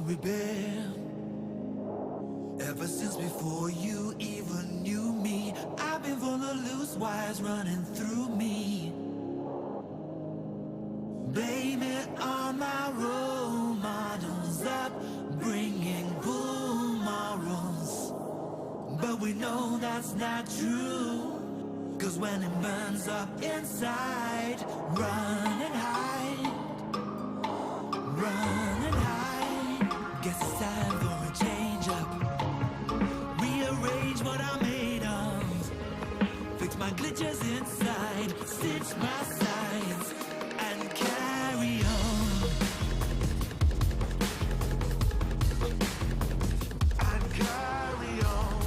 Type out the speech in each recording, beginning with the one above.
rebel. Ever since before you even knew me, I've been full of loose wires running through me. Blame it on my role models, upbringing, bull morals. But we know that's not true, 'cause when it burns up inside, run and hide, run and hide. Guess it's time for a change up. Rearrange what I'm made of, fix my glitches inside, stitch my sides, and carry on. And carry on.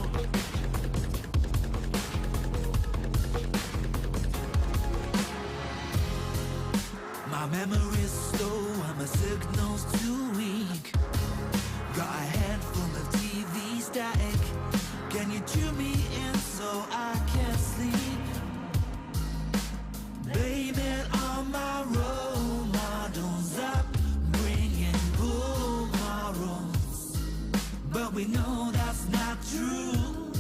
My memory's slow and my signal's too weak. Got a handful of TV static. Can you tune me in so I can sleep? Blame it on my role models, upbringing, bull morals. But we know that's not true,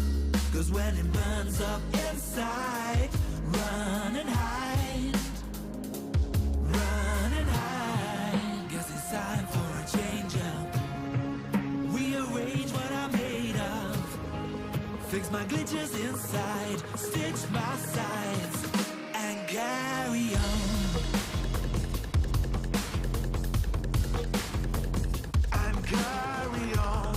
'cause when it burns up inside, run and hide, run and hide. Guess it's time for a change up. Rearrange what I'm made of, fix my glitches inside, stitch my sides, and carry on. And carry on.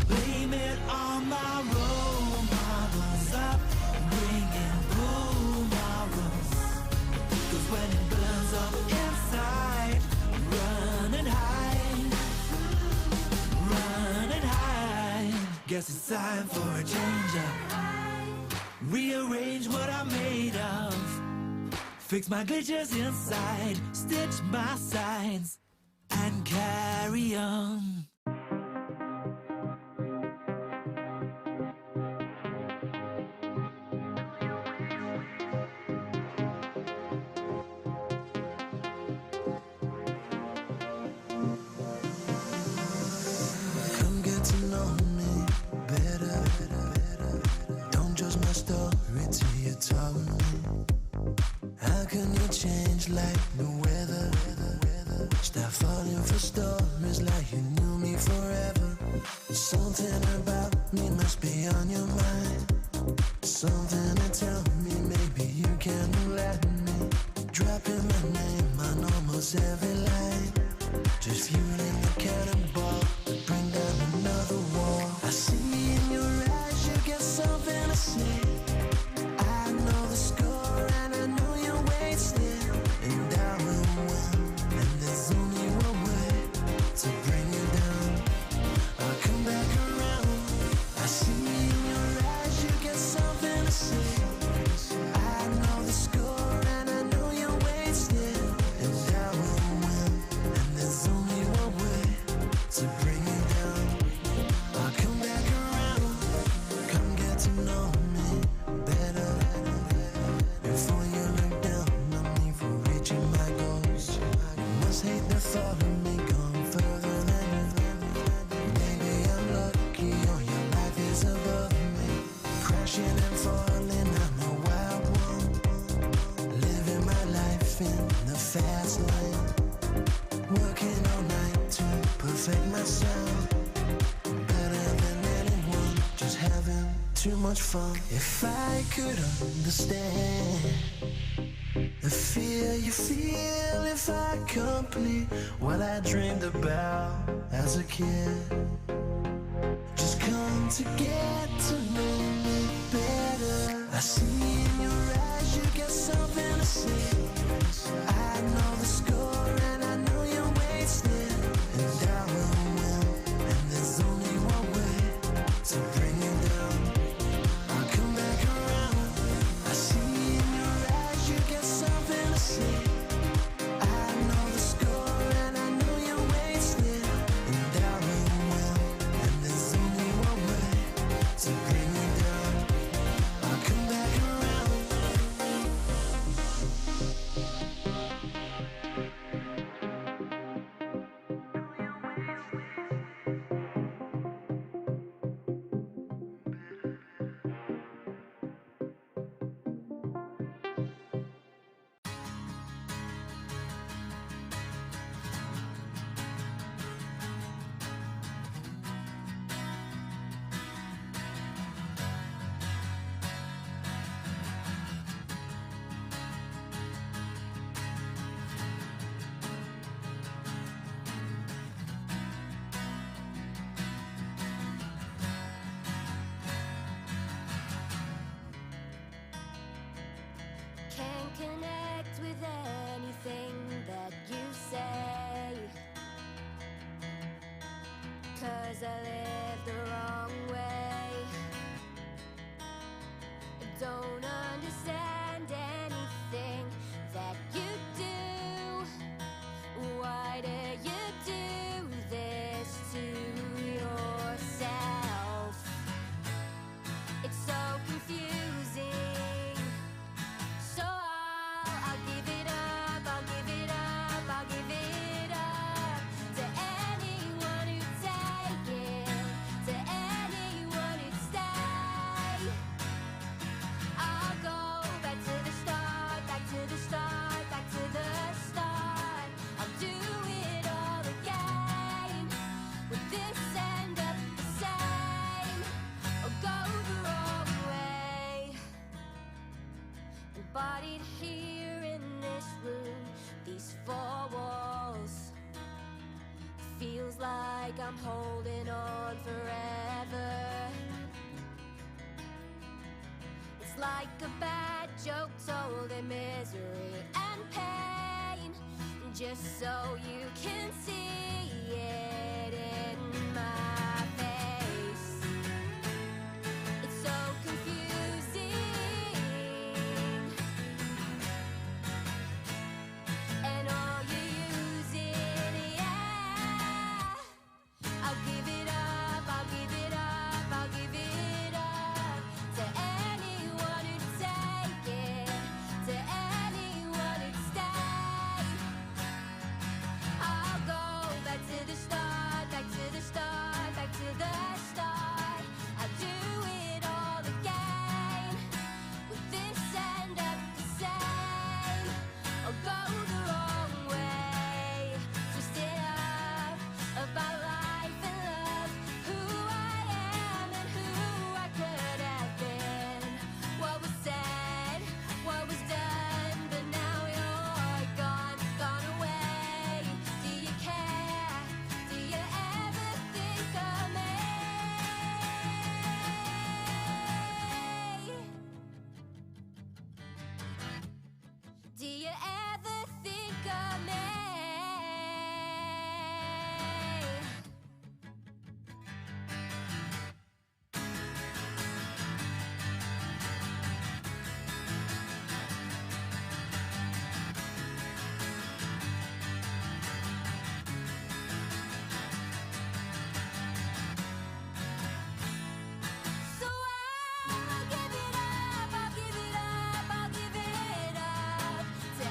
Blame it on my role models, upbringing, bull morals. 'Cause when it burns up inside, run and hide, run and hide. Guess it's time for a change up. Rearrange what I'm made of, fix my glitches inside, stitch my sides, and carry on. Come get to know me better. Don't judge my story till you tell me. How can you change like the weather? Start falling for stories like you knew me forever. Something about me must be on your mind. Something to tell me maybe you can let me. Dropping my name on almost every line. Just fueling the cannonball to bring down another wall. I see in your eyes you get something to say. I know the score and I know you're wasted, and I will win. And there's only one way to bring you down. I'll come back around. I see in your eyes you get something to say. I know the score and I know you're wasted, and I will win. And there's only one way to bring you down. I'll come back around. Come get to know me better. Before you look down on me for reaching my goals, you must hate the thought of me going further than you. Maybe I'm lucky or your life is above me. Crashing and falling, I'm a wild one. Living my life in the fast lane. Working all night to perfect my sound. Better than anyone, just having too much fun. If I could understand the fear you feel if I complete what I dreamed about as a kid. Just come to get to know me better. I see in your eyes you get something to say. I know the score and I know you're wasted, and I will win. And there's only one way to bring you down. I'll come back around. I see in your eyes you get something to say. I know the score and I know you're wasted, and I will win. And there's only one way to bring you down. I'll come back around. connect with anything that you say, 'cause I live the wrong way. I don't understand anything that you do. Why do you do this to yourself? It's so confusing. So I'll give it up, I'll give it up, I'll give it up to anyone who'd take it, to anyone who'd stay. I'll go back to the start, back to the start, back to the start. I'll do it all again. Will this end up the same or go the wrong way? Embodied here in this room, these four walls. Feels like I'm holding on forever. It's like a bad joke told in misery and pain, just so you can see it in my face. It's so confusing, and all you're using, yeah. I'll give it up, I'll give it up, I'll give it up to anyone who'd take it, to anyone who'd stay. I'll go back to the start, back to the start, back to the start. I'll do it all again. Will this end up the same or go the wrong way? Twisted up about life and love, who I am and who I could have been. What was said, what was done, but now you're gone, gone away. Do you care? Do you ever think of me? Do you ever think of me? So I'll give it up, I'll give it up, I'll give it up to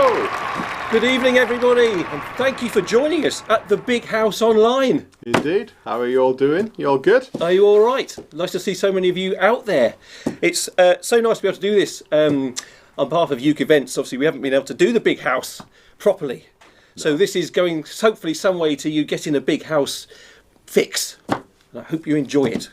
Hello! Good evening, everybody, and thank you for joining us at the Big House Online. Indeed. How are you all doing? You all good? Are you all right? Nice to see so many of you out there. It's so nice to be able to do this on behalf of Uke Events. Obviously, we haven't been able to do the Big House properly. So this is going, hopefully, some way to you getting a Big House fix. And I hope you enjoy it.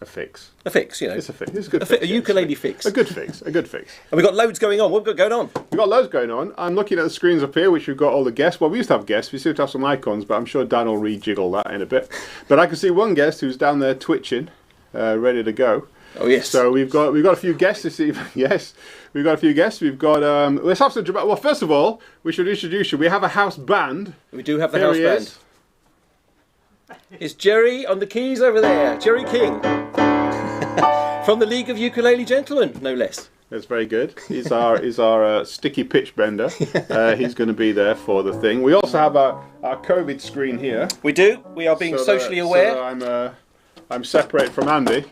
A fix. A fix, you know. It's a fix. It's a good fix. A ukulele fix. A good fix. A good fix. And we've got loads going on. What have we got going on? We've got loads going on. I'm looking at the screens up here, which we've got all the guests. Well, we used to have guests. We seem to have some icons, but I'm sure Dan will rejiggle that in a bit. But I can see one guest who's down there twitching, ready to go. Oh, yes. So we've got a few guests this evening. Yes, we've got a few guests. We've got let's have some. Well, first of all, we should introduce you. We have a house band. We do have the Here house he band. is. It's Jerry on the keys over there. Jerry King. From the League of Ukulele Gentlemen, no less. That's very good. He's our sticky pitch bender. He's going to be there for the thing. We also have our COVID screen here. We do. We are being socially aware. So I'm separate from Andy.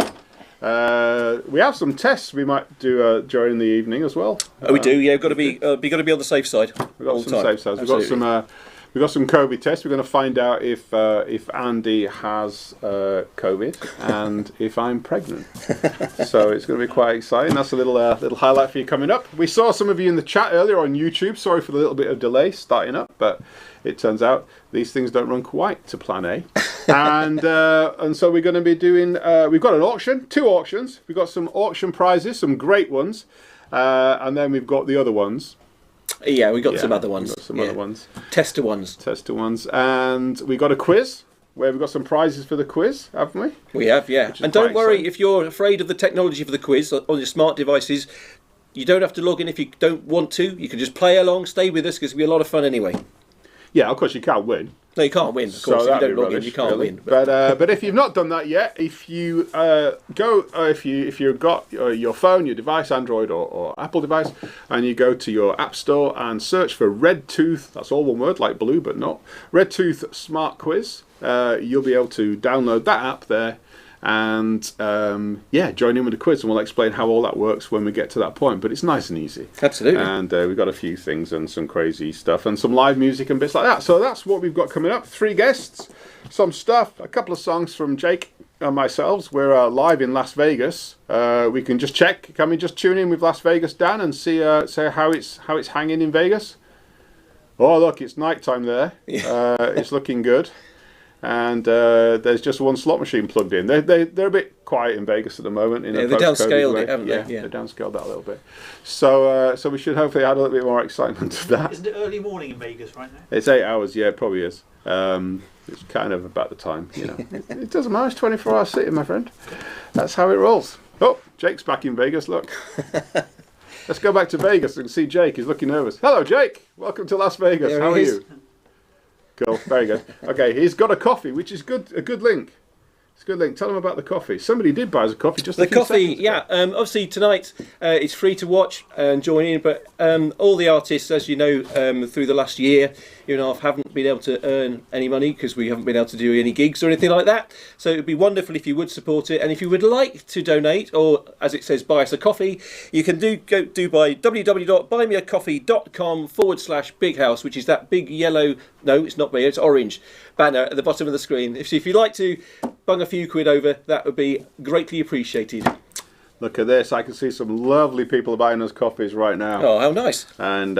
We have some tests we might do during the evening as well. Oh, we do. Yeah, we've got to be on the safe side. We've got all some the time. safe sides. Absolutely. We've got some COVID tests. We're going to find out if Andy has COVID and if I'm pregnant. So it's going to be quite exciting. That's a little highlight for you coming up. We saw some of you in the chat earlier on YouTube. Sorry for the little bit of delay starting up, but it turns out these things don't run quite to plan A. And so we're going to be doing. We've got an auction, 2 auctions. We've got some auction prizes, some great ones, and then we've got the other ones. Yeah, we got some other ones. Other ones. Tester ones. And we got a quiz where we've got some prizes for the quiz, haven't we? We have, yeah. Which is And don't quite worry exciting. if you're afraid of the technology for the quiz on your smart devices. You don't have to log in if you don't want to. You can just play along, stay with us, because it'll be a lot of fun anyway. Yeah, of course you can't win. No, you can't win, of course. If you that'd don't be log in, rubbish, you can't really. win. But if you've not done that yet, if you if you've got your phone, your device, Android or Apple device, and you go to your app store and search for Redtooth, that's all one word, like blue but not, Redtooth SmartQuiz, you'll be able to download that app there and join in with the quiz, and we'll explain how all that works when we get to that point. But it's nice and easy. Absolutely. And we've got a few things and some crazy stuff and some live music and bits like that. So that's what we've got coming up. 3 guests, some stuff, a couple of songs from Jake and myself. We're live in Las Vegas. We can just check. Can we just tune in with Las Vegas, Dan, and see how it's hanging in Vegas? Oh, look, it's nighttime there. Yeah. It's looking good. And there's just one slot machine plugged in. They're a bit quiet in Vegas at the moment. Yeah, they downscaled it, haven't they? Yeah, they downscaled that a little bit. So we should hopefully add a little bit more excitement to that. Isn't it early morning in Vegas right now? It's 8 hours, yeah, it probably is. It's kind of about the time, you know. It doesn't matter, it's 24-hour city, my friend. That's how it rolls. Oh, Jake's back in Vegas, look. Let's go back to Vegas and see Jake. He's looking nervous. Hello, Jake. Welcome to Las Vegas. There How he are is. you? Cool, very good. Okay, he's got a coffee, which is good. A good link. It's a good link. Tell him about the coffee. Somebody did buy us a coffee just a The few coffee, seconds yeah. ago. Obviously tonight it's free to watch and join in, but all the artists, as you know, through the last year and a half, haven't been able to earn any money because we haven't been able to do any gigs or anything like that. So it would be wonderful if you would support it, and if you would like to donate, or as it says, buy us a coffee, you can do by www.buymeacoffee.com/Big House, which is that big yellow. No, it's not big. It's orange banner at the bottom of the screen. If you'd like to bung a few quid over, that would be greatly appreciated. Look at this. I can see some lovely people buying us coffees right now. Oh, how nice. And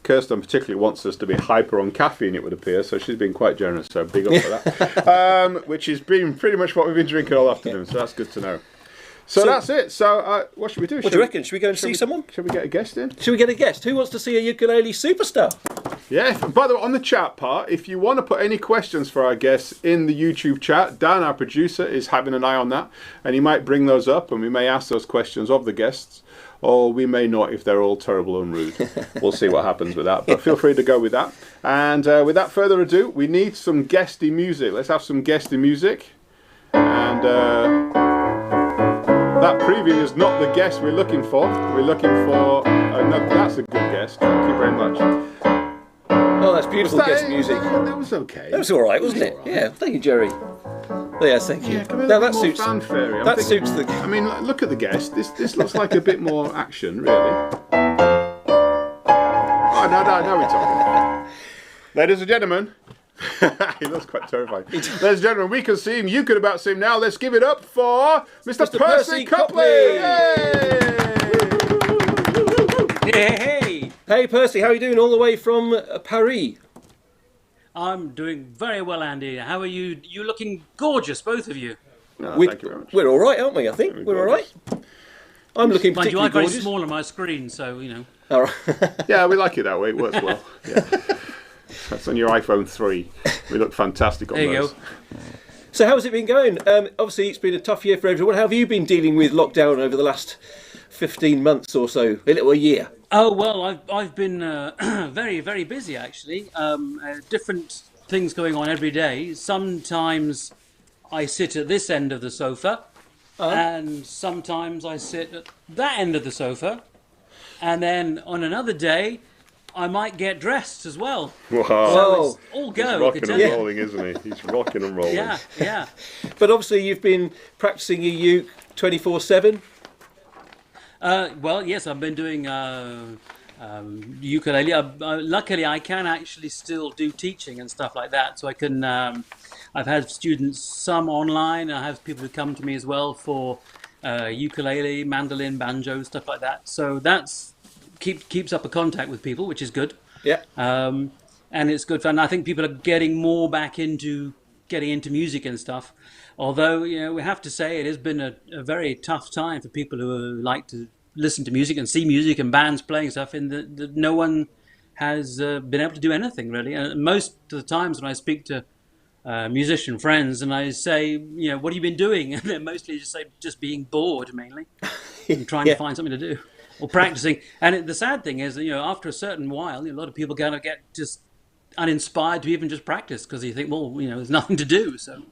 Kirsten particularly wants us to be hyper on caffeine, it would appear, so she's been quite generous, so big up for that. Which has been pretty much what we've been drinking all afternoon, so that's good to know. So that's it. So what should we do? What do you reckon? Should we go and see someone? Should we get a guest in? Should we get a guest? Who wants to see a ukulele superstar? Yeah, by the way, on the chat part, if you want to put any questions for our guests in the YouTube chat, Dan, our producer, is having an eye on that, and he might bring those up, and we may ask those questions of the guests, or we may not if they're all terrible and rude. We'll see what happens with that, but feel free to go with that. And without further ado, we need some guesty music. Let's have some guesty music. And that preview is not the guest we're looking for. We're looking for another. That's a good guest. Thank you very much. Oh, that's beautiful guest music. That was okay. That was all right, wasn't it? Yeah, thank you, Jerry. Oh, yes, thank you. Yeah, come a Now little that bit more suits. fanfare-y. I'm That thinking- suits the. I mean, look at the guest. This looks like a bit more action, really. now we're talking. Ladies and gentlemen, he looks quite terrifying. Ladies and gentlemen, we can see him. You could about see him now. Let's give it up for Mr. Percy Copley. Hey! Hey, Percy, how are you doing all the way from Paris? I'm doing very well, Andy. How are you? You're looking gorgeous, both of you. No, We- thank you very much. We're all right, aren't we? I think we're all right. I'm looking Mind you, particularly I'm very gorgeous. small on my screen, so, All right. Yeah, we like it that way. It works well. Yeah. That's on your iPhone 3. We look fantastic on there you those. go. So how's it been going? Obviously, it's been a tough year for everyone. How have you been dealing with lockdown over the last 15 months or so? A year? Oh, well, I've been very, very busy, actually. Different things going on every day. Sometimes I sit at this end of the sofa, and sometimes I sit at that end of the sofa. And then on another day, I might get dressed as well. Wow. So it's all He's go. I rocking can and tell you. rolling, isn't he? He's rocking and rolling. Yeah, yeah. But obviously, you've been practicing your uke 24/7. Well, yes, I've been doing ukulele. Luckily, I can actually still do teaching and stuff like that. So I can. I've had students, some online. I have people who come to me as well for ukulele, mandolin, banjo, stuff like that. So that's keeps up a contact with people, which is good. Yeah. And it's good fun. I think people are getting more back into getting into music and stuff. Although, we have to say it has been a very tough time for people who like to listen to music and see music and bands playing stuff. In that no one has been able to do anything really. Most of the times when I speak to musician friends and I say, what have you been doing? And they mostly just say, just being bored mainly, and trying to find something to do or practicing. And the sad thing is, after a certain while, a lot of people kind of get just uninspired to even just practice because you think, well, there's nothing to do. So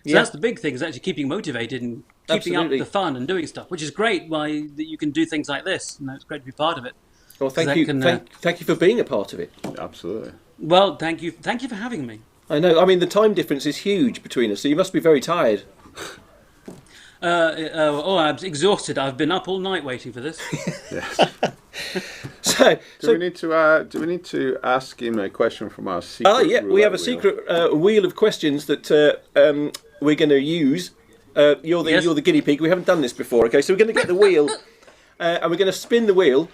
that's the big thing, is actually keeping motivated and keeping Absolutely. up the fun and doing stuff, which is great. That you can do things like this, and it's great to be part of it. Well, thank that you. can, Thank you for being a part of it. Absolutely. Well, thank you for having me. I know. I mean, the time difference is huge between us, so you must be very tired. I'm exhausted. I've been up all night waiting for this. Yes. So Do we need to ask him a question from our secret? we have a roulette secret wheel of questions that we're going to use. You're the guinea pig. We haven't done this before. Okay, so we're going to get the wheel, and we're going to spin the wheel.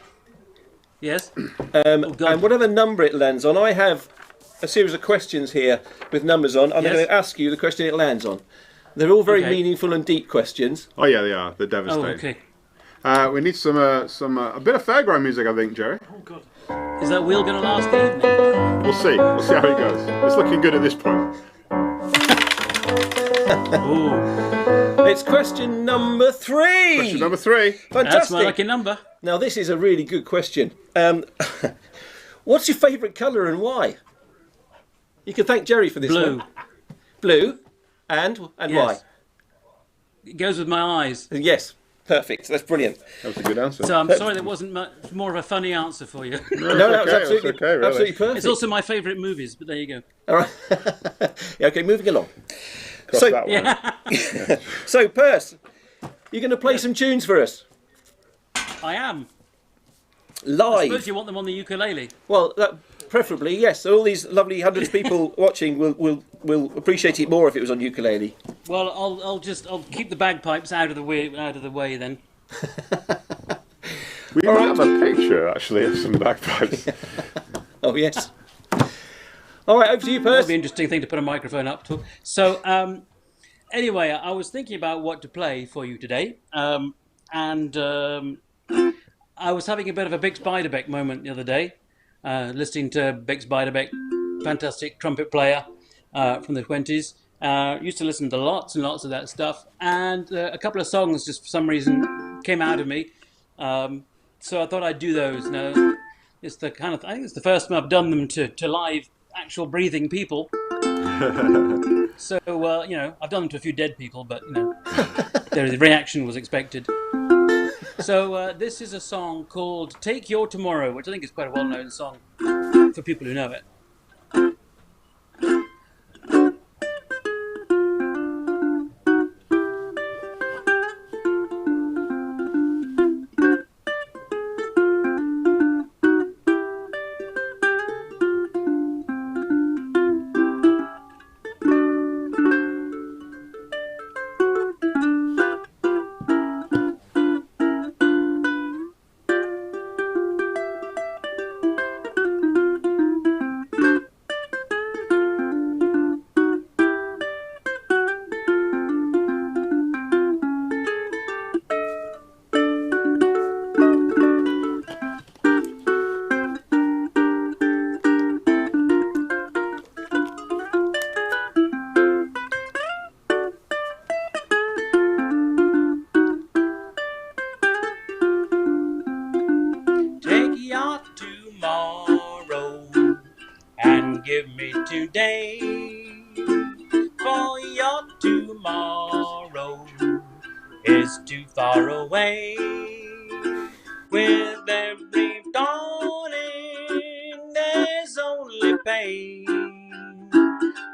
Yes. And whatever number it lands on, I have a series of questions here with numbers on. I'm Yes. going to ask you the question it lands on. They're all very Okay. meaningful and deep questions. Oh yeah, they are. They're Oh, devastating. okay. We need some a bit of fairground music, I think, Jerry. Is that wheel going to last the evening? We'll see. We'll see how it goes. It's looking good at this point. Ooh, It's question number 3. Question number 3. Fantastic. that's my lucky number. Now this is a really good question. What's your favourite colour and why? You can thank Jerry for this Blue. one. Blue. And why? Yes. It goes with my eyes. Yes. Perfect. That's brilliant. That was a good answer. So I'm sorry that wasn't much more of a funny answer for you. No, that was okay, absolutely, that's okay, really. absolutely perfect. It's also my favourite movies, but there you go. All right. Yeah, okay, moving along. Cross so- that one. So, Perce, you're going to play some tunes for us I am. I live. suppose you want them on the ukulele. Well, preferably, yes. So all these lovely hundreds of people watching will appreciate it more if it was on ukulele. Well, I'll keep the bagpipes out of the way then. We have a picture actually of some bagpipes. Oh yes. All right, over to you, That'd Perce. be an interesting thing to put a microphone up to. So, anyway, I was thinking about what to play for you today, and I was having a bit of a Bix Beiderbecke moment the other day, listening to Bix Beiderbecke, fantastic trumpet player from the 20s. Used to listen to lots and lots of that stuff, and a couple of songs just for some reason came out of me. So I thought I'd do those. Now, it's the kind of I think it's the first time I've done them to live actual breathing people. So I've done them to a few dead people, but the reaction was expected. So this is a song called "Take Your Tomorrow," which I think is quite a well-known song for people who know it. give me today, for your tomorrow is too far away. With every dawning, there's only pain,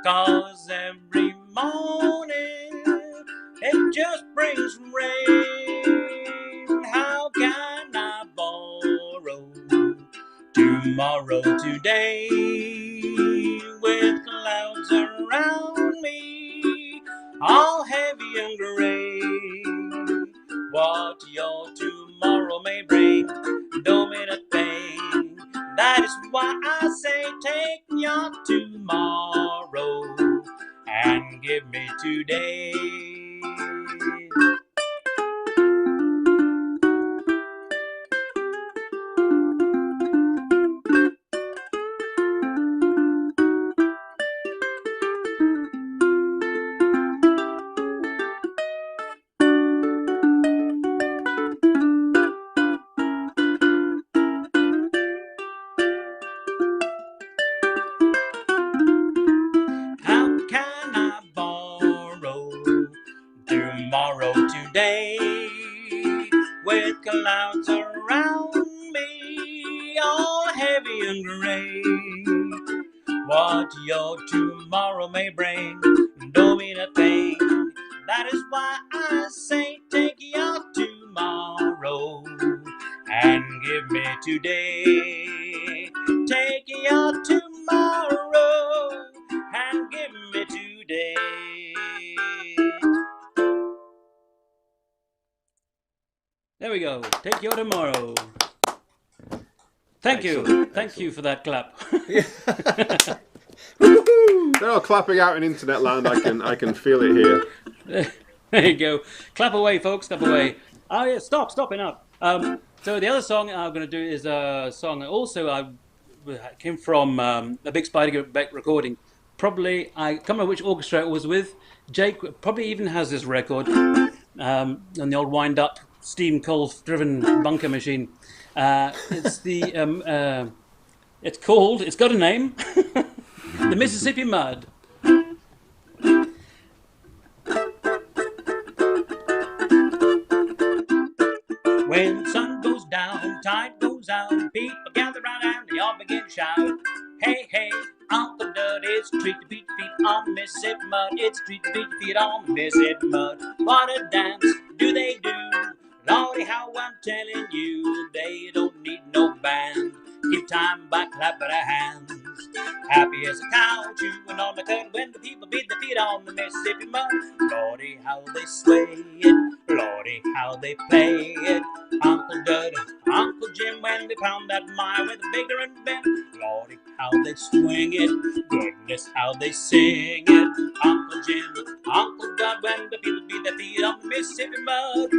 'cause every morning it just brings rain. How can I borrow tomorrow today, with clouds around me, all heavy and gray? What your tomorrow may bring don't mean a thing. That is why I say take your tomorrow and give me today. How can I borrow tomorrow today, with clouds around me, all heavy and gray? What your tomorrow may bring don't mean a thing. That is why I say take your tomorrow and give me today. Take your tomorrow and give me today. There we go. Take your tomorrow. Thank you. Excellent, Thank you for that clap. They're all clapping out in internet land. I can feel it here. There you go. Clap away, folks. Clap away. Oh, yeah. Stop enough. So the other song I'm going to do is a song also I came from a Big Spider Beck recording. Probably, I can't remember which orchestra it was with. Jake probably even has this record on the old wind-up steam coal-driven bunker machine. It's got a name, the Mississippi Mud. When the sun goes down, tide goes out, people gather round and they all begin to shout, hey, hey, Uncle Dud, it's treat to beat your feet on the Mississippi mud. It's treat to beat your feet on the Mississippi mud. What a dance do they do? Lordy, how I'm telling you, they don't need no band. Keep time by clapping their hands. Happy as a cow chewing on the cud when the people beat their feet on the Mississippi mud. Lordy, how they sway it. Lordy, how they play it. Uncle Dud and Uncle Jim when they pound that mile with a bigger and bend. Lordy, how they swing it. Goodness, how they sing it. Uncle Jim, Uncle Dud when the people beat their feet on the Mississippi mud.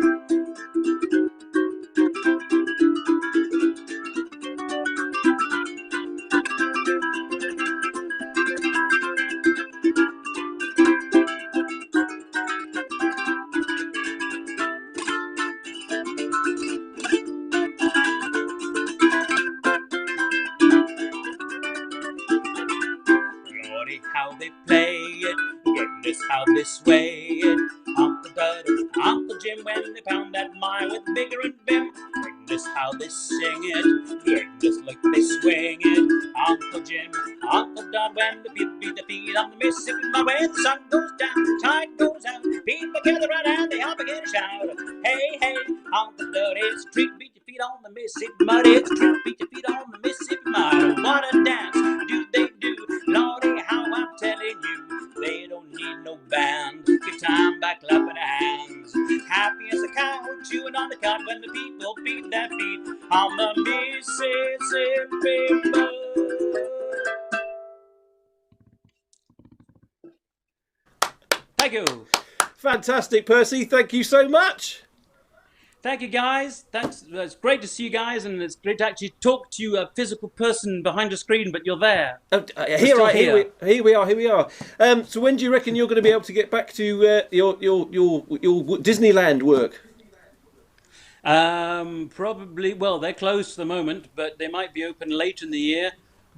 Lordy, how they play it. Goodness, how they sway it. Uncle Dud and Uncle Jim when they pound that mile with bigger and bim. Goodness, how they sing it. Goodness, look, they swing it. Uncle Jim, Uncle Dud when the people beat the feet on the Mississippi mud. When the sun goes down, the tide goes out, people gather right and they all begin to shout, hey, hey, Uncle Dud, it's a treat to beat your feet on the Mississippi mud. It's a treat to beat your feet on the Mississippi mud. What a dance do they do? Lordy, how I'm telling you, they don't need no band. Give time by clapping their hands. Happy as a cow chewing on the cud when the people beat their feet on the Mississippi mud. Thank you. Fantastic, Percy. Thank you so much. Thank you, guys. Thanks. It's great to see you guys, and it's great to actually talk to you, a physical person behind a screen, but you're there. Here we are. So when do you reckon you're going to be able to get back to your Disneyland work? Probably. Well, they're closed for the moment, but they might be open late in the year.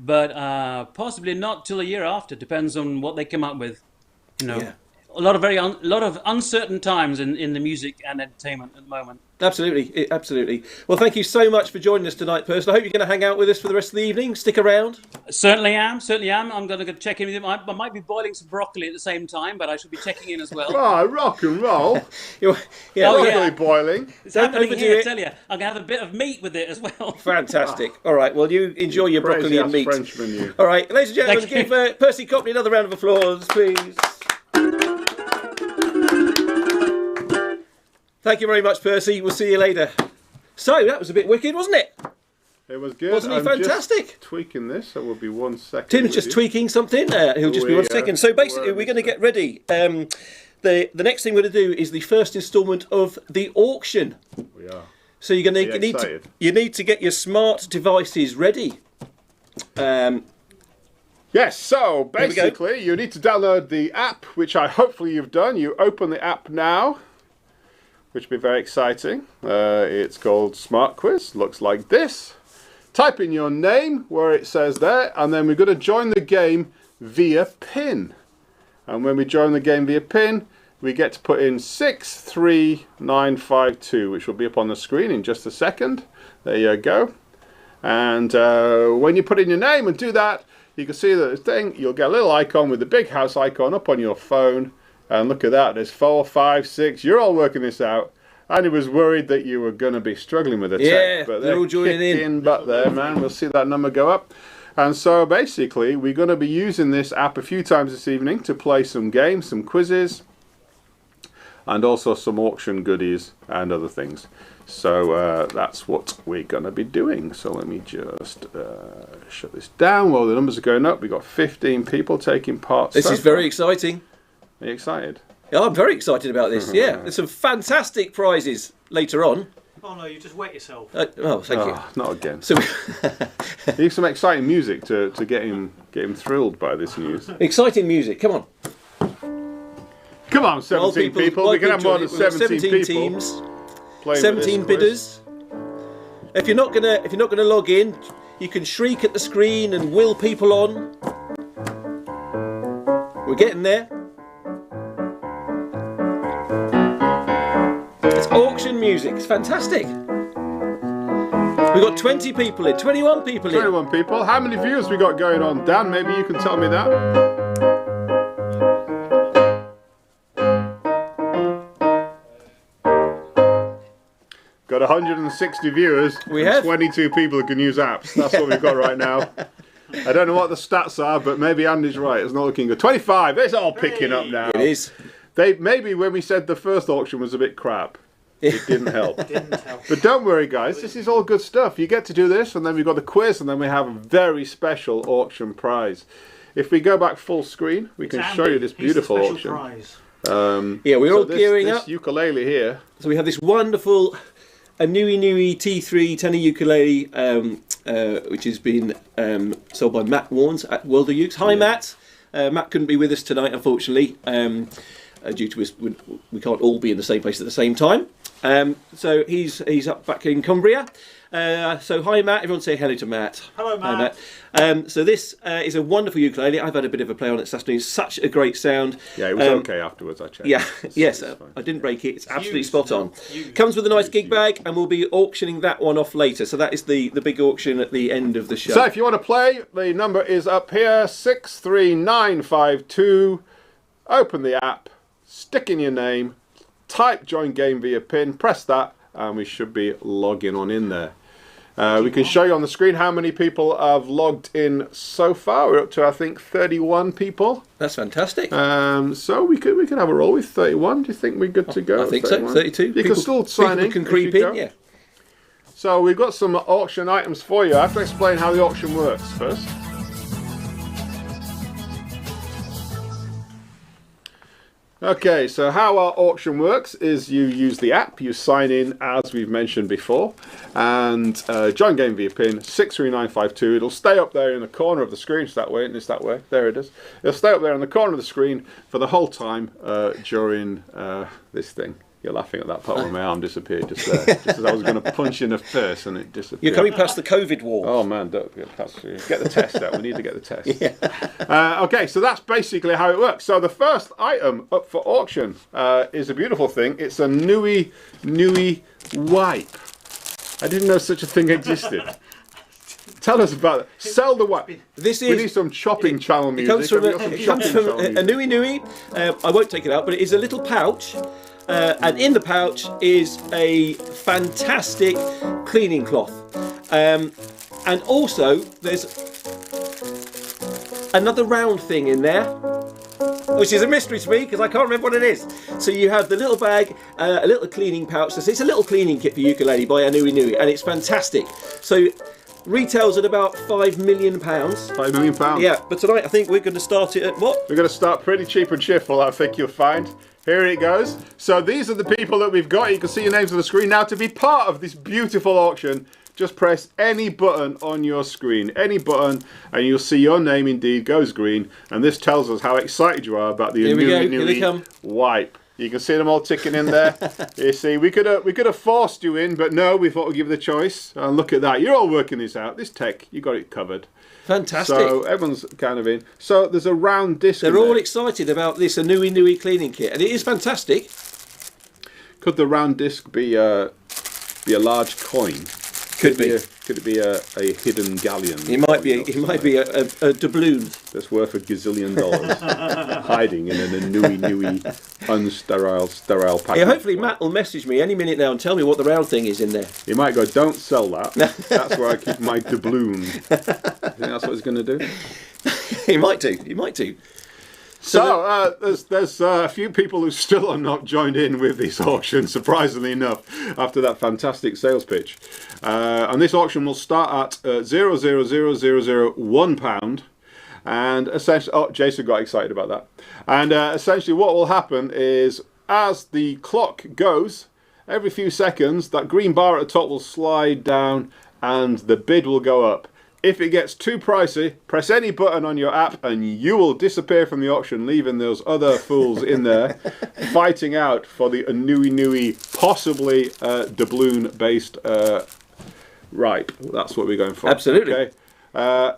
but possibly not till a year after. Depends on what they come up with. You know, Yeah. a lot of uncertain times in the music and entertainment at the moment. Absolutely, absolutely. Well, thank you so much for joining us tonight, Percy. I hope you're going to hang out with us for the rest of the evening. Stick around. Certainly am. I'm going to go check in with him. I might be boiling some broccoli at the same time, but I should be checking in as well. Oh, rock and roll. Yeah, Oh, Broccoli yeah. boiling. It's Don't happening overdo here, it. I tell you. I'm going to have a bit of meat with it as well. Fantastic. All right, well, you enjoy your broccoli and meat. Frenchman, you. All right, ladies and gentlemen, Thank give Percy Copley another round of applause, please. Thank you very much, Percy. We'll see you later. So, that was a bit wicked, wasn't it? It was good. Wasn't he I'm fantastic? Just tweaking this, so we'll be 1 second. Tim's with just you. tweaking something. He'll just be We, 1 second. So basically, were we're going to get ready. The next thing we're going to do is the first instalment of the auction. We are. So you're going Are you to need excited? you need to get your smart devices ready. Yes, so Here we go. basically you need to download the app, which hopefully you've done. You open the app now, which will be very exciting. It's called SmartQuiz. Looks like this. Type in your name where it says there, and then we're going to join the game via PIN. And when we join the game via PIN, we get to put in 63952, which will be up on the screen in just a second. There you go. And when you put in your name and do that, you can see that thing. You'll get a little icon with the big house icon up on your phone. And look at that. There's 4, 5, 6. You're all working this out. And he was worried that you were going to be struggling with the Yeah, tech. But they're all joining kicking butt there, man. We'll see that number go up. And so basically, we're going to be using this app a few times this evening to play some games, some quizzes, and also some auction goodies and other things. So that's what we're going to be doing. So let me just shut this down while the numbers are going up. We've got 15 people taking part. This so is very far. exciting. Are you excited? Yeah, I'm very excited about this. Yeah, there's some fantastic prizes later on. Oh no, you just wet yourself. Thank you. Oh, not again. So Need some exciting music to get him thrilled by this news. exciting music. Come on. Come on, 17 people. We can have more than We've got 17 people teams. playing 17 with this bidders. If you're not gonna log in, you can shriek at the screen and will people on. We're getting there. It's auction music. It's fantastic. We've got 20 people in, 21 people in. 21 people. How many viewers we got going on? Dan, maybe you can tell me that. Got 160 viewers. We and have. 22 people who can use apps. That's what we've got right now. I don't know what the stats are, but maybe Andy's right. It's not looking good. 25. It's all picking up now. It is. Maybe when we said the first auction was a bit crap, it didn't help. But don't worry, guys. This is all good stuff. You get to do this, and then we've got the quiz, and then we have a very special auction prize. If we go back full screen, we can show you this beautiful He's the auction. special prize. Yeah, we're all So gearing this up. ukulele here. So we have this wonderful Nui T3 tenor ukulele, which has been sold by Matt Warnes at World of Ukes. Hi, Matt. Matt couldn't be with us tonight, unfortunately, due to us. We can't all be in the same place at the same time. So he's up back in Cumbria. So hi, Matt. Everyone say hello to Matt. Hello, Hi, Matt. Matt. So this is a wonderful ukulele. I've had a bit of a play on it this afternoon. Such a great sound. Yeah, it was okay afterwards, I checked. Yeah, yes, It's fine. I didn't break it. It's absolutely used, spot no, on. used. Comes with a nice gig bag, and we'll be auctioning that one off later. So that is the big auction at the end of the show. So if you want to play, the number is up here, 63952. Open the app, stick in your name, type join game via PIN, press that, and we should be logging on in there. We can show you on the screen how many people have logged in so far. We're up to, I think, 31 people. That's fantastic. So we could have a roll with 31. Do you think we're good to go? I think so. 31? 32. You can still sign in. Can if creep you in. go. Yeah. So we've got some auction items for you. I have to explain how the auction works first. Okay, so how our auction works is you use the app, you sign in as we've mentioned before, and join game via PIN 63952. It'll stay up there in the corner of the screen. It's that way, and it's that way. There it is. It'll stay up there in the corner of the screen for the whole time during this thing. You're laughing at that part where my arm disappeared just there. Just as I was going to punch you in the face and it disappeared. You're coming past the COVID wall. Oh man, don't get the test out. We need to get the test. Yeah. Okay, so that's basically how it works. So the first item up for auction is a beautiful thing. It's a Nui wipe. I didn't know such a thing existed. Tell us about it. Sell the wipe. We need some chopping channel music. It comes from a Nui Nui. I won't take it out, but it is a little pouch. And in the pouch is a fantastic cleaning cloth. And also, there's another round thing in there, which is a mystery to me because I can't remember what it is. So you have the little bag, a little cleaning pouch. So it's a little cleaning kit for ukulele by a Nui Nui, and it's fantastic. So retails at about £5 million. £5 million? Yeah, but tonight I think we're going to start it at what? We're going to start pretty cheap and cheerful, I think you'll find. Here it goes. So these are the people that we've got. You can see your names on the screen. Now, to be part of this beautiful auction, just press any button on your screen. Any button, and you'll see your name indeed goes green. And this tells us how excited you are about the Nui wipe. You can see them all ticking in there. You see, we could have forced you in, but no, we thought we'd give you the choice. And look at that. You're all working this out. This tech, you got it covered. Fantastic. So everyone's kind of in. So there's a round disc. They're all excited about this a Nui Nui cleaning kit, and it is fantastic. Could the round disc be a large coin? Could be. Could it be a hidden galleon? It might be a doubloon that's worth $1 gazillion, hiding in a Nui sterile package. Yeah, hopefully Matt will message me any minute now and tell me what the round thing is in there. He might go, "Don't sell that. That's where I keep my doubloon." You think that's what he's going to do? He might do. So there's a few people who still are not joined in with this auction, surprisingly enough, after that fantastic sales pitch. And this auction will start at £0.00001, and essentially, Jason got excited about that. And essentially, what will happen is, as the clock goes, every few seconds, that green bar at the top will slide down, and the bid will go up. If it gets too pricey, press any button on your app and you will disappear from the auction, leaving those other fools in there fighting out for the Nui Nui, possibly doubloon-based ripe. That's what we're going for. Absolutely. Okay.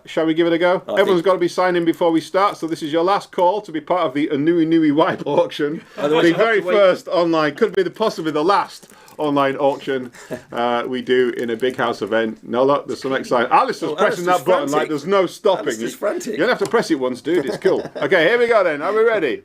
Shall we give it a go? Everyone's got to be signed in before we start, so this is your last call to be part of the Nui Nui wipe auction. The very first online, could be possibly the last online auction we do in a big house event. No, look, there's some exciting. Alistair's pressing that button like there's no stopping. Alistair's frantic. You don't have to press it once, dude. It's cool. Okay, here we go then. Are we ready?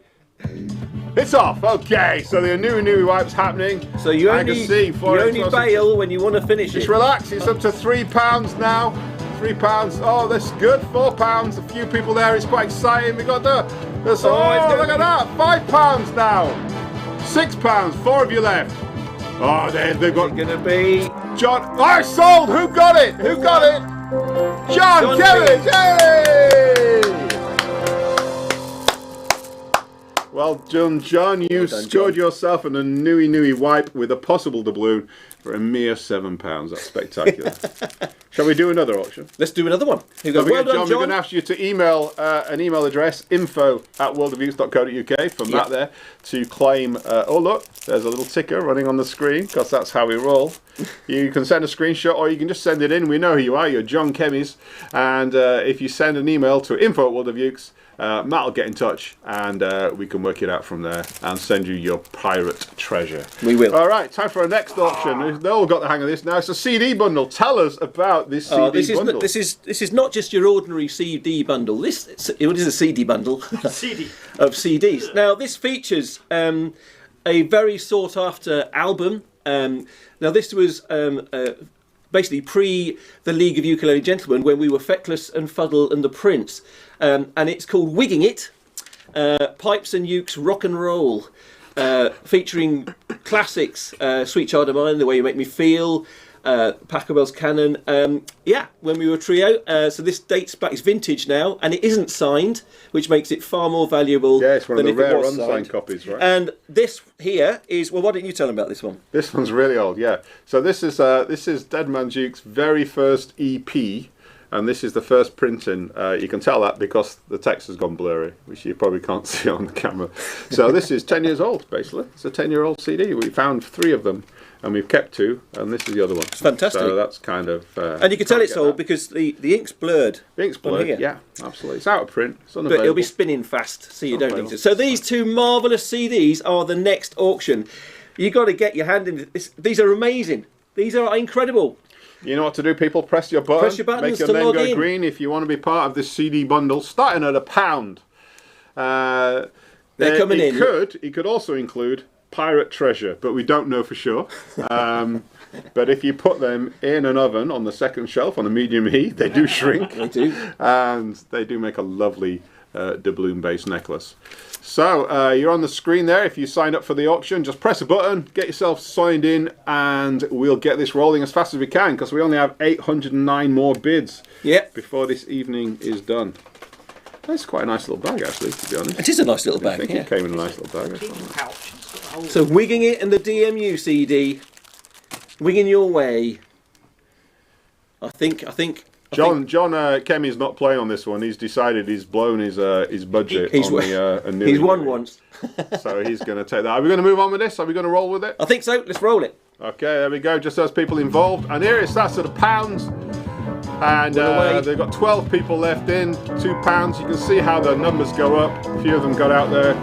It's off. Okay, so the Nui Nui wipe's happening. So you only bail when you want to finish Just it. relax. It's up to £3 now. £3. Oh, that's good. £4. A few people there. It's quite exciting. We got look at that. £5 now. £6. 4 of you left. Oh, they've got. It's going to be John. I sold. Who got it? Who got it? John Kerridge. Yay! Well done, John. You scored yourself a Nui Nui wipe with a possible doubloon for a mere £7. That's spectacular. Shall we do another auction? Let's do another one. John, we're going to ask you to email an email address, info@worldofuse.co.uk, from that there to claim. Oh, look, there's a little ticker running on the screen because that's how we roll. You can send a screenshot or you can just send it in. We know who you are. You're John Kemmies. And if you send an email to info@worldofuse, Matt will get in touch and we can work it out from there and send you your pirate treasure. We will. All right, time for our next auction. They all got the hang of this now. It's a CD bundle. Tell us about this CD bundle. This is not just your ordinary CD bundle. It is a CD bundle. CD. Of CDs. Now this features a very sought after album. Now this was basically pre the League of Ukulele Gentlemen, when we were Feckless and Fuddle and the Prince. And it's called Wigging It, Pipes and Ukes Rock and Roll, featuring classics, Sweet Child of Mine, The Way You Make Me Feel, Pachelbel's Canon. When we were a trio. So this dates back, it's vintage now, and it isn't signed, which makes it far more valuable. Yeah, it's one of the rare unsigned signed copies, right? And this here is, well, why don't you tell them about this one? This one's really old, yeah. So this is Dead Man Duke's very first EP And this is the first printing. You can tell that because the text has gone blurry, which you probably can't see on the camera. So this is 10 years old, basically. It's a 10-year-old CD. We found 3 of them, and we've kept 2, and this is the other one. It's fantastic. So that's kind of... and you can tell it's old because the ink's blurred. The ink's blurred, yeah, absolutely. It's out of print. It's unavailable. But it'll be spinning fast, so you don't need to. So these 2 marvellous CDs are the next auction. You've got to get your hand in this. These are amazing. These are incredible. You know what to do, people? Press your button. Press your buttons make your to name log go in. green if you want to be part of this CD bundle, starting at £1. They're coming in. It could also include Pirate Treasure, but we don't know for sure. But if you put them in an oven on the second shelf on a medium heat, they do shrink. They do. And they do make a lovely doubloon-based necklace. So you're on the screen there. If you sign up for the auction, just press a button, get yourself signed in, and we'll get this rolling as fast as we can because we only have 809 more bids before this evening is done. That's quite a nice little bag, actually, to be honest. It is a nice little I bag. think it came in a nice little bag. Pouch. It's got a whole- So wigging it and the DMU CD, wigging your way. I think. John Kemi's not playing on this one. He's decided he's blown his budget He's on the a new. He's won once. So he's going to take that. Are we going to move on with this? Are we going to roll with it? I think so. Let's roll it. Okay, there we go. Just those people involved. And here it starts at £1. And they've got 12 people left in. £2. You can see how the numbers go up. A few of them got out there.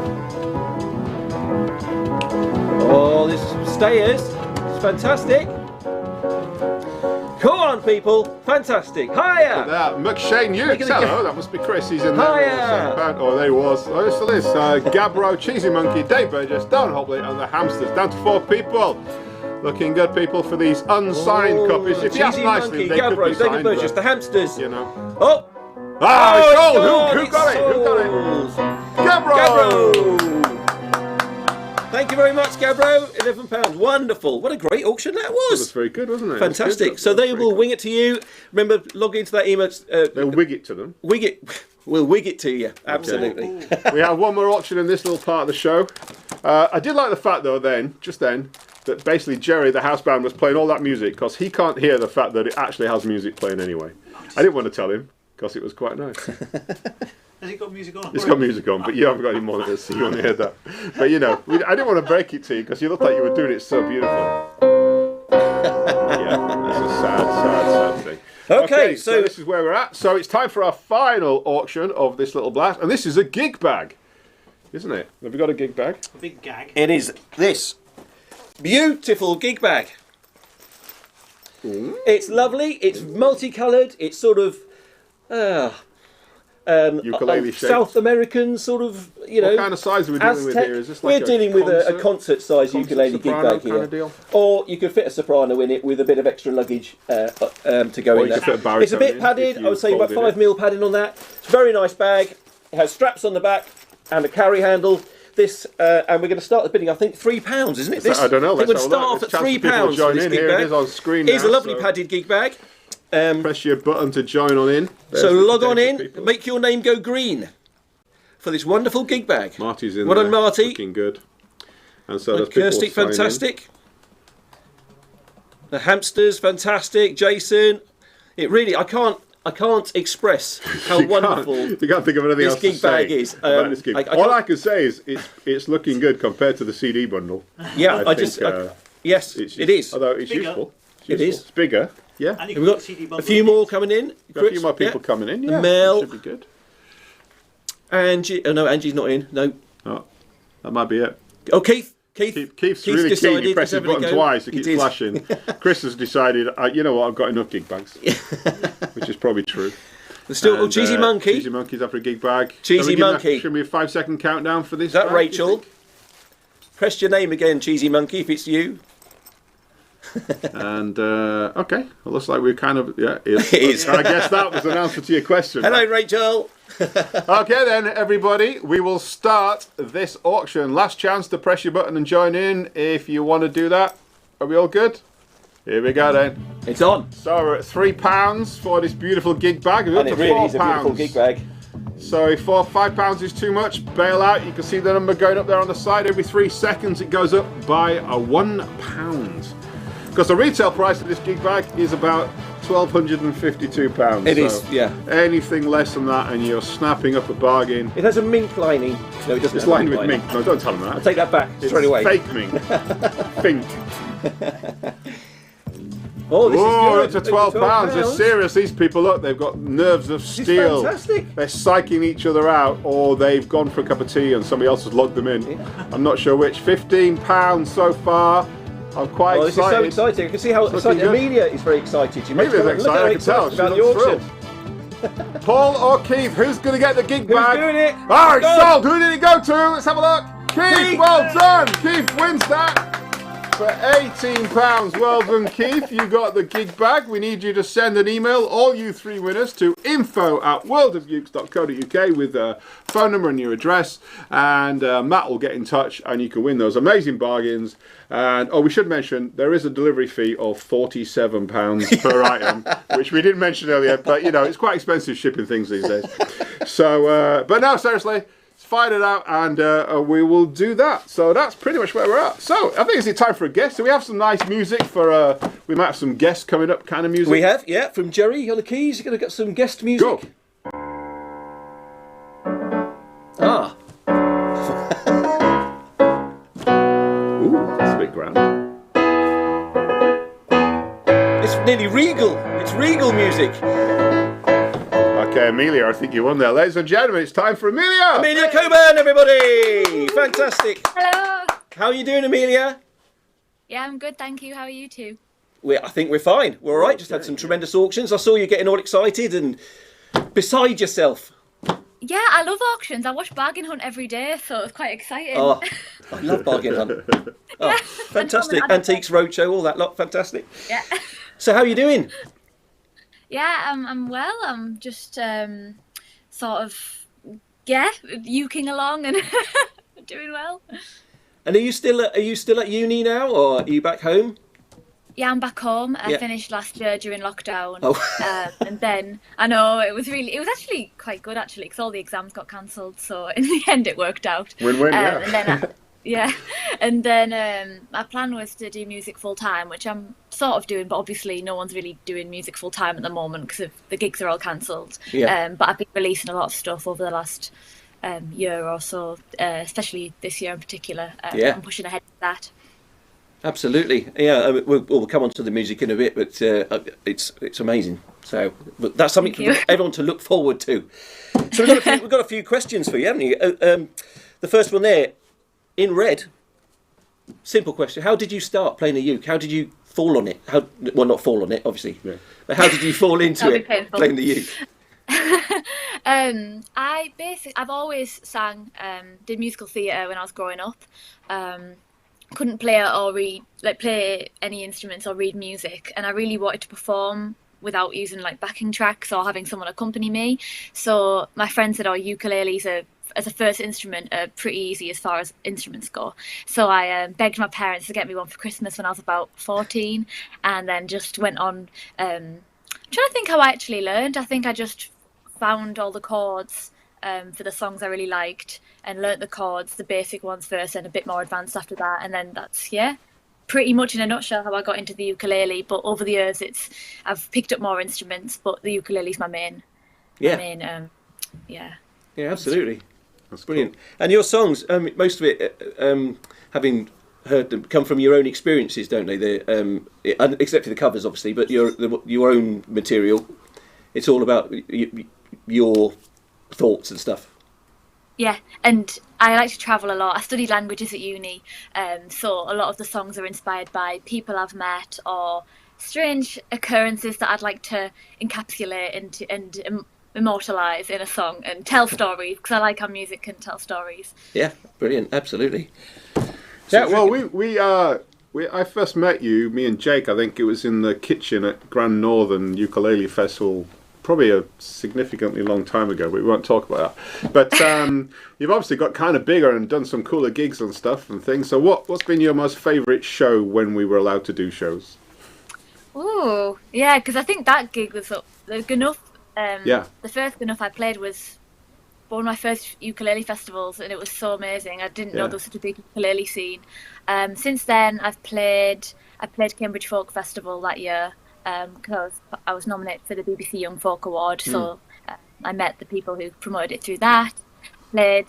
Oh, this stayers. It's fantastic. Come on, people. Fantastic. Hiya. That McShane Hughes. Hello, that must be Chris. He's in there. Hiya. Oh, there he was. Oh, it still is. Gabbro, Cheesy Monkey, Dave Burgess, Don Hobley, and the Hamsters. Down to 4 people. Looking good, people, for these unsigned copies. If you ask Cheesy nicely, Monkey, they could Gabbro, be signed, David Burgess, the but, Hamsters. you know. Oh. Ah, it's sold. Who it's got it? Who got it? sold. Gabbro. Gabbro. Thank you very much, Gabbro. £11. Wonderful. What a great auction that That was was. very good, wasn't it? Fantastic. That So was they very will good. wing it to you. Remember, log into that email. They'll wig it to them. Wig it. We'll wig it to you. Absolutely. We have one more auction in this little part of the show. I did like the fact, though, just then, that basically Jerry, the house band, was playing all that music because he can't hear the fact that it actually has music playing anyway. I didn't want to tell him because it was quite nice. Has it got music on? It's got music on, but you haven't got any monitors, so you won't hear that. But you know, I didn't want to break it to you because you looked like you were doing it so beautifully. Yeah, it's a sad thing. Okay, so this is where we're at. So it's time for our final auction of this little blast, and this is a gig bag, isn't it? Have we got a gig bag? A big gag. It is this beautiful gig bag. It's lovely. It's multicoloured. It's sort of Ukulele shaped. South American sort of, you know. What kind of size are we dealing with Aztec. here? Is this like We're dealing with a concert-sized concert ukulele gig soprano bag kind here. of deal? Or you could fit a soprano in it with a bit of extra luggage to go Or in you there. could fit a baritone It's a bit in padded. if I would say about folded 5mm padding on that. It's a very nice bag. It has straps on the back and a carry handle. This and we're going to start the bidding. I think £3, isn't it? This I don't know. I think Let's we'll have a start look. off at There's a chance for people to £3 for join this in. gig Here it bag. is on screen It's now, a lovely so padded gig bag. Press your button to join on in. There's So the log on data in, people. make your name go green for this wonderful gig bag. Marty's in Well there. done, Marty. Looking good. And so there's people Kirsty, signing in. fantastic. The Hamsters, fantastic. Jason, it really, I can't express how wonderful. You can't think of anything this else to gig bag say is. about this gig. I All can't- I can say is it's looking good compared to the CD bundle. Yeah, I think, yes, it is. Although it's Bigger. useful. It is. It's bigger. Yeah. And you Have can we put got CD bundle a few in more it. coming in? Got a few more people coming in. Yeah. Mel. That should be good. Angie, oh no, Angie's not in. No. Oh, that might be it. Oh, Keith's Keith's really keen. He presses he's the having a button go. twice. It He keeps did. flashing. Chris has decided, you know what, I've got enough gig bags. Which is probably true. There's still And, Cheesy Monkey. Cheesy Monkey's after a gig bag. Cheesy Shall we give that- Monkey. Should we a 5-second countdown for this? Is that bag, do you Rachel? think? Press your name again, Cheesy Monkey, if it's you. And okay, well, looks like we're kind of It is. I guess that was an answer to your question. Hello, Rachel. Okay then, everybody, we will start this auction. Last chance to press your button and join in if you want to do that. Are we all good? Here we go then. It's on. So we're at £3 for this beautiful gig bag. We're up And to it really is a beautiful £4. gig bag. So if £5 is too much, bail out. You can see the number going up there on the side. Every 3 seconds it goes up by £1. Because the retail price of this gig bag is about £1,252. It is, yeah. Anything less than that, and you're snapping up a bargain. It has a mink lining. No, it doesn't. It's have a lined with lining. mink. No, don't tell them that. I'll take that back It's straight away. fake mink. Fink. Oh, this Whoa, is good. it's a £12. They're serious. These people, look, they've got nerves of steel. fantastic. They're psyching each other out, or they've gone for a cup of tea and somebody else has logged them in. Yeah. I'm not sure which. £15 so far. I'm quite This is excited. so exciting. You can see how excited good. Amelia is very excited. Amelia's excited, I can tell. She about the looks auction. Paul or Keith, who's going to get the gig Who's bag? doing it? Oh, it's Go. sold. Who did it go to? Let's have a look. Keith, well done. Keith wins that. For £18, well done, Keith. You got the gig bag. We need you to send an email, all you 3 winners, to info@worldofukes.co.uk with a phone number and your address, and Matt will get in touch, and you can win those amazing bargains. And we should mention there is a delivery fee of £47 per item, which we didn't mention earlier, but it's quite expensive shipping things these days. So, but no, seriously. Find it out, and we will do that. So that's pretty much where we're at. So I think it's time for a guest. So we have some nice music for. We might have some guests coming up, kind of music. We have, yeah, from Jerry on the keys. You're going to get some guest music. Go. Ah, Ooh, that's a bit grand. it's nearly regal. It's regal music. Okay, Amelia, I think you won there, ladies and gentlemen. It's time for Amelia. Amelia Coburn, everybody! Fantastic. Hello. How are you doing, Amelia? Yeah, I'm good, thank you. How are you two? I think we're fine. We're all right. Just had some tremendous auctions. I saw you getting all excited and beside yourself. Yeah, I love auctions. I watch Bargain Hunt every day, so it's quite exciting. Oh, I love Bargain Hunt. Oh, fantastic. Antiques Roadshow, all that lot. Fantastic. Yeah. So how are you doing? Yeah, I'm well. I'm just sort of uking along and doing well. And are you still at uni now, or are you back home? Yeah, I'm back home. I Yeah. finished last year during lockdown. Oh. And then I know it was actually quite good actually because all the exams got cancelled. So in the end, it worked out. Win-win, yeah. And then and then my plan was to do music full time, which I'm sort of doing, but obviously no one's really doing music full time at the moment because the gigs are all cancelled. Yeah. But I've been releasing a lot of stuff over the last year or so, especially this year in particular. Yeah. I'm pushing ahead with that. Absolutely. Yeah, we'll come on to the music in a bit, but it's amazing. So but that's something Thank you. for everyone to look forward to. So we've got a few questions for you, haven't you? The first one there, in red. Simple question: how did you start playing the uke? How did you fall on it? Well, not fall on it, obviously. Yeah. But how did you fall into That'd it be painful. playing the uke? I've always sang, did musical theatre when I was growing up. Couldn't play or play any instruments or read music, and I really wanted to perform without using backing tracks or having someone accompany me. So my friend said, ukuleles as a first instrument are pretty easy as far as instruments go. So I begged my parents to get me one for Christmas when I was about 14, and then just went on. I'm trying to think how I actually learned. I think I just found all the chords for the songs I really liked and learnt the chords, the basic ones first and a bit more advanced after that. And then that's, pretty much in a nutshell how I got into the ukulele. But over the years, I've picked up more instruments, but the ukulele's my main. Yeah. Yeah, Absolutely. That's Brilliant. cool. And your songs, most of it, having heard them, come from your own experiences, don't they? Except for the covers, obviously, but your own material. It's all about your thoughts and stuff. Yeah, and I like to travel a lot. I studied languages at uni, so a lot of the songs are inspired by people I've met or strange occurrences that I'd like to encapsulate and immortalise in a song and tell stories, because I like how music can tell stories. Yeah, brilliant, absolutely. Yeah, well, I first met you, me and Jake, I think it was in the kitchen at Grand Northern Ukulele Festival, probably a significantly long time ago, but we won't talk about that. But you've obviously got kind of bigger and done some cooler gigs and stuff and things. So what's been your most favourite show when we were allowed to do shows? Ooh, yeah, because I think that gig was the Gnuff. The first Gnuff I played was one of my first ukulele festivals, and it was so amazing. I didn't know there was such a big ukulele scene. Since then, I played Cambridge Folk Festival that year, because I was nominated for the BBC Young Folk Award. So I met the people who promoted it through that. Played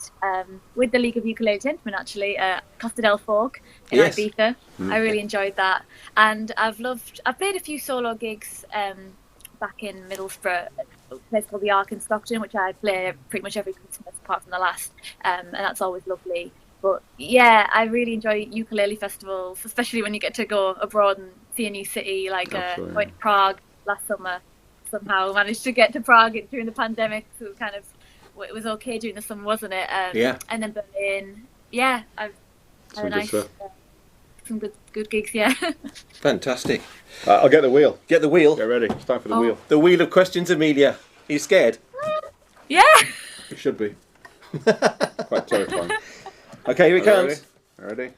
with the League of Ukulele Gentlemen, actually, Costa del Folk in Ibiza. I really enjoyed that. And I've played a few solo gigs back in Middlesbrough, a place called the Ark in Stockton, which I play pretty much every Christmas apart from the last, and that's always lovely. But yeah, I really enjoy ukulele festivals, especially when you get to go abroad and see a new city. Like went to Prague last summer, somehow managed to get to Prague during the pandemic, so it was okay during the summer, wasn't it? And then Berlin. Yeah, I've had a nice, some good gigs. Yeah. Fantastic. I'll get the wheel. Get the wheel. Get ready. It's time for the wheel. The wheel of questions, Amelia. Are you scared? Yeah. It should be. Quite terrifying. Okay, here it comes. Ready?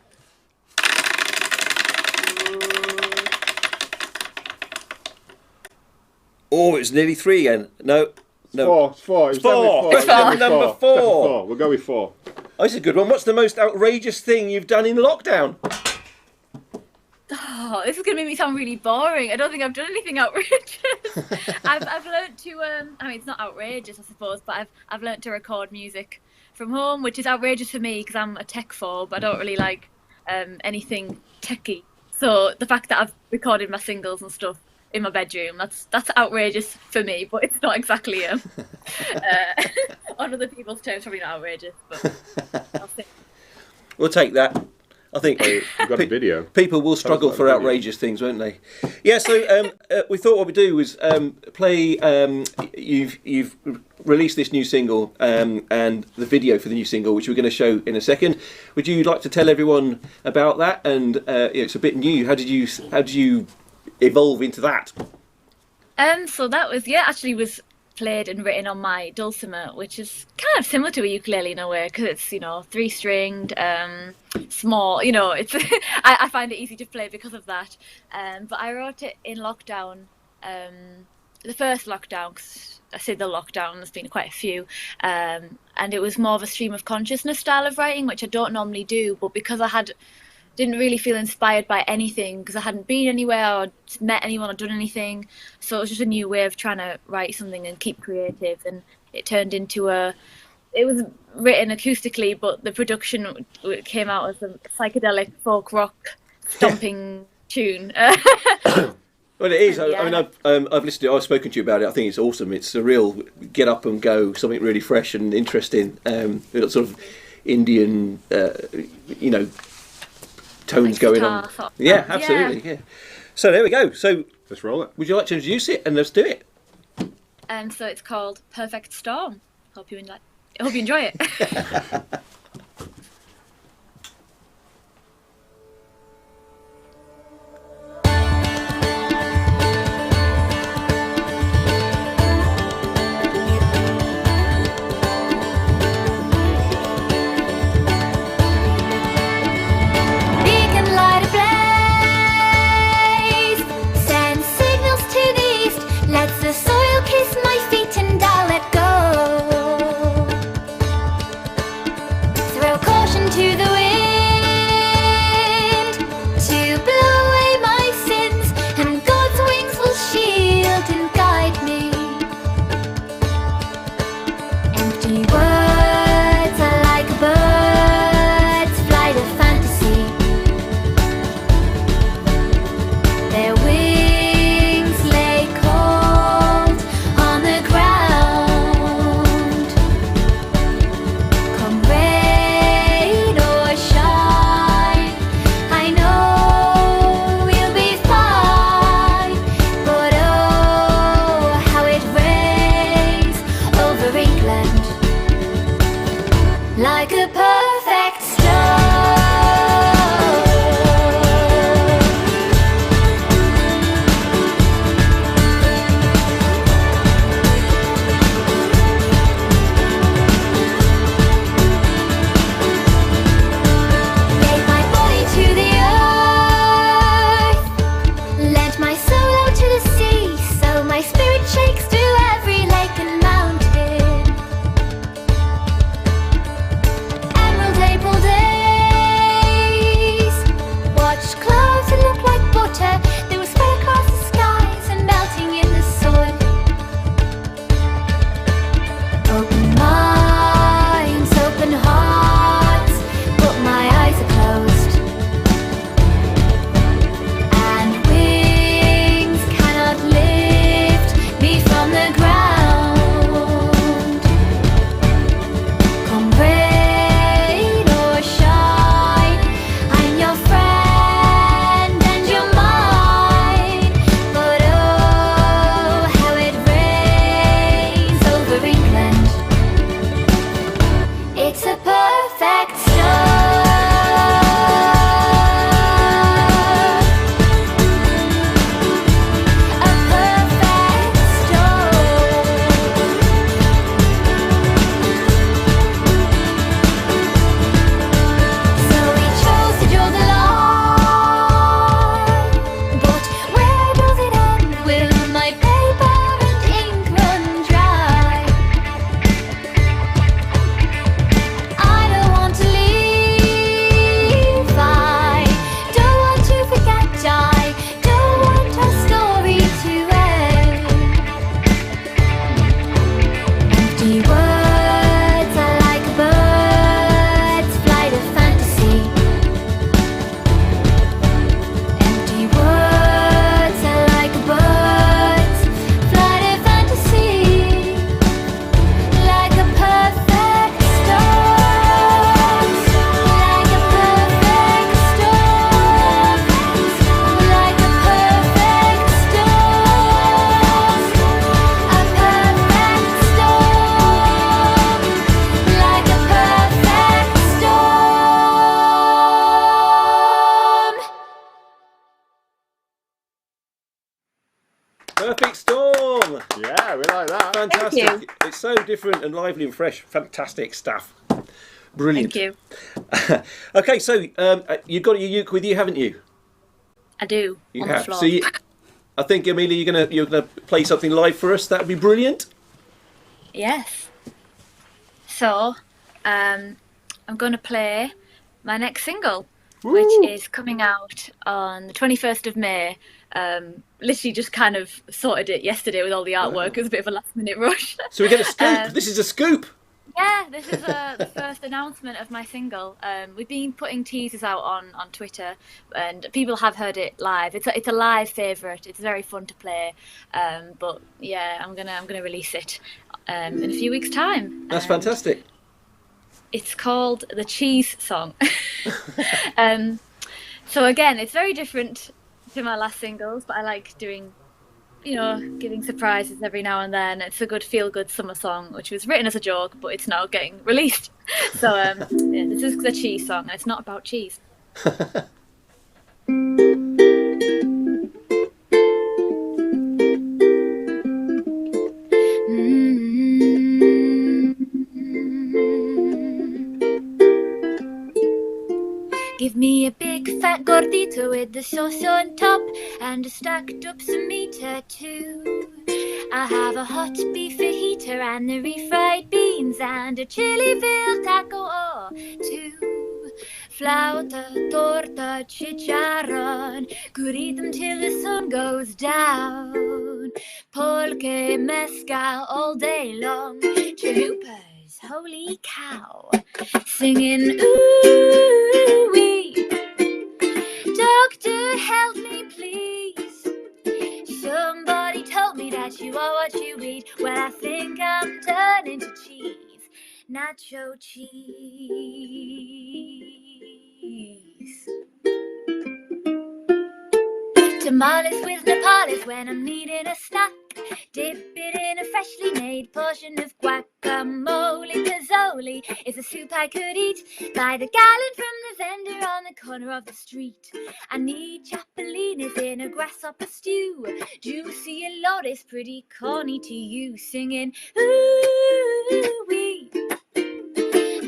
Oh, it's nearly 3 again. No. It's 4. It's 4. It's number 4. We'll go with 4. Oh, this is a good one. What's the most outrageous thing you've done in lockdown? Oh, this is going to make me sound really boring. I don't think I've done anything outrageous. I've learnt to, I mean, it's not outrageous, I suppose, but I've learnt to record music from home, which is outrageous for me because I'm a tech phobe. I don't really like anything techy. So the fact that I've recorded my singles and stuff in my bedroom, that's outrageous for me, but it's not exactly on other people's terms, probably not outrageous, but I'll say. We'll take that. I think you've got a video. People will struggle for outrageous things, won't they? Yeah. So we thought what we'd do was play. You've released this new single and the video for the new single, which we're going to show in a second. Would you like to tell everyone about that? And it's a bit new. How did you evolve into that? So that was played and written on my dulcimer, which is kind of similar to a ukulele in a way because it's 3-stringed, small. It's I find it easy to play because of that. But I wrote it in lockdown, the first lockdown. 'Cause I say the lockdown. There's been quite a few, and it was more of a stream of consciousness style of writing, which I don't normally do. But because I didn't really feel inspired by anything because I hadn't been anywhere or met anyone or done anything, so it was just a new way of trying to write something and keep creative, and it turned into it was written acoustically, but the production came out as a psychedelic folk rock stomping tune. Well, it is. Yeah. I mean, I've listened to it. I've spoken to you about it. I think it's awesome. It's a real get up and go, something really fresh and interesting. Sort of Indian, tones going on. Yeah, absolutely. Yeah. So there we go. So let's roll it. Would you like to introduce it and let's do it? So it's called Perfect Storm. Hope you enjoy it. Perfect Storm. Yeah, we like that. Fantastic. Thank you. It's so different and lively and fresh. Fantastic stuff. Brilliant. Thank you. Okay, so you've got your uke with you, haven't you? I do. You on have. the floor. So I think, Amelia, you're gonna play something live for us. That would be brilliant. Yes. So, I'm going to play my next single, which is coming out on the 21st of May. Literally just kind of sorted it yesterday with all the artwork. It was a bit of a last minute rush. So we get a scoop. This is a scoop. Yeah, this is the first announcement of my single. We've been putting teasers out on Twitter, and people have heard it live. It's a live favourite. It's very fun to play. But yeah, I'm gonna release it in a few weeks' time. That's fantastic. It's called the Cheese Song. So again, it's very different to my last singles, but I like doing, giving surprises every now and then. It's a good feel-good summer song, which was written as a joke, but it's now getting released. So yeah, this is the Cheese Song, and it's not about cheese. Give me a big fat gordito with the sauce on top and a stacked up some meat too. I have a hot beef fajita and the refried beans and a chili-filled taco or two. Flauta, torta, chicharron, could eat them till the sun goes down. Pulque, mezcal all day long, chalupas, holy cow. Singing ooh-wee, doctor help me please. Somebody told me that you are what you eat. Well, I think I'm turning to cheese, nacho cheese. Tamales with Nepales when I'm needing a snack. Dip it in a freshly made portion of guacamole. Pizzoli is a soup I could eat by the gallon from the vendor on the corner of the street. I need chapelinas in a grasshopper stew. Juicy and lotus, pretty corny to you. Singing ooh-wee,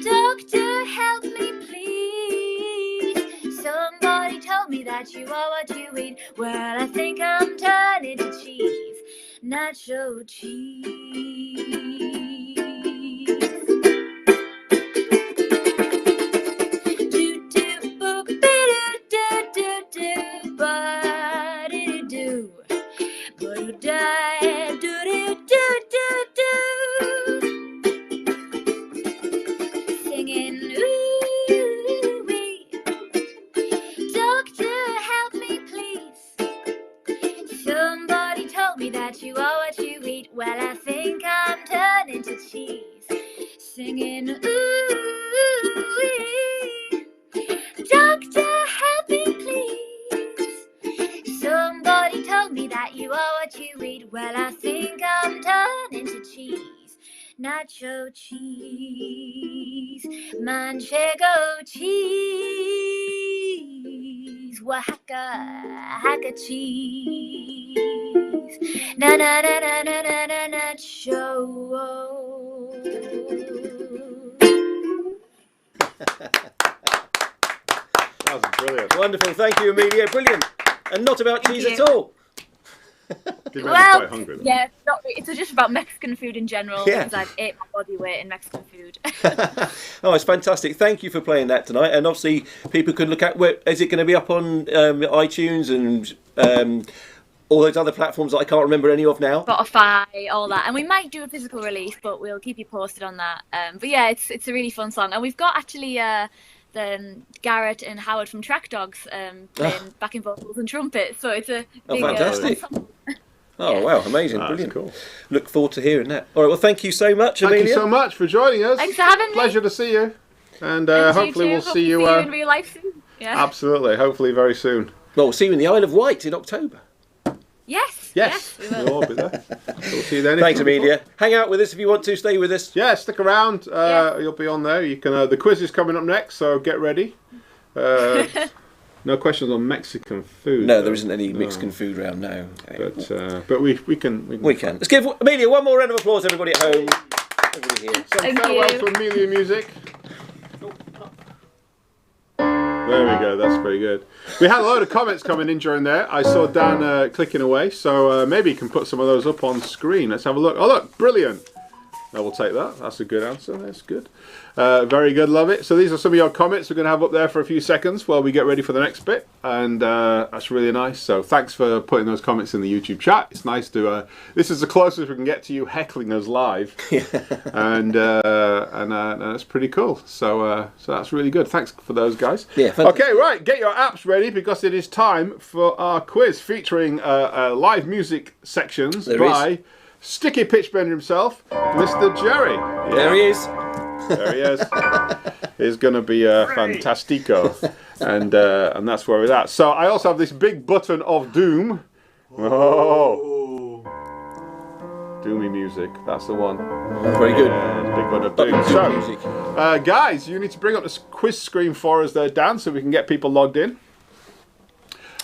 doctor help me please. Somebody told me that you are what you eat. Well, I think I'm turning to cheese, nacho cheese. Do-do, boop, be-do-do-do-do, ba-do-do-do, ba-do-da, do-do-do-do-do. Singing ooh-wee, doctor help me please. Somebody told me that you are what you eat. Well, I think I'm turning to cheese. Singing ooh-wee, doctor help me please. Somebody told me that you are what you eat. Well, I think I'm turning to cheese, nacho cheese, manchego cheese, Oaxaca cheese, na na na na na na na nacho. That was brilliant. Wonderful. Thank you, Amelia. Brilliant. And not about cheese you. at all. Did make me Well, quite hungry, though. yeah, it's just about Mexican food in general, Yeah. because I've ate my body weight in Mexican food. Oh, it's fantastic. Thank you for playing that tonight. And obviously, people can look at is it going to be up on iTunes and all those other platforms that I can't remember any of now? Spotify, all that, and we might do a physical release, but we'll keep you posted on that. But yeah, it's a really fun song, and we've got actually the Garrett and Howard from Track Dogs playing backing vocals and trumpet, so it's a big, fantastic. fun song. Oh, wow. Amazing. That's Brilliant. cool. Look forward to hearing that. All right. Well, thank you so much, Thank Amelia. you so much for joining us. Thanks for having me. Pleasure to see you. And And hopefully you we'll too. Hope see to you. in real life soon. Yeah. Absolutely. Hopefully very soon. Well, we'll see you in the Isle of Wight in October. Yes. Yes. we will. We'll all be there. We'll see you then. if Thanks, not before. Amelia. Hang out with us if you want to. Stay with us. Yeah, stick around. Yeah. You'll be on there. You can. The quiz is coming up next, so get ready. No questions on Mexican food. No, though. there isn't any No. Mexican food round now. But we can. We can. Let's give Amelia one more round of applause, everybody at home. Everybody here. Some Thank farewell you. to Amelia music. There we go, that's very good. We had a load of comments coming in during there. I saw Dan clicking away, so maybe you can put some of those up on screen. Let's have a look. Oh, look, brilliant. I will take that. That's a good answer. That's good. Very good, love it. So these are some of your comments we're going to have up there for a few seconds while we get ready for the next bit. And that's really nice. So thanks for putting those comments in the YouTube chat. It's nice to... this is the closest we can get to you heckling us live. and that's pretty cool. So that's really good. Thanks for those, guys. Yeah, fantastic. Okay, right. Get your apps ready because it is time for our quiz featuring live music sections by... Sticky Pitchbender himself, Mr. Jerry. Yeah. There he is. There he is. It's going to be fantastico. And that's where we're at. So I also have this big button of doom. Oh. Doomy music. That's the one. Very good. Yeah, big button of doom. So, Music. guys, you need to bring up the quiz screen for us there, Dan, so we can get people logged in.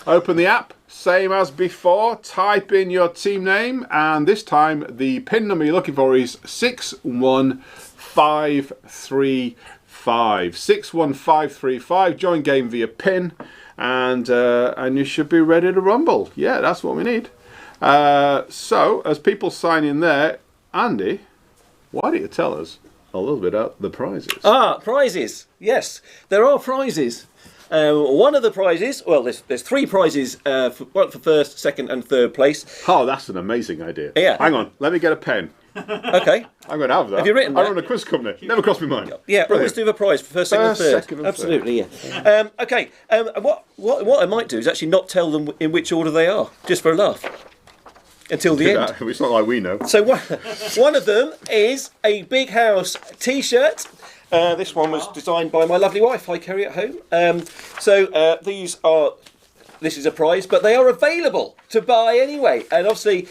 Open the app, same as before, type in your team name, and this time the PIN number you're looking for is 61535. 61535, join game via PIN, and you should be ready to rumble. Yeah, that's what we need. So, as people sign in there, Andy, why don't you tell us a little bit about the prizes? Prizes. Yes, there are prizes. One of the prizes, well, there's three prizes for first, second, and third place. Oh, that's an amazing idea. Yeah. Hang on, let me get a pen. Okay. I'm going to have that. Have you written I that? run a quiz company. Never crossed my mind. Yeah, Brilliant. always do have a prize for first, second, and First, third. second, and Absolutely, yeah. Okay. What I might do is actually not tell them in which order they are, just for a laugh, until the end. It's not like we know. So one of them is a Big House T-shirt. This one was designed by my lovely wife. I carry it home. This is a prize, but they are available to buy anyway. And obviously,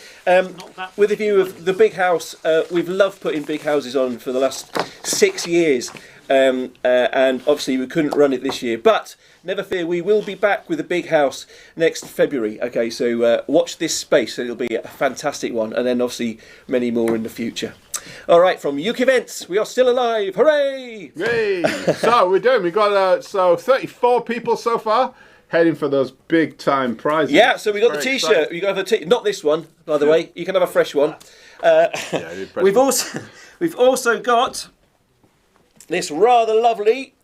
with the view of the Big House, we've loved putting big houses on for the last 6 years. And obviously we couldn't run it this year. But never fear, we will be back with a Big House next February. Okay, so watch this space. It'll be a fantastic one. And then obviously many more in the future. All right, from UK Events, we are still alive. Hooray! Yay! So we're doing. We got 34 people so far heading for those big time prizes. Yeah, so we got the Very T-shirt. exciting. You got the not this one, by the way. You can have a fresh one. We've also got this rather lovely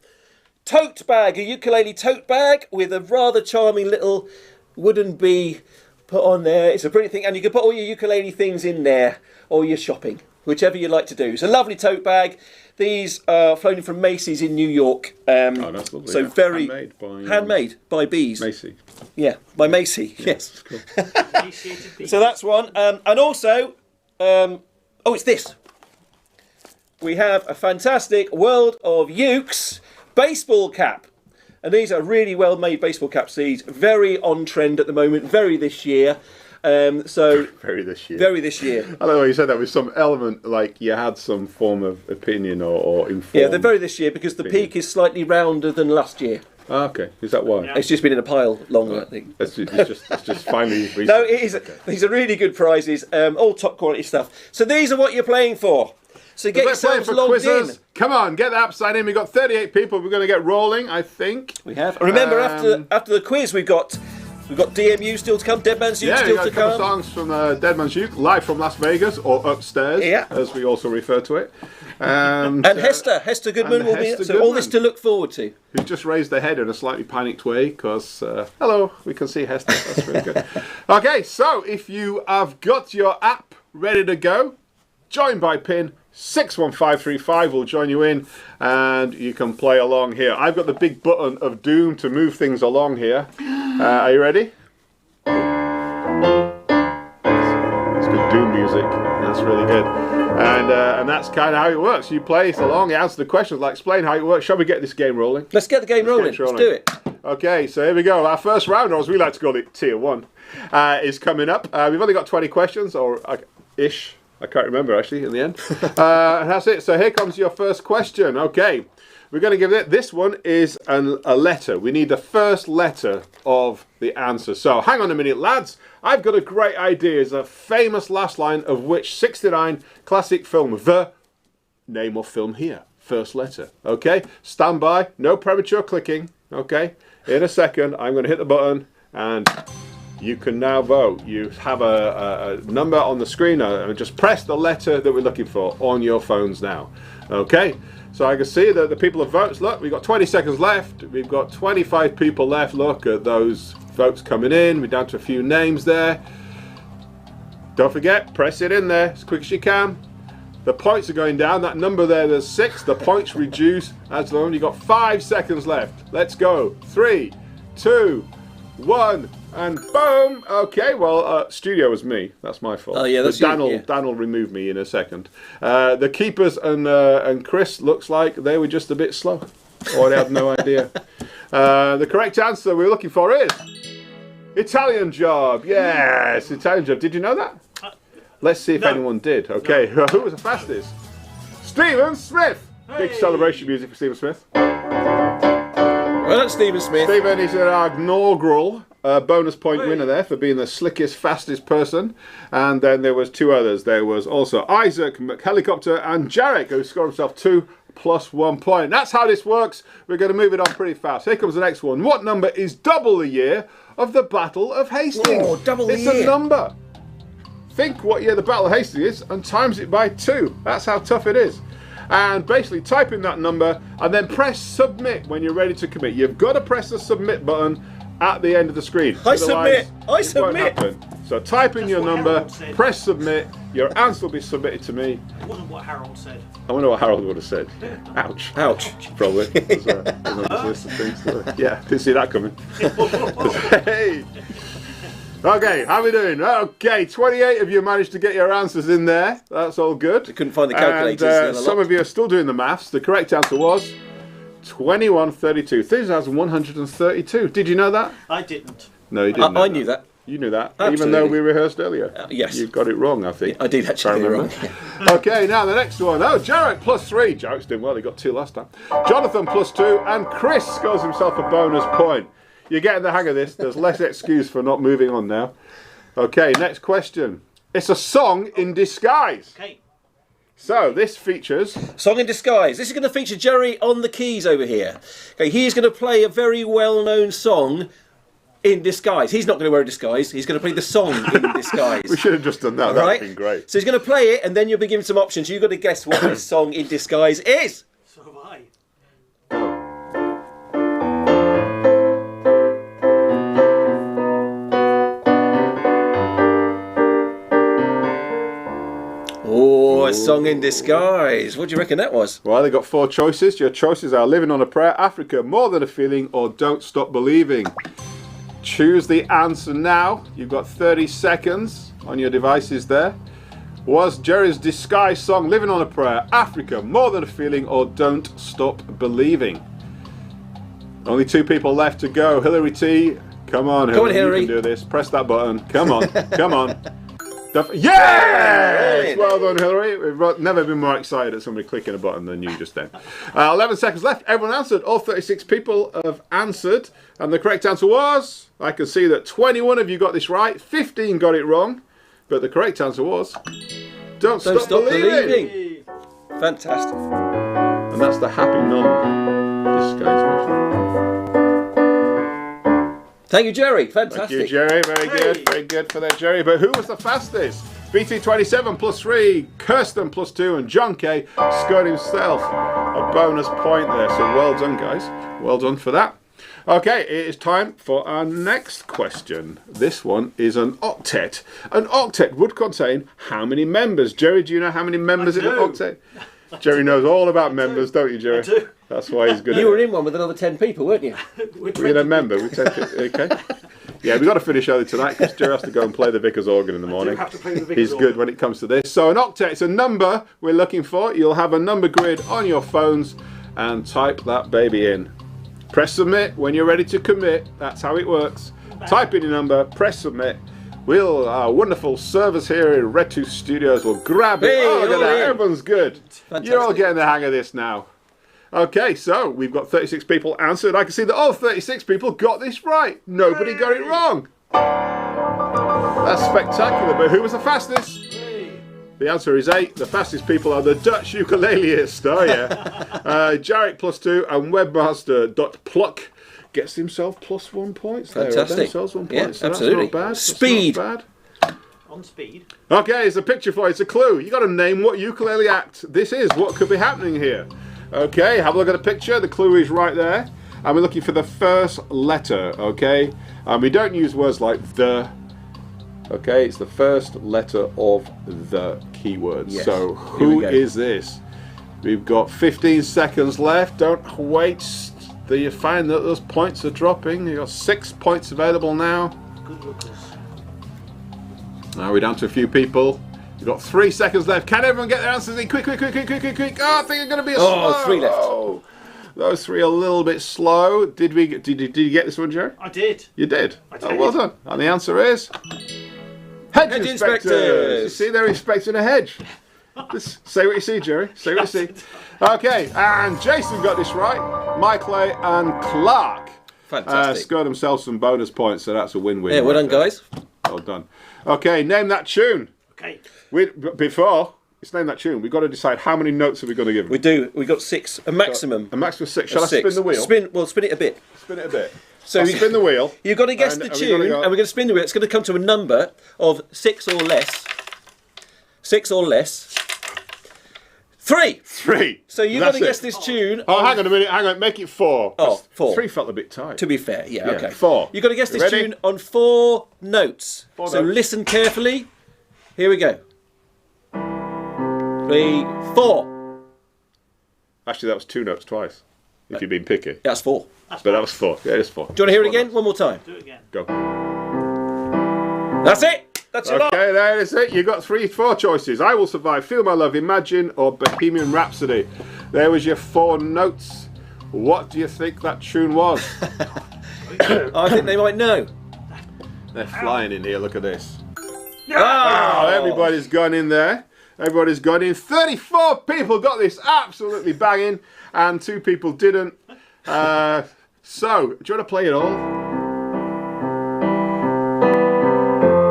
tote bag, a ukulele tote bag with a rather charming little wooden bee put on there. It's a brilliant thing, and you can put all your ukulele things in there, or your shopping, whichever you like to do. It's a lovely tote bag. These are flown in from Macy's in New York. That's lovely. So Yeah. very Handmade by bees. Macy. Yeah, by Macy. Yes. Cool. So that's one, and also, it's this. We have a fantastic World of Ukes baseball cap. And these are really well made baseball caps. These very on trend at the moment, very this year. Very this year. Very this year. I don't know why you said that with some element, like you had some form of opinion or informed. Yeah, they're very this year because the peak is slightly rounder than last year. Okay, is that why? It's just been in a pile longer, I think. It's just finally recent. No, it is. Okay. These are really good prizes, all top quality stuff. So these are what you're playing for. So get Let's play yourselves for logged quizzes. in. Come on, get the app sign in. We've got 38 people. We're going to get rolling, I think. We have. Remember, after the quiz, we've got DMU still to come, Dead Man's Youth Yeah, still we've got to a couple come. songs from Dead Man's Youth, live from Las Vegas, or upstairs, Yeah. as we also refer to it. And Hester Goodman and will be. Hester So all this Goodman. to look forward to. who just raised their head in a slightly panicked way, because, hello, we can see Hester. That's really good. Okay, so if you have got your app ready to go, join by PIN 61535 will join you in, and you can play along here. I've got the big button of doom to move things along here. Are you ready? It's good doom music. That's really good. And that's kind of how it works. You play it along, you answer the questions, like explain how it works. Shall we get this game rolling? Let's get the game rolling. it Let's rolling. do it. Okay, so here we go. Our first round, or as we like to call it, Tier 1, is coming up. We've only got 20 questions, or ish. I can't remember actually in the end. That's it. So here comes your first question. Okay, we're going to give it. This one is a letter. We need the first letter of the answer. So hang on a minute, lads. I've got a great idea. It's a famous last line of which 69 classic film. The name of film here. First letter. Okay, stand by. No premature clicking. Okay, in a second I'm going to hit the button and you can now vote. You have a number on the screen and just press the letter that we're looking for on your phones now. Okay, so I can see that the people have votes. Look, we've got 20 seconds left. We've got 25 people left. Look at those votes coming in. We're down to a few names there. Don't forget, press it in there as quick as you can. The points are going down. That number there's 6. The points reduce as long. You've got 5 seconds left. Let's go. 3, 2, 1, and boom. Okay, well, studio was me. That's my fault. Oh yeah, that's Dan you. Dan will remove me in a second. The keepers and Chris looks like they were just a bit slow, or they had no idea. The correct answer we're looking for is Italian Job. Yes, Italian Job. Did you know that? Let's see if anyone did. Okay, who was the fastest? Stephen Smith. Big celebration music for Stephen Smith. Well, that's Stephen Smith. Stephen is our inaugural bonus point winner there for being the slickest, fastest person. And then there was 2 others. There was also Isaac McHelicopter and Jarek, who scored himself 2 plus 1 point. That's how this works. We're going to move it on pretty fast. Here comes the next one. What number is double the year of the Battle of Hastings? Oh, double the it's year. a number. Think what year the Battle of Hastings is and times it by 2. That's how tough it is. And basically type in that number and then press submit when you're ready to commit. You've got to press the submit button at the end of the screen. I Otherwise, submit. I it submit. won't happen. So type in That's your what number, Harold said. press submit, your answer will be submitted to me. It wasn't what Harold said. I wonder what Harold would have said. Ouch. Ouch. Probably. There's a list of things. Yeah, didn't see that coming. Hey. Okay, how are we doing? Okay, 28 of you managed to get your answers in there. That's all good. I couldn't find the calculators. And, some of you are still doing the maths. The correct answer was 2132. 3,132. Did you know that? I didn't. No, you didn't. know I knew that. You knew that, Absolutely. even though we rehearsed earlier. Yes. You got it wrong, I think. I did actually get it wrong. Okay, now the next one. Oh, Jarek plus 3. Jarek's doing well. He got 2 last time. Jonathan plus 2, and Chris scores himself a bonus point. You're getting the hang of this. There's less excuse for not moving on now. Okay, next question. It's a song in disguise. Okay. So this features. Song in disguise. This is going to feature Jerry on the keys over here. Okay, he's going to play a very well-known song in disguise. He's not going to wear a disguise. He's going to play the song in disguise. We should have just done that. That would have been great. So he's going to play it, and then you'll be given some options. You've got to guess what this song in disguise is. So have I. Oh, a song in disguise. What do you reckon that was? Well, they got 4 choices. Your choices are Living on a Prayer, Africa, More Than a Feeling, or Don't Stop Believing. Choose the answer now. You've got 30 seconds on your devices there. Was Jerry's disguise song Living on a Prayer, Africa, More Than a Feeling, or Don't Stop Believing? Only 2 people left to go. Hillary T, come on, Hillary. Come on, Hillary. You can do this. Press that button. Come on. Come on. Yes! Well done, Hillary. We've never been more excited at somebody clicking a button than you just then. 11 seconds left. Everyone answered. All 36 people have answered. And the correct answer was, I can see that 21 of you got this right, 15 got it wrong. But the correct answer was, Don't Stop Believing. Fantastic. And that's the Happy Nun disguise version. Thank you, Jerry. Fantastic. Thank you, Jerry. Very good. Very good for that, Jerry. But who was the fastest? BT27 plus 3, Kirsten plus 2, and John K scored himself a bonus point there. So well done, guys. Well done for that. Okay, it is time for our next question. This one is an octet. An octet would contain how many members? Jerry, do you know how many members in an octet? Jerry knows all about members, don't you, Jerry? I do. That's why he's good. You were in one with another 10 people, weren't you? We're in a member. We tend to, okay. Yeah, we've got to finish early tonight because Jerry has to go and play the Vicar's organ in the morning. have to play the Vicar's He's organ. good when it comes to this. So an octet, it's a number we're looking for. You'll have a number grid on your phones and type that baby in. Press submit when you're ready to commit. That's how it works. Type in your number, press submit. Our wonderful servers here in Redtooth Studios will grab it. Hey, Oh, look at all that. in. Everyone's good. Fantastic. You're all getting the hang of this now. Okay, so we've got 36 people answered. I can see that all 36 people got this right. Nobody got it wrong. That's spectacular. But who was the fastest? The answer is 8. The fastest people are the Dutch ukuleleist. Oh, yeah. Jarek +2 and Webmaster.pluck gets himself +1 points. Fantastic. Themselves 1 point. Yeah, So absolutely. That's not bad. Speed. That's not bad. On speed. Okay, it's a picture for you. It's a clue. You got to name what ukulele act this is. What could be happening here? Okay, have a look at the picture. The clue is right there. And we're looking for the first letter, okay? And we don't use words like the. Okay, it's the first letter of the keyword. Yes. So Here we who go. is this? We've got 15 seconds left. Don't wait till you find that those points are dropping. You've got 6 points available now. Good lookers. Now we're down to a few people. We've got 3 seconds left. Can everyone get their answers in? Quick, quick, quick, quick, quick, quick, quick. Oh, I think it's going to be a slow. 3 left. Oh, those 3 are a little bit slow. Did you get this one, Jerry? I did. You did. I Oh, did. well done. And the answer is hedge Hedge inspectors. inspectors. You see, they're inspecting a hedge. Say what you see, Jerry. Say what you see. Okay, and Jason got this right. Michael and Clark Fantastic. scored themselves some bonus points, so that's a win-win. Yeah, well right done, there. guys. Well done. Okay, name that tune. Okay. Before it's name that tune, we've got to decide how many notes are we going to give them. We do. We got 6, a maximum. A maximum of 6. Shall I of 6. spin the wheel? Spin it a bit. Spin it a bit. So I'll you- spin the wheel. You've got to guess And- the and we've tune, got to go- and we're going to spin the wheel. It's going to come to a number of 6 or less. 6 or less. 3. 3. So you've got That's to guess it. this tune. Oh, hang on a minute. Hang on. Make it 4. Oh, 4. 3 felt a bit tight. To be fair, yeah, Yeah, okay. 4. You've got to guess You this ready? tune on 4 notes. 4 So notes. listen carefully. Here we go. 3, 4. Actually, that was 2 notes twice. If you've been picky. That's 4. But that was 4. Yeah, it's 4. Do you want to hear it again? One more time. Do it again. Go. That's it. That's your lot. Okay, there is it. You've got 4 choices. I Will Survive, Feel My Love, Imagine, or Bohemian Rhapsody. There was your 4 notes. What do you think that tune was? I think they might know. They're flying in here. Look at this. Ah, Oh, everybody's gone in there. Everybody's gone in. 34 people got this absolutely banging, and 2 people didn't. So, do you want to play it all?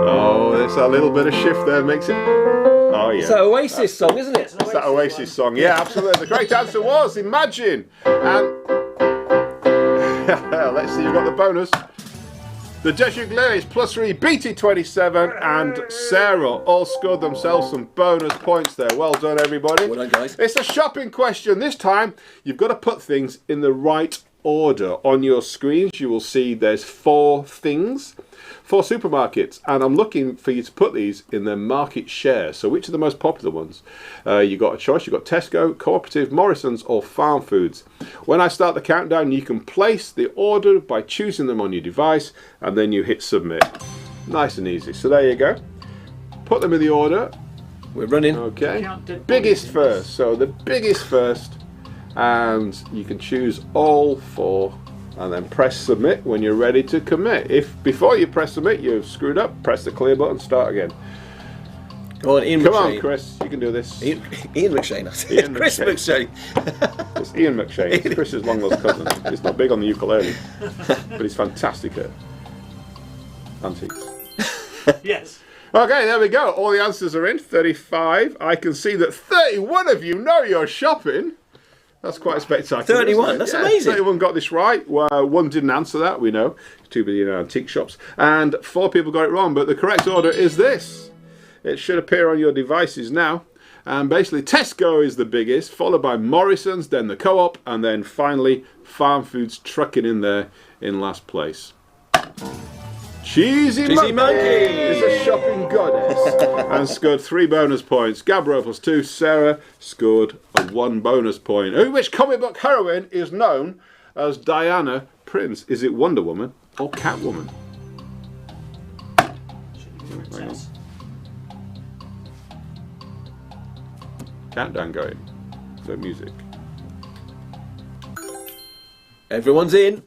Oh, there's a little bit of shift there. Makes it. Oh, yeah. It's that Oasis song, isn't it? It's that Oasis song. Yeah, absolutely. The correct answer was Imagine. And let's see, you got the bonus. The Dutch ukulele is +3, BT27 and Sarah all scored themselves some bonus points there. Well done, everybody. Well done, guys. It's a shopping question. This time, you've got to put things in the right order. On your screens, you will see there's 4 things. 4 supermarkets, and I'm looking for you to put these in their market share. So which are the most popular ones? You've got a choice. You've got Tesco, Cooperative, Morrison's, or Farm Foods. When I start the countdown, you can place the order by choosing them on your device, and then you hit submit. Nice and easy. So there you go. Put them in the order. We're running. Okay. Count dead Biggest bodies in first. So the biggest first, and you can choose all 4. And then press submit when you're ready to commit. If before you press submit you've screwed up, press the clear button, start again. Go on, Ian Come McShane. on, Chris, you can do this. Ian McShane. I said. Ian Chris McShane. McShane. It's Ian McShane. It's Chris's long lost cousin. He's not big on the ukulele, but he's fantastic at antiques. Yes. Okay, there we go. All the answers are in. 35. I can see that 31 of you know you're shopping. That's quite spectacular. 31, isn't it? that's Yeah, amazing. 31 got this right. Well, 1 didn't answer that, we know. 2 billion antique shops. And 4 people got it wrong, but the correct order is this. It should appear on your devices now. And basically, Tesco is the biggest, followed by Morrison's, then the Co-op, and then finally, Farm Foods trucking in there in last place. Cheesy Monkey is a shopping goddess and scored 3 bonus points. Gabbro +2. Sarah scored a 1 bonus point. Which comic book heroine is known as Diana Prince? Is it Wonder Woman or Catwoman? Princess. Countdown going. No music. Everyone's in.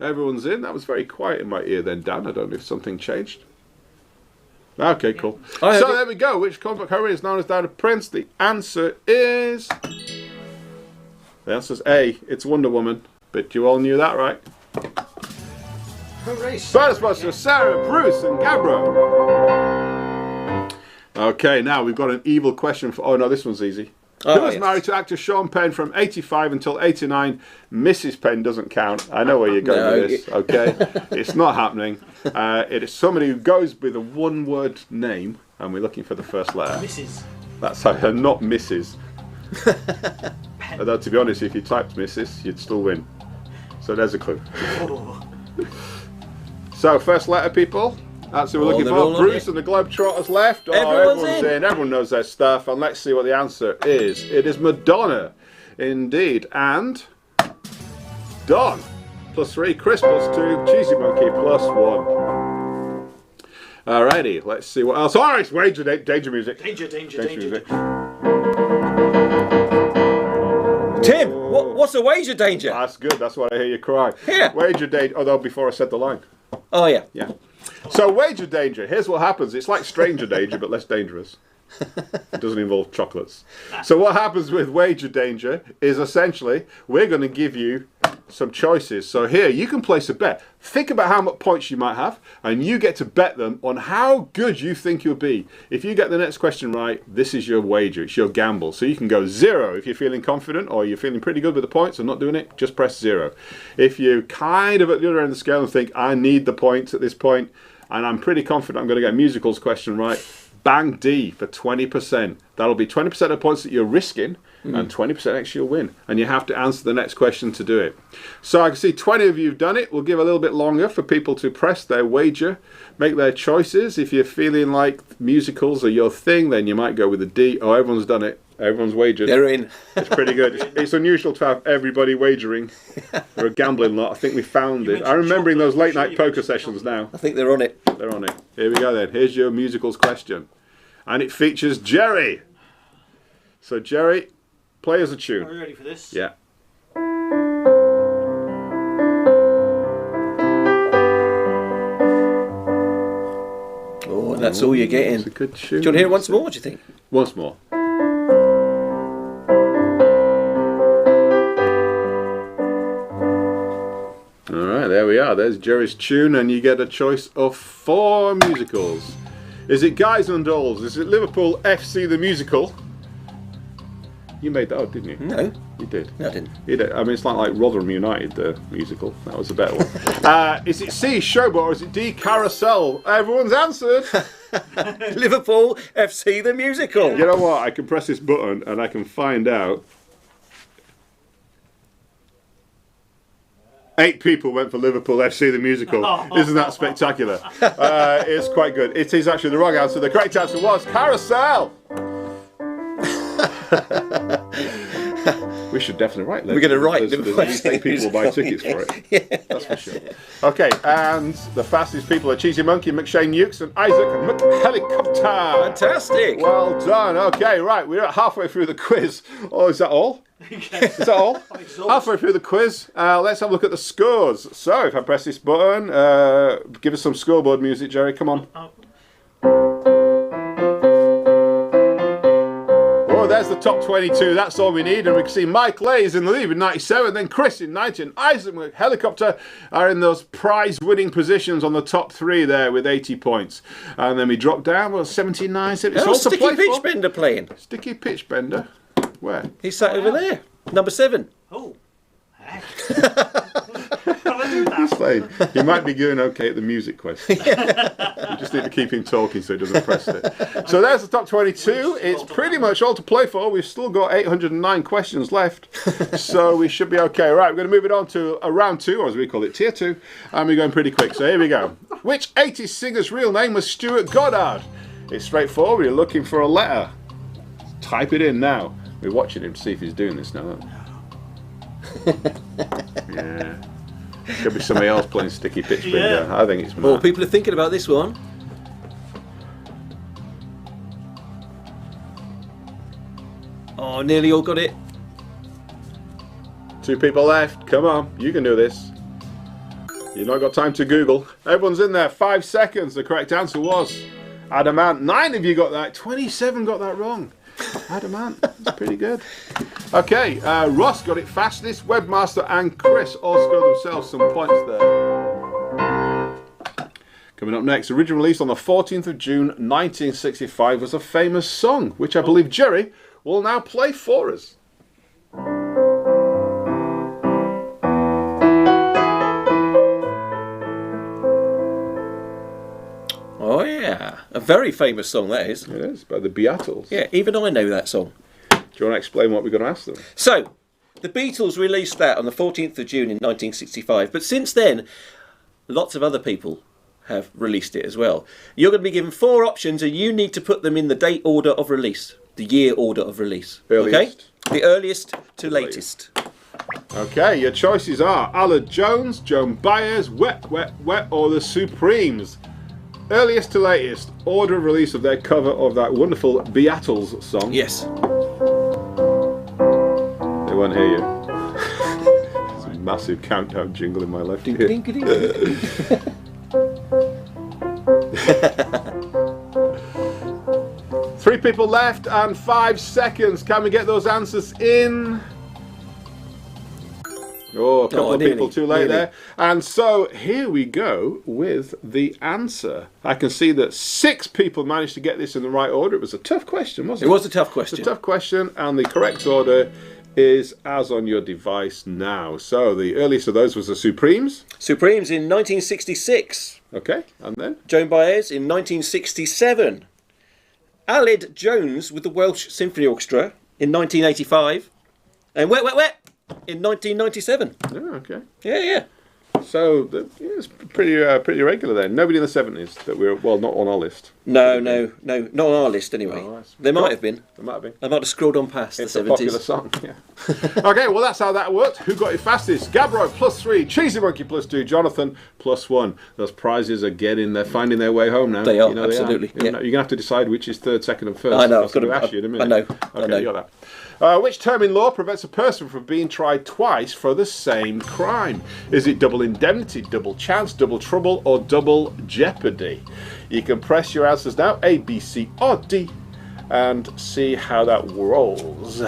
Everyone's in. That was very quiet in my ear then, Dan. I don't know if something changed. Okay, cool. So there we go. Which comic book hero is known as Diana Prince? The answer is... The answer is A. It's Wonder Woman. But you all knew that, right? Hooray! Bonus points to Sarah, Bruce, and Gabra. Okay, now we've got an evil question for... Oh, no, this one's easy. Who was married to actor Sean Penn from 85 until 89? Mrs. Penn doesn't count. I know where you're going with this, okay? It's not happening. It is somebody who goes with a one-word name, and we're looking for the first letter. Mrs. That's how, not Mrs. Although, to be honest, if you typed Mrs., you'd still win. So there's a clue. Oh. So, first letter, people. That's who we're looking for. Bruce and the Globetrotters left. Oh, everyone's in. Everyone knows their stuff. And let's see what the answer is. It is Madonna. Indeed. And Don. +3. Chris +2. Cheesy Monkey +1. Alrighty. Let's see what else. Oh, it's wager danger music. Danger. Music. Tim, what's a wager danger? That's good. That's why I hear you cry. Yeah. Wager danger. Although before I said the line. Oh, yeah. Yeah. So wager danger. Here's what happens. It's like stranger danger, but less dangerous. It doesn't involve chocolates. So what happens with wager danger is essentially we're going to give you some choices. So here you can place a bet. Think about how much points you might have, and you get to bet them on how good you think you'll be. If you get the next question right, this is your wager. It's your gamble. So you can go 0 if you're feeling confident, or you're feeling pretty good with the points and not doing it, just press 0. If you kind of at the other end of the scale and think, I need the points at this point, and I'm pretty confident I'm going to get musicals question right, bang D for 20%. That'll be 20% of the points that you're risking, and 20% extra you'll win. And you have to answer the next question to do it. So I can see 20 of you have done it. We'll give a little bit longer for people to press their wager, make their choices. If you're feeling like musicals are your thing, then you might go with a D. Oh, everyone's done it. Everyone's wagered. They're in. It's pretty good. It's unusual to have everybody wagering. We're a gambling lot. I think we found it. I'm remembering those late night poker sessions now. I think they're on it. They're on it. Here we go then. Here's your musicals question. And it features Jerry. So Jerry, play us a tune. Are we ready for this? Yeah. Oh, and that's all you're getting. It's a good tune. Do you want to hear it once more, what do you think? Once more. Alright, there we are. There's Jerry's tune, and you get a choice of 4 musicals. Is it Guys and Dolls? Is it Liverpool FC the Musical? You made that up, didn't you? No. You did. No, I didn't. You did. I mean, it's like Rotherham United, the musical. That was a better one. Is it C, Showboat, or is it D, Carousel? Everyone's answered. Liverpool FC the musical. You know what? I can press this button and I can find out. 8 people went for Liverpool FC the musical. Isn't that spectacular? It's quite good. It is actually the wrong answer. The correct answer was Carousel. We should definitely write. We're going to write. There's 8 people buy tickets for it. Yeah. That's for sure. Okay, and the fastest people are Cheesy Monkey, McShane Ukes, and Isaac McHelicopter. Fantastic. Well done. Okay, right. We're halfway through the quiz. Oh, is that all? Is that all? Halfway through the quiz. Let's have a look at the scores. So, if I press this button, give us some scoreboard music, Jerry. Come on. Oh, there's the top 22. That's all we need. And we can see Mike Lay is in the lead with 97. Then Chris in 90. And Isaac with Helicopter are in those prize-winning positions on the top 3 there with 80 points. And then we drop down. Well, 79. So it's all to Sticky play Pitch for. Bender playing. Sticky Pitch Bender. Where? He's sat over there. Number 7. Oh. Heck. How did I do that? Playing. He might be doing okay at the music question. You just need to keep him talking so he doesn't press it. So there's the top 22. It's pretty much all to play for. We've still got 809 questions left. So we should be okay. Right, we're going to move it on to round 2, or as we call it, tier 2. And we're going pretty quick. So here we go. Which 80s singer's real name was Stuart Goddard? It's straightforward. You're looking for a letter. Type it in now. We're watching him to see if he's doing this now. Yeah. Could be somebody else playing Sticky Pitch Bender. I think it's Matt. Well, people are thinking about this one. Oh, nearly all got it. 2 people left. Come on, you can do this. You've not got time to Google. Everyone's in there. 5 seconds. The correct answer was adamant. 9 of you got that. 27 got that wrong. Adamant. That's pretty good. Okay, Ross got it fastest. Webmaster and Chris all scored themselves some points there. Coming up next, originally released on the 14th of June 1965 was a famous song, which I believe Jerry will now play for us. Oh yeah, a very famous song that is. It is, by the Beatles. Yeah, even I know that song. Do you want to explain what we're going to ask them? So, the Beatles released that on the 14th of June in 1965, but since then, lots of other people have released it as well. You're going to be given 4 options and you need to put them in the date order of release, the year order of release. Earliest. Okay? The earliest to latest. Okay, your choices are Allard Jones, Joan Baez, Wet, Wet, Wet, or the Supremes. Earliest to latest, order of release of their cover of that wonderful Beatles song. Yes. They won't hear you. There's a massive countdown jingle in my left ear. Ding, ding, ding, ding. 3 people left and 5 seconds. Can we get those answers in? Oh, a couple of people too late there. And so here we go with the answer. I can see that 6 people managed to get this in the right order. It was a tough question, wasn't it? It was a tough question. It's a tough question, and the correct order is as on your device now. So the earliest of those was the Supremes. Supremes in 1966. Okay, and then? Joan Baez in 1967. Allard Jones with the Welsh Symphony Orchestra in 1985. And Wet, Wet, Wet in 1997. Oh, okay. Yeah. So it's pretty regular then. Nobody in the 70s that we're, well, not on our list. No, not on our list anyway. Oh, that's There might cool. have been. There might have been. I might have scrolled on past It's the a 70s. popular song, yeah. Okay, well that's how that worked. Who got it fastest? Gabro +3, Cheesy Monkey +2, Jonathan +1. Those prizes are they're finding their way home now. They are, You know absolutely. You're going to have to decide which is third, second and first. I know, That's I've got going to- ask you in a minute. I know, Okay, I know. you got that. Which term in law prevents a person from being tried twice for the same crime? Is it double indemnity, double chance, double trouble, or double jeopardy? You can press your answers now, A, B, C, or D, and see how that rolls.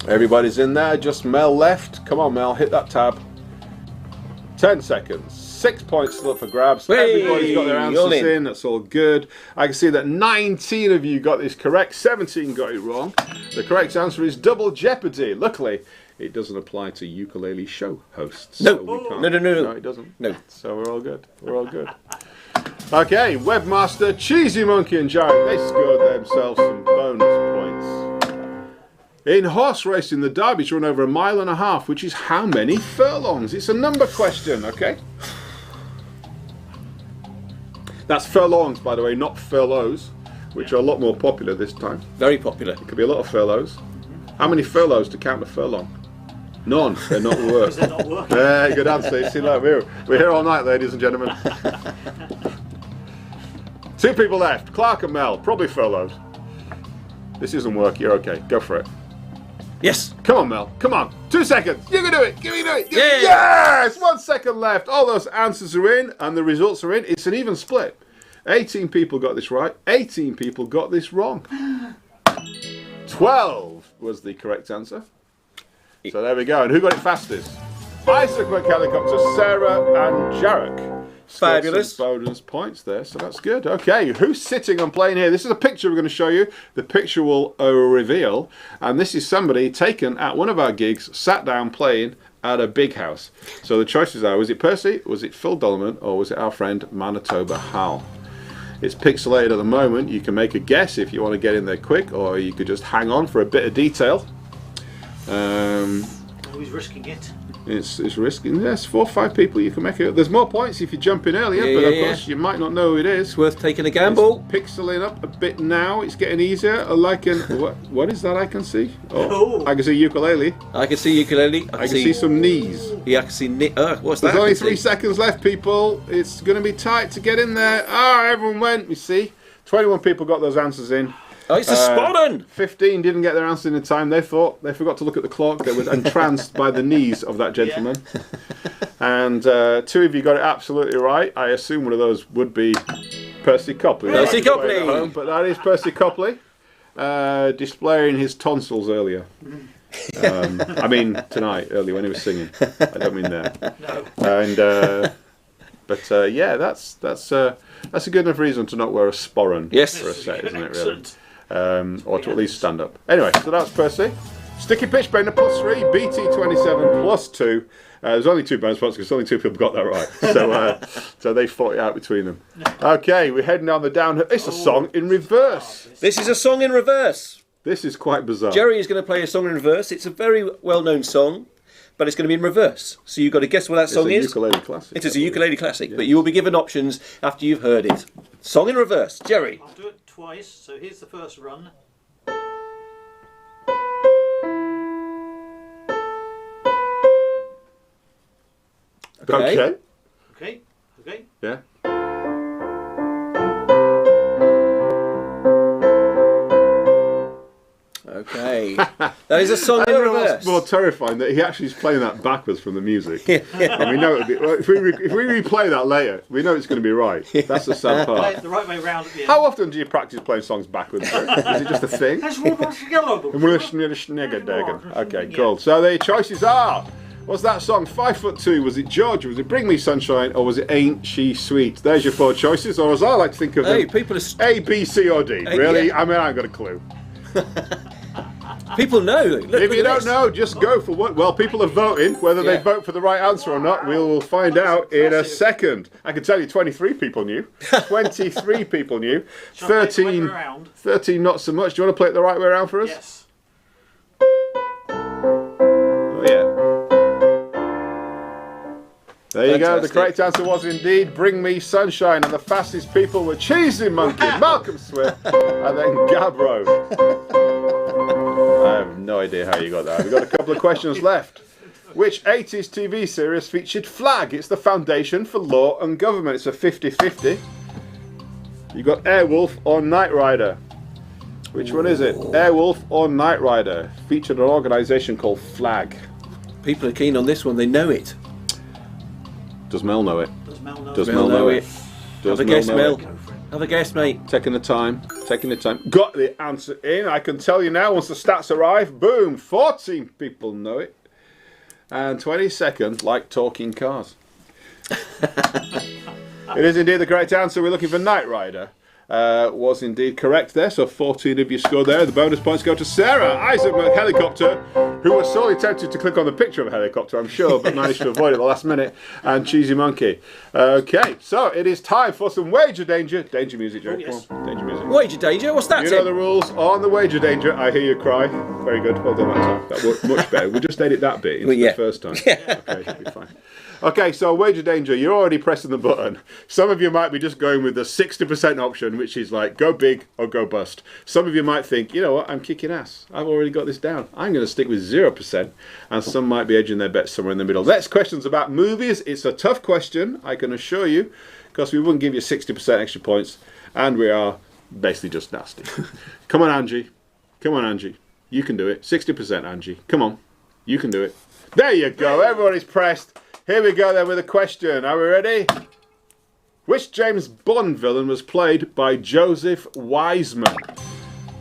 Everybody's in there, just Mel left. Come on, Mel, hit that tab. 10 seconds. 6 points still up for grabs. Hey, Everybody's got their you're answers in. in. That's all good. I can see that 19 of you got this correct. 17 got it wrong. The correct answer is double jeopardy. Luckily, it doesn't apply to ukulele show hosts. No. so we can't- No. No, it doesn't. No. So we're all good. We're all good. Okay, Webmaster, Cheesy Monkey and Jared, they scored themselves some bonus points. In horse racing, the derbies run over 1.5 miles, which is how many furlongs? It's a number question, okay? That's furlongs, by the way, not furloughs, which are a lot more popular this time. Very popular. Could be a lot of furloughs. How many furloughs to count a furlong? None. They're not work. They're not working. Yeah, good answer. You see, like we're here all night, ladies and gentlemen. 2 people left. Clark and Mel, probably furloughed. This isn't work. You're okay. Go for it. Yes. Come on, Mel. Come on. 2 seconds. You can do it. Give me do it. Yeah. Yes. 1 second left. All those answers are in, and the results are in. It's an even split. 18 people got this right. 18 people got this wrong. 12 was the correct answer. So there we go. And who got it fastest? Isaac McHelicopter, Sarah, and Jarek. Scored Fabulous. some bonus points there, so that's good. Okay, who's sitting and playing here? This is a picture we're going to show you. The picture will reveal. And this is somebody taken at one of our gigs, sat down playing at a big house. So the choices are, was it Percy, was it Phil Dolman, or was it our friend Manitoba Hal? It's pixelated at the moment. You can make a guess if you want to get in there quick, or you could just hang on for a bit of detail. Who's risking it? It's risking. Yes, 4 or 5 people you can make it. There's more points if you jump in earlier, Yeah, but of yeah, course you might not know who it is. It's worth taking a gamble. It's pixeling up a bit now. It's getting easier. Like what is that I can see? Oh, I can see ukulele. I can see ukulele. I can see some knees. Yeah, I can see. What's that? There's only I can 3 see. seconds left, people. It's going to be tight to get in there. Ah, everyone went. You see, 21 people got those answers in. Oh, it's a sporran! 15 didn't get their answer in time. They forgot to look at the clock. They were entranced by the knees of that gentleman. And 2 of you got it absolutely right. I assume one of those would be Percy Copley. Percy Copley! But that is Percy Copley, displaying his tonsils earlier. I mean tonight, earlier when he was singing. I don't mean there. No. And yeah, that's a good enough reason to not wear a sporran for a set, isn't it? Really, or to at least stand up. Anyway, so that's Percy. Sticky Pitch Bender +3, BT 27 +2. There's only 2 bonus points because only 2 people got that right. So they fought it out between them. Okay, we're heading down the downhill. It's a song in reverse. This is a song in reverse. This is quite bizarre. Jerry is going to play a song in reverse. It's a very well-known song, but it's going to be in reverse. So you've got to guess what that song is. It's a ukulele classic. It is a ukulele classic, but you will be given options after you've heard it. Song in reverse. Jerry. I'll do it twice. So here's the first run. Okay. Okay. Yeah. Okay. That is a song I in don't know reverse. what's more terrifying, that he actually is playing that backwards from the music. And we know it'll be, well, if we replay that later, we know it's going to be right. That's the sad Play part. it the right way round at the end. How often do you practice playing songs backwards? Is it just a thing? Okay, cool. So the choices are: was that song 5'2"? Was it Georgia? Was it Bring Me Sunshine? Or was it Ain't She Sweet? There's your 4 choices, or as I like to think of them, People are A, B, C, or D. Really? Yeah. I mean, I ain't got a clue. People know. Look, If you don't know, just go for what. Well, people are voting. Whether they vote for the right answer or not, we will find out in a second. I can tell you 23 people knew. 23 people knew. Shall I play it the way 13, round? 13 not so much. Do you want to play it the right way around for us? Yes. Oh, yeah. There you go. The Fantastic. correct answer was indeed Bring Me Sunshine. And the fastest people were Cheesy Monkey, Malcolm Swift, and then Gabro. I have no idea how you got that. We've got a couple of questions left. Which 80s TV series featured Flag? It's the foundation for law and government. It's a 50-50. You got Airwolf or Knight Rider. Which one is it? Airwolf or Knight Rider? Featured an organisation called Flag. People are keen on this one. They know it. Does Mel know it? Does Mel know? Does Mel know it. Does Have a guess, know Mel. it? Have a guess, mate. Taking the time. Got the answer in. I can tell you now, once the stats arrive, boom, 14 people know it. And 20 seconds, like talking cars. It is indeed the correct answer. We're looking for Knight Rider. Was indeed correct there, so 14 of you scored there. The bonus points go to Sarah, Isaac Helicopter, who was sorely tempted to click on the picture of a helicopter, I'm sure, but managed to avoid it at the last minute, and Cheesy Monkey. Okay, so it is time for some Wager Danger. Danger music, Joe. yes. Come on, danger music. Wager Danger. What's that, You know Tim? the rules on the Wager Danger. I hear you cry. Very good. Well done, that time. That worked much better. We'll just edit that bit into Yeah. the first time. Okay, it'll be fine. Okay, so Wager Danger, you're already pressing the button. Some of you might be just going with the 60% option, which is like go big or go bust. Some of you might think, you know what, I'm kicking ass. I've already got this down. I'm going to stick with 0%. And some might be edging their bets somewhere in the middle. Next question's about movies. It's a tough question, I can assure you, because we wouldn't give you 60% extra points. And we are basically just nasty. Come on, Angie. Come on, Angie. You can do it. 60%, Angie. Come on. You can do it. There you go. Everybody's pressed. Here we go then with a question. Are we ready? Which James Bond villain was played by Joseph Wiseman?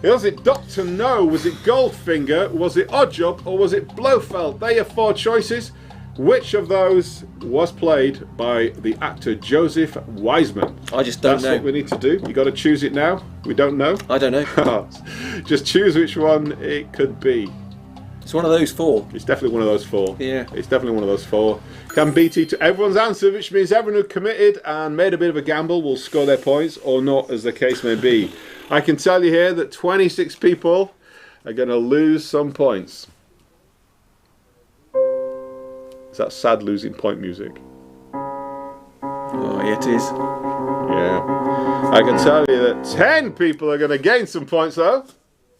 Was it Dr. No? Was it Goldfinger? Was it Oddjob? Or was it Blofeld? There are your 4 choices. Which of those was played by the actor Joseph Wiseman? I just don't That's know. what we need to do. You got to choose it now. We don't know. I don't know. Just choose which one it could be. It's one of those 4. It's definitely one of those 4. Yeah. It's definitely one of those 4. Can BT to everyone's answer, which means everyone who committed and made a bit of a gamble will score their points or not, as the case may be. I can tell you here that 26 people are going to lose some points. Is that sad losing point music? Oh, yeah, it is. Yeah. I can tell you that 10 people are going to gain some points, though.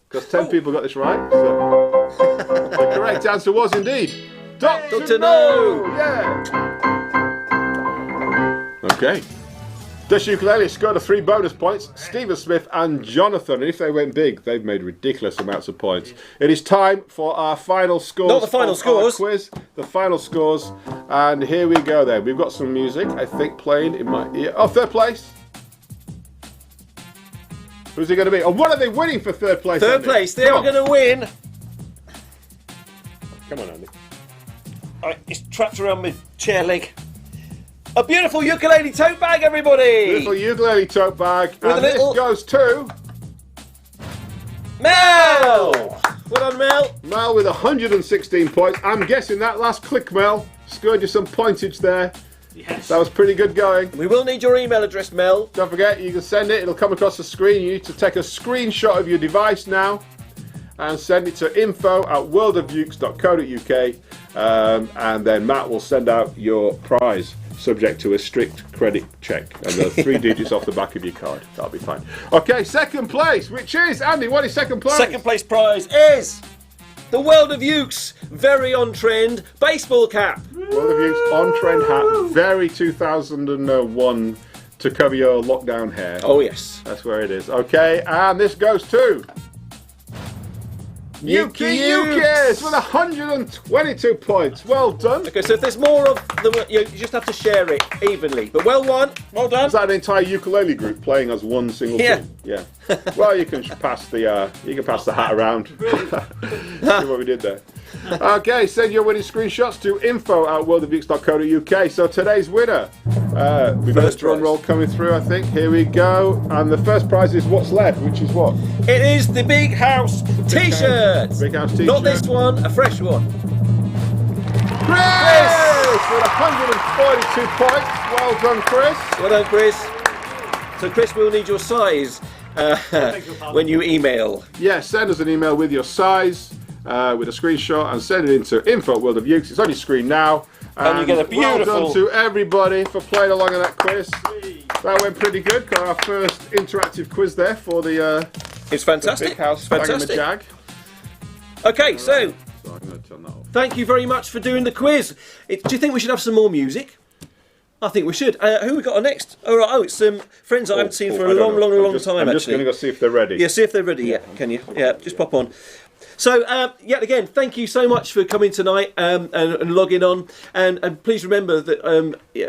Because 10 people got this right. So. The correct answer was indeed Dr. No! Yeah. Okay. This ukulele scored 3 bonus points. Stephen Smith and Jonathan. And if they went big, they've made ridiculous amounts of points. It is time for our final scores. Not the final scores. Quiz. The final scores. And here we go then. We've got some music, I think, playing in my ear. Oh, third place. Who's it going to be? And what are they winning for third place? Third Andy? place. They Come are on. going to win. Come on, Andy. It's trapped around my chair leg. A beautiful ukulele tote bag, everybody! Beautiful ukulele tote bag. With And a little- this goes to Mel! Well done, Mel. Mel with 116 points. I'm guessing that last click, Mel, scored you some pointage there. Yes. That was pretty good going. We will need your email address, Mel. Don't forget, you can send it. It'll come across the screen. You need to take a screenshot of your device now and send it to info@worldofukes.co.uk, and then Matt will send out your prize, subject to a strict credit check, and the 3 digits off the back of your card. That'll be fine. Okay, second place, which is Andy. What is second place? Second place prize is the World of Ukes very on trend baseball cap. World of Ukes on trend hat, very 2001 to cover your lockdown hair. Oh yes. That's where it is. Okay, and this goes to Yuki Yukis with 122 points. Well done. Okay, so if there's more of them, you just have to share it evenly. But well done. Well done. Is that an entire ukulele group playing as one single Yeah. team? Yeah. Well, you can pass the hat around. See what we did there. Okay, send your winning screenshots to info@worldofukes.co.uk. So today's winner, we've got a First drum prize. roll coming through, I think. Here we go. And the first prize is what's left, which is what? It is the Big House T-shirt. Big House t-shirt. Not this one, a fresh one. Chris with 142 points. Well done, Chris. Well done, Chris. So, Chris, we'll need your size when you email. Yeah, send us an email with your size, with a screenshot, and send it into info@worldofukes. It's on your screen now. And you get a Well beautiful- done to everybody for playing along in that quiz. That went pretty good. Got our first interactive quiz there for the It's fantastic. Big House It's fantastic. Jag. Okay, so So I'm going to turn that off. thank you very much for doing the quiz. Do you think we should have some more music? I think we should. Who we got on next? Oh, right. It's friends I haven't seen for I a don't long, know. long, I'm long just- time, I'm just actually. going to go see if they're ready. Yeah, see if they're ready. Yeah, can you? Yeah, just pop on. So, yet again, thank you so much for coming tonight and logging on. And please remember that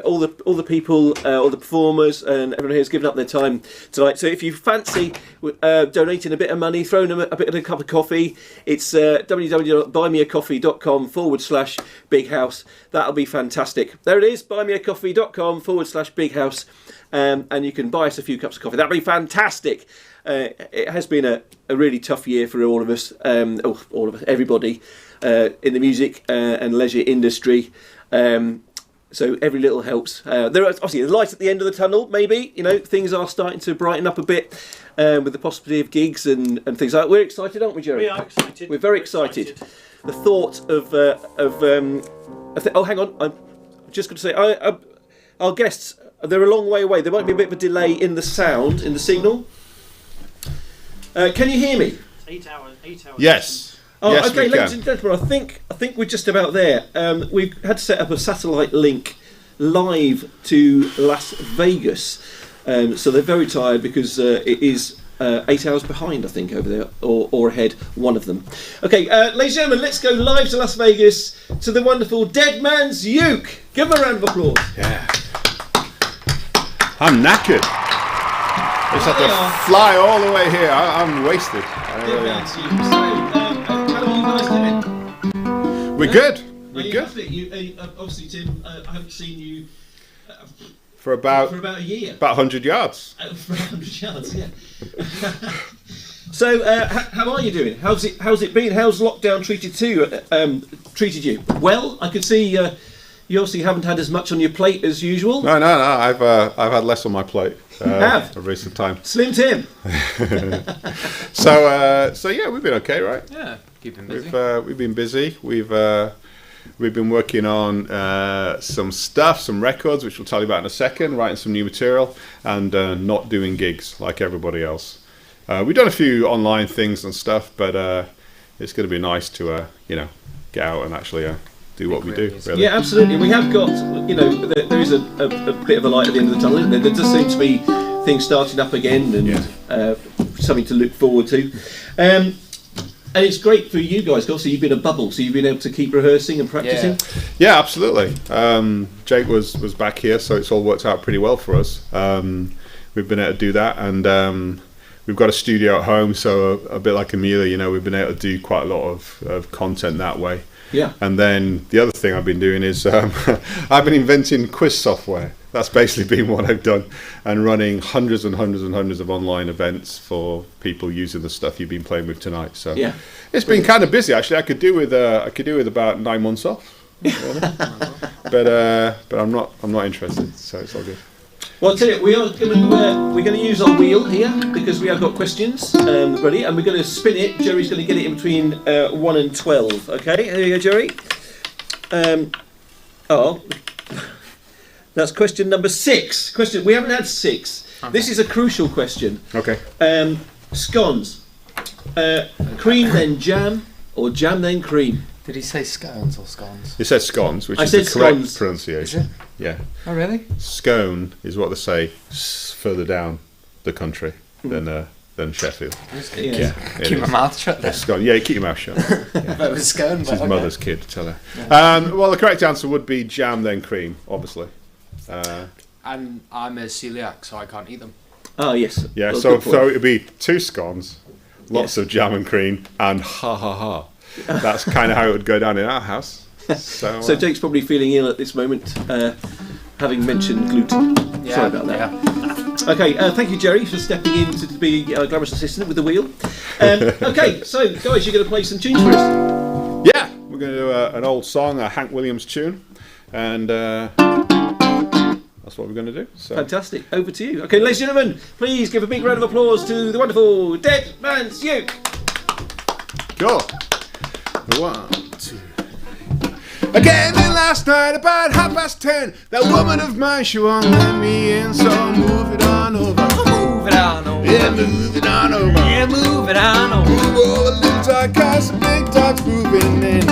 all the people, all the performers, and everyone here has given up their time tonight. So, if you fancy donating a bit of money, throwing them a bit of a cup of coffee, it's www.buymeacoffee.com/Big House. That'll be fantastic. There it is, buymeacoffee.com/Big House. And you can buy us a few cups of coffee. That'd be fantastic. It has been a really tough year for all of us, everybody in the music and leisure industry. So every little helps. There are obviously a light at the end of the tunnel. Maybe things are starting to brighten up a bit with the possibility of gigs and things like that. We're excited, aren't we, Jerry? We are excited. We're very excited. The thought of oh, hang on. I'm just going to say our guests. They're a long way away. There might be a bit of a delay in the sound, in the signal. Can you hear me? 8 hours. 8 hours. Yes. Oh, Yes, okay, we ladies can. and gentlemen. I think we're just about there. We've had to set up a satellite link live to Las Vegas, so they're very tired because it is 8 hours behind, I think, over there or ahead. One of them. Okay, ladies and gentlemen, let's go live to Las Vegas to the wonderful Dead Man's Uke. Give them a round of applause. Yeah. I'm knackered. Just have There to they are. fly all the way here. I'm wasted. I Dead really am. Man's Uke. So, how are you guys doing? We're good. Are We're you good. happy? Obviously, Tim, I haven't seen you For about for about a year. about 100 yards. For 100 yards, yeah. So, how are you doing? How's it been? How's lockdown treated you? Well, I can see you obviously haven't had as much on your plate as usual. No. I've had less on my plate Have? of recent time. Slim Tim. So yeah, we've been okay, right? Yeah, keeping busy. We've been busy. We've been working on some stuff, some records, which we'll tell you about in a second. Writing some new material and not doing gigs like everybody else. We've done a few online things and stuff, but it's going to be nice to get out and actually do what we do. Really. Yeah, absolutely. We have got, there is a bit of a light at the end of the tunnel, isn't there? There does seem to be things starting up again and something to look forward to. And it's great for you guys. Obviously, you've been a bubble, so you've been able to keep rehearsing and practicing. Yeah, absolutely. Jake was back here, so it's all worked out pretty well for us. We've been able to do that, and we've got a studio at home, so a bit like Amelia, we've been able to do quite a lot of content that way. Yeah. And then the other thing I've been doing is I've been inventing quiz software. That's basically been what I've done, and running hundreds and hundreds and hundreds of online events for people using the stuff you've been playing with tonight. So it's been kind of busy actually. I could do with about 9 months off, really. but I'm not interested. So it's all good. Well, I'll tell you, we're going to use our wheel here because we have got questions ready, and we're going to spin it. Jerry's going to get it in between 1 and 12. Okay, here you go, Jerry. That's question number 6. We haven't had 6. Okay. This is a crucial question. Okay. Scones. Cream then jam, or jam then cream? Did he say scones or scones? He said scones, which is the correct pronunciation. Is it? Yeah. Oh, really? Scone is what they say further down the country than Sheffield. Yeah. Keep my mouth shut then. Scone. Yeah, keep your mouth shut. That was scone. It's his mother's kid, tell her. Yeah. Well, the correct answer would be jam then cream, obviously. And I'm a celiac, so I can't eat them. Oh, yes. Yeah, well, so it'd be 2 scones, lots of jam and cream, and ha ha ha. That's kind of how it would go down in our house. So Jake's probably feeling ill at this moment, having mentioned gluten. Yeah, Sorry about that. Yeah. Okay, thank you, Jerry, for stepping in to be our glamorous assistant with the wheel. Okay, so guys, you're going to play some tunes for us. Yeah, we're going to do an old song, a Hank Williams tune, and that's what we're going to do. So. Fantastic. Over to you. Okay, ladies and gentlemen, please give a big round of applause to the wonderful Dead Man's You. Go. 1, 2. I came in last night about 10:30. That woman of mine, she won't let me in, so move it on over. Move it on over. Yeah, move it on over. Yeah, move it on over. Move over, little dark cars, the big dogs moving in.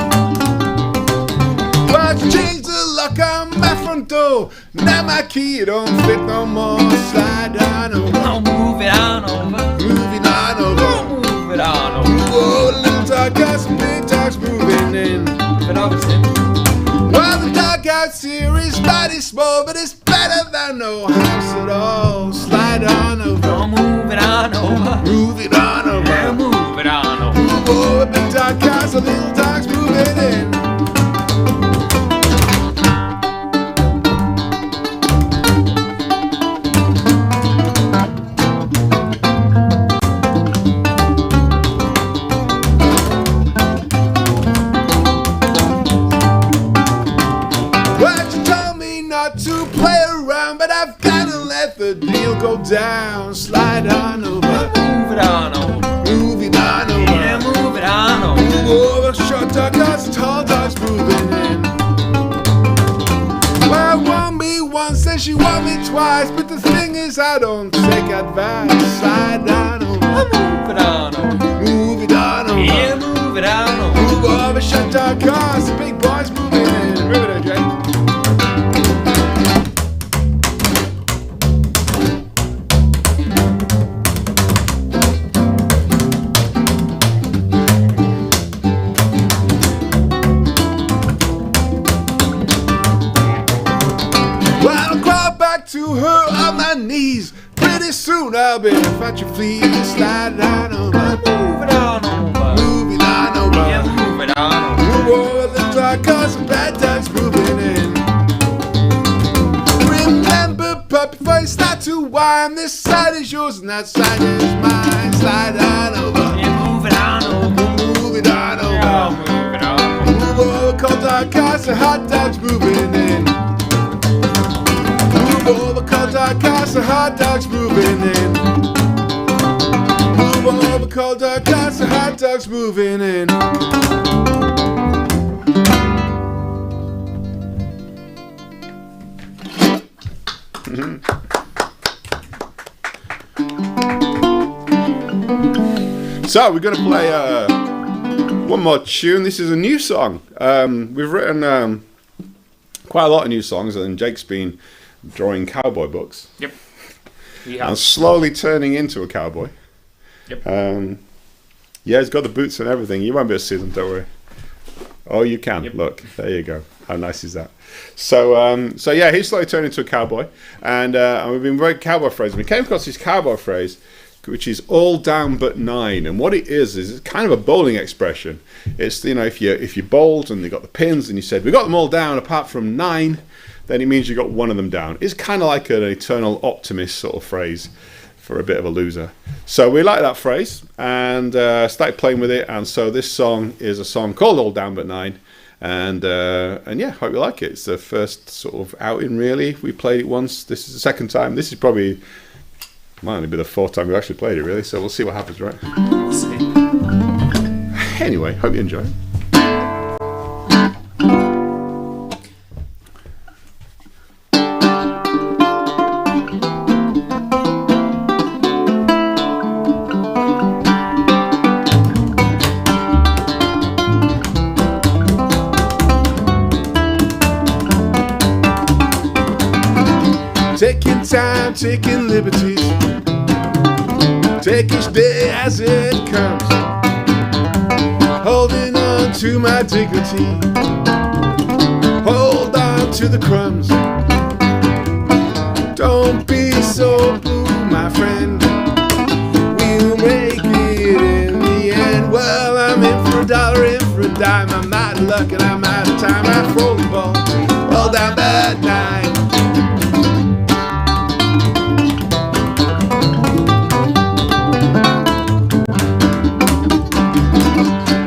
Well, I changed the lock on my front door. Now my key don't fit no more. Slide on over. Oh, move it on over. Move it on over. Move it on over. Move over, little dark cars, the big dogs moving in. Move it over, Tim. Well, the dugouts here is mighty small, but it's better than no house at all. Slide on over. Oh, move it on over. Move it on over. Yeah, move it on over. Move over, big dugouts, the little dogs moving in. To play around, but I've gotta let the deal go down. Slide on over. Move it on over. Move it on over. Yeah, move it on over. Move over, short dogs, tall dogs moving in. Well, want me once and she want me twice, but the thing is I don't take advice. Slide on over. Move it on over. Move it on over. Yeah, move it on over. Move over, short dogs, the big boys moving in. Move it, Jake. To her on my knees. Pretty soon I'll be at your feet. Slide on over. Move it on over. Move it on over. Yeah, move it on over. Move over the dark cars and bad dogs moving in. Remember, pup, before you start to whine, this side is yours and that side is mine. Slide on over. Yeah, move it on over. Move it on over. Yeah, move it on over. Move over, cold dark cars and hot dogs moving in. Move over, cold dark cars and hot dogs moving in. Move over, cold dark cars and hot dogs moving in. So we're gonna play One more tune. This is a new song. We've written quite a lot of new songs, and Jake's been drawing cowboy books. Yep. And slowly turning into a cowboy. Yep. Yeah, he's got the boots and everything. You won't be able to see them, don't worry. Oh, you can. Yep. Look, there you go. How nice is that? So yeah, he's slowly turned into a cowboy, and we've been very cowboy phrase. We came across this cowboy phrase, which is all down but 9, and what it is it's kind of a bowling expression. It's, you know, if you bowled and you got the pins and you said we got them all down apart from 9, then it means you got one of them down. It's kind of like an eternal optimist sort of phrase for a bit of a loser. So we like that phrase and started playing with it, and so this song is a song called All Down But 9, and yeah, hope you like it. It's the first sort of outing really. We played it once. This is the second time. This is probably might only be the 4th time we've actually played it really, so we'll see what happens, right? We'll see. Anyway, hope you enjoy. Taking time, taking liberties, take each day as it comes, holding on to my dignity, hold on to the crumbs. Don't be so blue, my friend, we'll make it in the end. Well, I'm in for a dollar, in for a dime, I'm out of luck and I'm out of time. I throw the ball, all down that 9.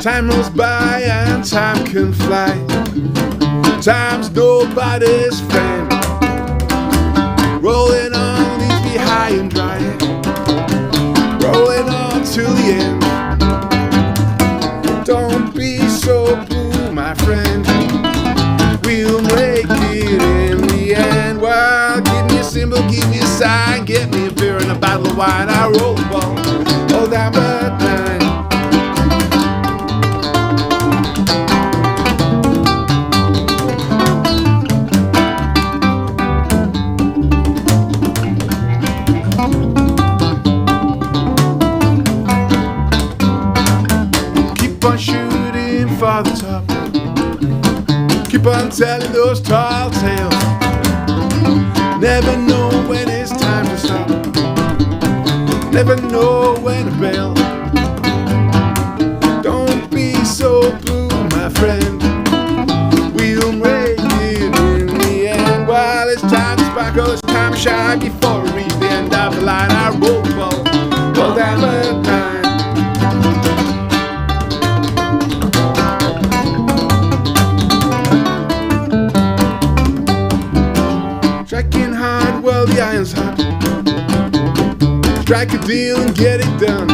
Time rolls by and time can fly. Time's nobody's friend. Rolling on leaves me high and dry. Rolling on till the end. Don't be so blue, my friend. We'll make it in the end. Well, give me a symbol, give me a sign, get me a beer and a bottle of wine. I roll the ball, all down but 9. For the top, keep on telling those tall tales. Never know when it's time to stop. Never know when to bail. Don't be so blue, my friend. We'll make it in the end. While it's time to sparkle, it's time to shine. Before we reach the end of the line, I roll the ball, all down the 9. Striking hard while the iron's hot. Strike a deal and get it done.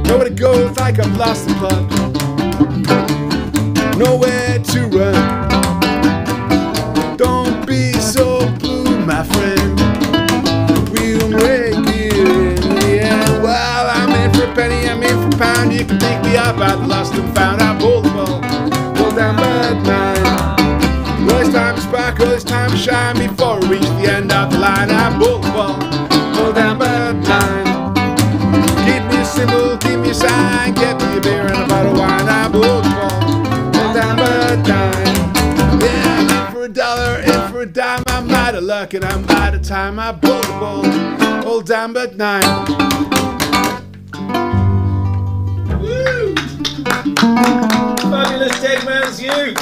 Nowhere to go, it's like I've lost the plot. Nowhere to run. Don't be so blue, my friend. We'll make it in the end. Well, I'm in for a penny, I'm in for a pound. You can take me up, I've lost and found. I pull the ball, pull down but 9. Well, it's time to sparkle, it's time to shine. Before we reach the end of the line, I pull the ball, pull down but 9. Give me a symbol, give me a sign, get me a beer and a bottle of wine. I pull the ball, pull down but 9. Yeah, I'm in for a dollar, in for a dime. I'm out of luck and I'm out of time. I pull the ball, pull down but 9. Woo! Fabulous Dead Man's You.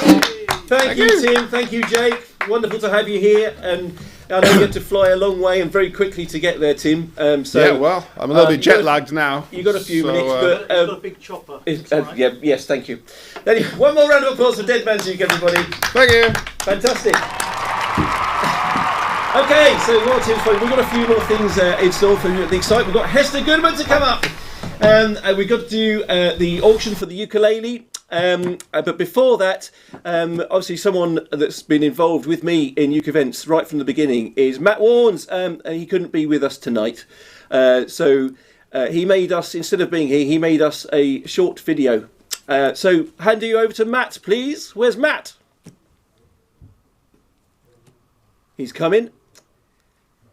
Thank you, Tim. Thank you, Jake. Wonderful to have you here. And I know you had to fly a long way and very quickly to get there, Tim. So, yeah, well, I'm a little bit jet lagged now. You got a few minutes, You've but got a big chopper. yeah, yes, thank you. Anyway, one more round of applause for Dead Man's You, everybody. Thank you. Fantastic. Okay, so what Tim's playing, we've got a few more things in store for you at the Excite. We've got Hester Goodman to come up. And we've got to do the auction for the ukulele. But before that, obviously someone that's been involved with me in uke events right from the beginning is Matt Warnes, and he couldn't be with us tonight. So He made us, instead of being here, he made us a short video. So hand you over to Matt, please. Where's Matt? He's coming.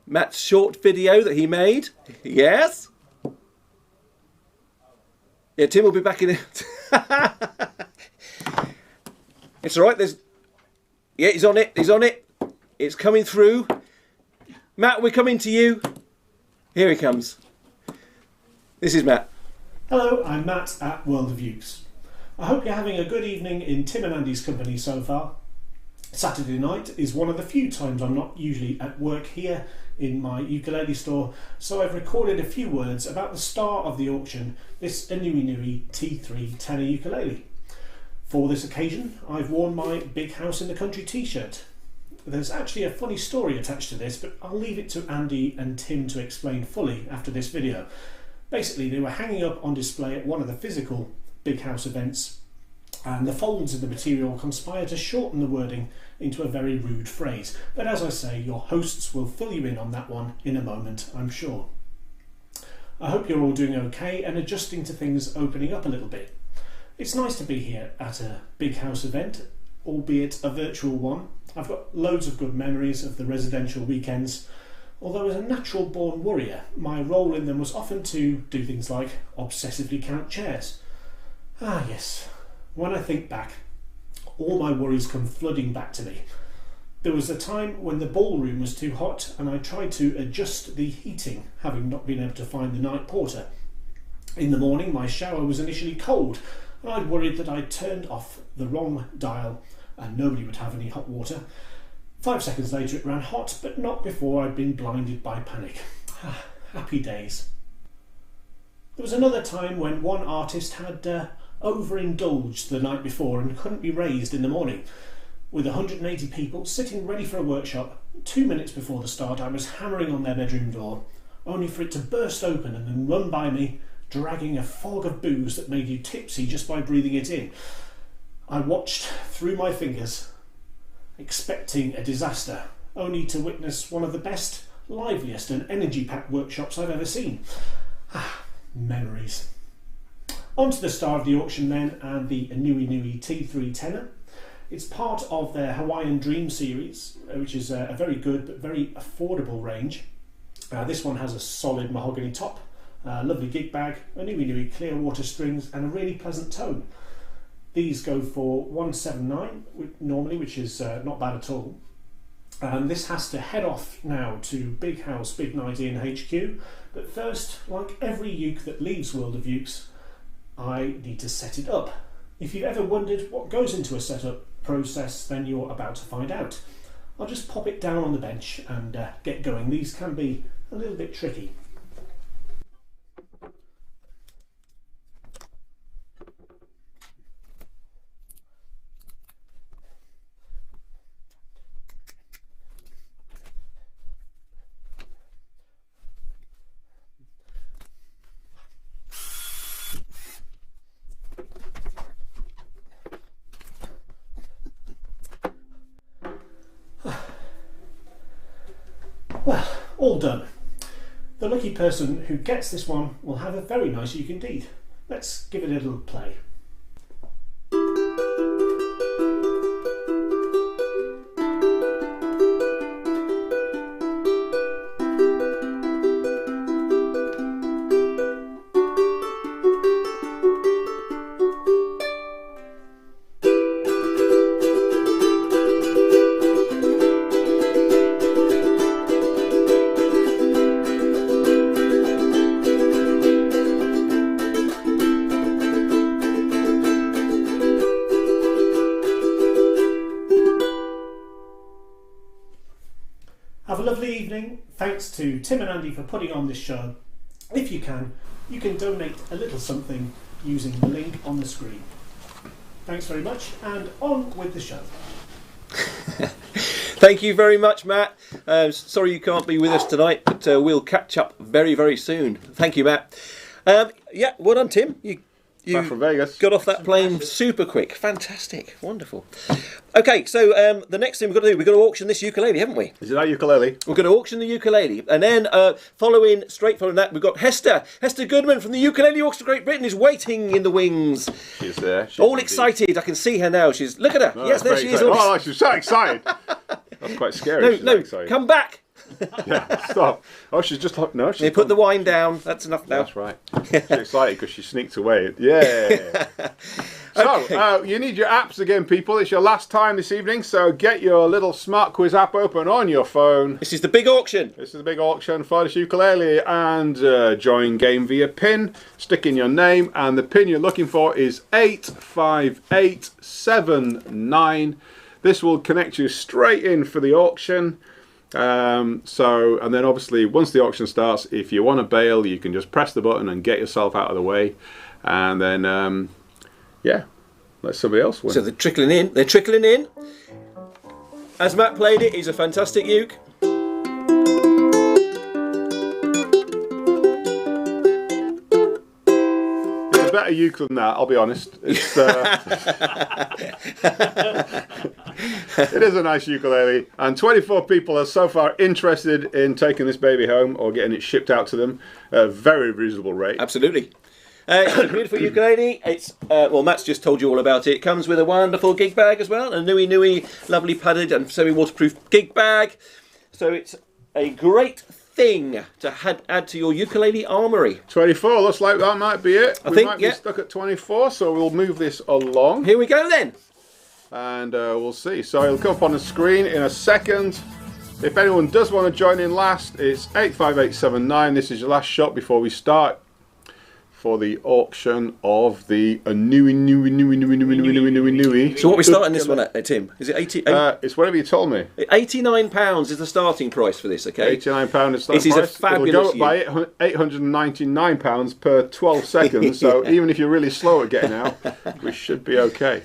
Matt's short video that he made. Yes. Yeah, Tim will be back in it. It's all right. Yeah, he's on it. He's on it. It's coming through. Matt, we're coming to you. Here he comes. This is Matt. Hello, I'm Matt at World of Ukes. I hope you're having a good evening in Tim and Andy's company so far. Saturday night is one of the few times I'm not usually at work here in my ukulele store, so I've recorded a few words about the star of the auction, this Inui Nui T3 tenor ukulele. For this occasion, I've worn my Big House in the Country t-shirt. There's actually a funny story attached to this, but I'll leave it to Andy and Tim to explain fully after this video. Basically, they were hanging up on display at one of the physical Big House events, and the folds in the material conspire to shorten the wording into a very rude phrase. But as I say, your hosts will fill you in on that one in a moment, I'm sure. I hope you're all doing okay and adjusting to things opening up a little bit. It's nice to be here at a Big House event, albeit a virtual one. I've got loads of good memories of the residential weekends. Although as a natural born worrier, my role in them was often to do things like obsessively count chairs. Ah yes, when I think back, all my worries come flooding back to me. There was a time when the ballroom was too hot and I tried to adjust the heating, having not been able to find the night porter. In the morning my shower was initially cold and I'd worried that I'd turned off the wrong dial and nobody would have any hot water. 5 seconds later it ran hot, but not before I'd been blinded by panic. Happy days. There was another time when one artist had overindulged the night before and couldn't be raised in the morning. With 180 people sitting ready for a workshop, 2 minutes before the start I was hammering on their bedroom door, only for it to burst open and then run by me, dragging a fog of booze that made you tipsy just by breathing it in. I watched through my fingers, expecting a disaster, only to witness one of the best, liveliest and energy-packed workshops I've ever seen. Memories. On to the star of the auction then, and the Inui Nui T3 tenor. It's part of their Hawaiian Dream series, which is a very good but very affordable range. This one has a solid mahogany top, a lovely gig bag, Inui Nui clear water strings and a really pleasant tone. These go for $179 normally, which is not bad at all. This has to head off now to Big House, Big Night in HQ. But first, like every uke that leaves World of Ukes, I need to set it up. If you've ever wondered what goes into a setup process, then you're about to find out. I'll just pop it down on the bench and get going. These can be a little bit tricky. Well, all done. The lucky person who gets this one will have a very nice uke indeed. Let's give it a little play. Have a lovely evening. Thanks to Tim and Andy for putting on this show. If you can donate a little something using the link on the screen. Thanks very much, and on with the show. Thank you very much, Matt. Sorry you can't be with us tonight, but we'll catch up very, very soon. Thank you, Matt. Yeah, well done, Tim. You Back from Vegas. Got off that plane super quick. Fantastic. Wonderful. Okay, so the next thing we've got to do, we've got to auction this ukulele, haven't we? Is it that ukulele? We're going to auction the ukulele. And then straight following that, we've got Hester. Hester Goodman from the Ukulele Auction of Great Britain is waiting in the wings. She's there. All excited. I can see her now. Look at her. Oh, yes, there she is. Oh, she's so excited. That's quite scary. No, excited. come back. Yeah, stop. Oh, she's just... No, she's... They put the wine down. That's enough now. That's right. She's excited because she sneaked away. Yeah. So, you need your apps again, people. It's your last time this evening, so get your little SmartQuiz app open on your phone. This is the big auction. This is the big auction for this ukulele, and join game via pin. Stick in your name, and the pin you're looking for is 85879. This will connect you straight in for the auction. And then obviously once the auction starts, if you want to bail, you can just press the button and get yourself out of the way, and then let somebody else win. So they're trickling in. As Matt played it, he's a fantastic uke. It's a better uke than that, I'll be honest. It's it is a nice ukulele, and 24 people are so far interested in taking this baby home or getting it shipped out to them at a very reasonable rate. Absolutely. It's a beautiful ukulele. It's Matt's just told you all about it. It comes with a wonderful gig bag as well, a Nui, lovely padded and semi-waterproof gig bag. So it's a great thing to add to your ukulele armoury. 24, looks like that might be it. I we think, might be stuck at 24, so we'll move this along. Here we go then. And we'll see. So it'll come up on the screen in a second. If anyone does want to join in last, it's 85879. This is your last shot before we start for the auction of the Nui. So what are we starting this one at, Tim? Is it 80? It's whatever you told me. £89 is the starting price for this, okay? £89 is the This starting is a price. fabulous It'll go up by £899 per 12 seconds, so even if you're really slow at getting out, we should be okay.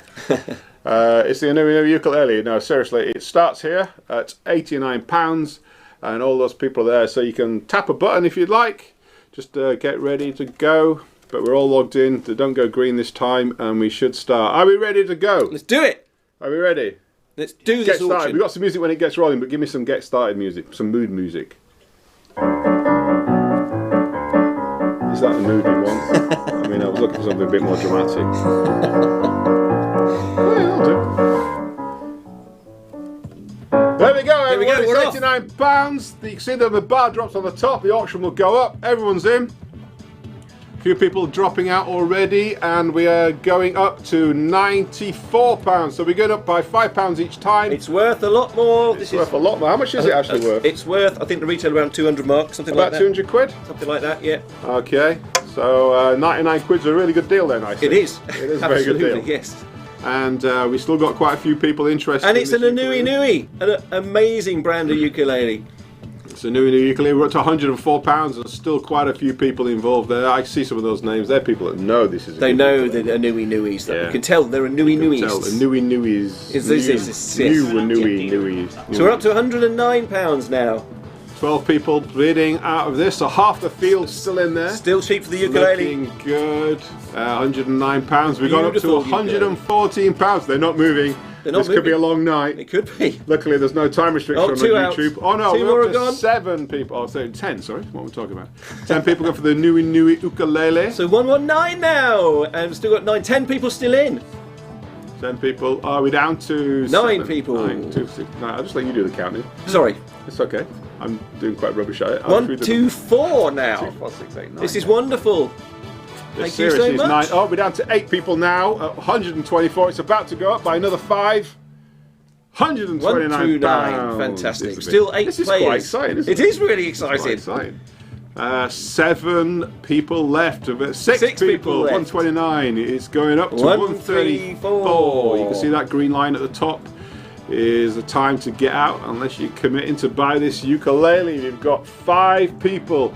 It's the Nui ukulele. No, seriously, it starts here at £89, and all those people are there, so you can tap a button if you'd like. Just get ready to go. But we're all logged in. Don't go green this time, and we should start. Are we ready to go? Let's do it. Are we ready? Let's do this Get started. auction. We've got some music when it gets rolling, but give me some get started music, some mood music. Is that the mood you want? I mean, I was looking for something a bit more dramatic. Yeah, that'll do. There we go, everyone. We're It's £89. You can see that the bar drops on the top. The auction will go up. Everyone's in. A few people dropping out already, and we are going up to £94. So we're going up by £5 each time. It's worth a lot more. It's worth a lot more. How much is it actually worth? It's worth, I think the retail around 200 mark, something like About that. 200 quid? Something like that, yeah. Okay, so 99 quid's a really good deal then, I see. It is. It is a very good deal. Yes. And we still got quite a few people interested. And it's in an this Nui, ukulele. an amazing brand of ukulele. It's a Nui ukulele. We're up to £104. There's still quite a few people involved there. I see some of those names. They're people that know this is. They know the Nuis. Yeah. You can tell they're a Nui Nuis. The Nui Nuis. Yes. New Nui Nuis. So we're up to £109 now. 12 people bidding out of this, so half the field's still in there. Still cheap for the ukulele. Looking good. £109. We've gone up to Beautiful £114. They're not moving. They're not This could be a moving. long night. It could be. Luckily, there's no time restriction Oh, on 2 out. YouTube. Oh no, 2 we're more up are to gone. 7 people. Oh, sorry, 10. Sorry, what we're talking about. 10 people go for the Nui ukulele. So 119 now, and we've still got 10 people still in. 10 people. Are we down to 9 people. 9, 2, 6, 9. I'll just let you do the counting. Sorry. It's okay. I'm doing quite rubbish at it. 1, 2, 4 now. 2, 4, 6, 8, 9. This is wonderful. Thank you so much. 9. Oh, we're down to 8 people now. 124. It's about to go up by another 5. £129. 129. Fantastic. This is Still 8 this is players. quite exciting, isn't it? It is really It's quite exciting. exciting. 7 people left. 6 people. left. 129. It's going up to 134. You can see that green line at the top is the time to get out unless you're committing to buy this ukulele. You've got 5 people.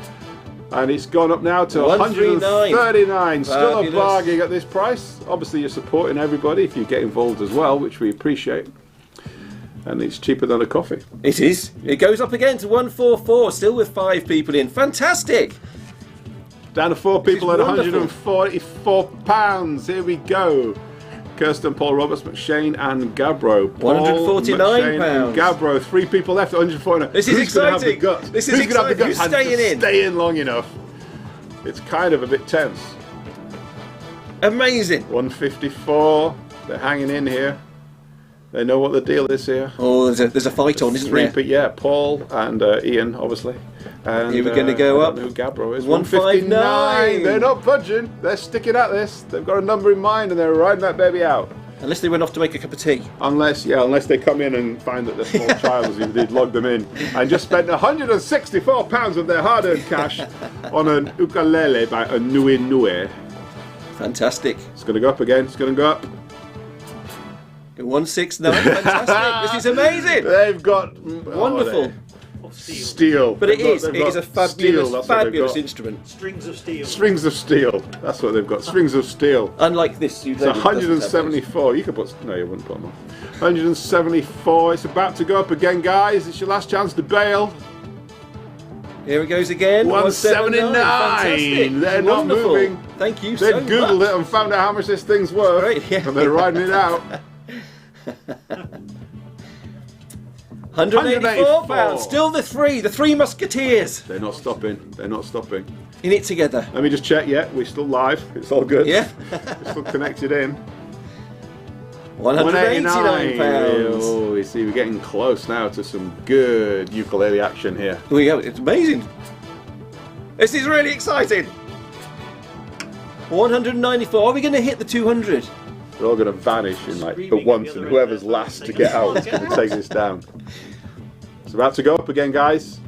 And it's gone up now to 139. Still a Fabulous. bargain at this price. Obviously, you're supporting everybody if you get involved as well, which we appreciate. And it's cheaper than a coffee. It is. It goes up again to 144, still with 5 people in. Fantastic. Down to 4 people at wonderful. £144. Here we go. Kirsten, Paul, Roberts, McShane, and Gabbro. Paul, £149. McShane, and Gabbro. 3 people left at 149. This is Who's gonna have the exciting. guts? This is Who's gonna have the exciting. guts Who's and staying in? Stay in long enough. It's kind of a bit tense. Amazing. 154. They're hanging in here. They know what the deal is here. Oh, there's a fight on, isn't there? Yeah, Paul and Ian, obviously. And, Here we're going to go I up. don't know who Gabbro is. 159. They're not budging. They're sticking at this. They've got a number in mind and they're riding that baby out. Unless they went off to make a cup of tea. Unless they come in and find that the small child has indeed logged them in and just spent £164 of their hard-earned cash on an ukulele by a Nui Nui. Fantastic. It's going to go up again. It's going to go up. 169. Fantastic. This is amazing. They've got Wonderful. steel. But it They've is got a steel, fabulous, that's what they've fabulous got. instrument. Strings of steel. Strings of steel. That's what they've got. Strings of steel. Unlike this, It's 174. You could put. No, you wouldn't put them on. 174. It's about to go up again, guys. It's your last chance to bail. Here it goes again. 179. Fantastic. They're not Wonderful. moving. Thank you They've so much. Googled it and found out how much this thing's worth. Great, yeah. And they're riding it out. £184. Still the three musketeers. They're not stopping. They're not stopping. In it together. Let me just check. Yeah, we're still live. It's all good. Yeah. We're still connected in. £189. Oh, you see, we're getting close now to some good ukulele action here. Here we go. It's amazing. This is really exciting. 194. Are we going to hit the 200? They're all going to vanish in like the once, and whoever's last to get out is going to take this down. It's about to go up again, guys.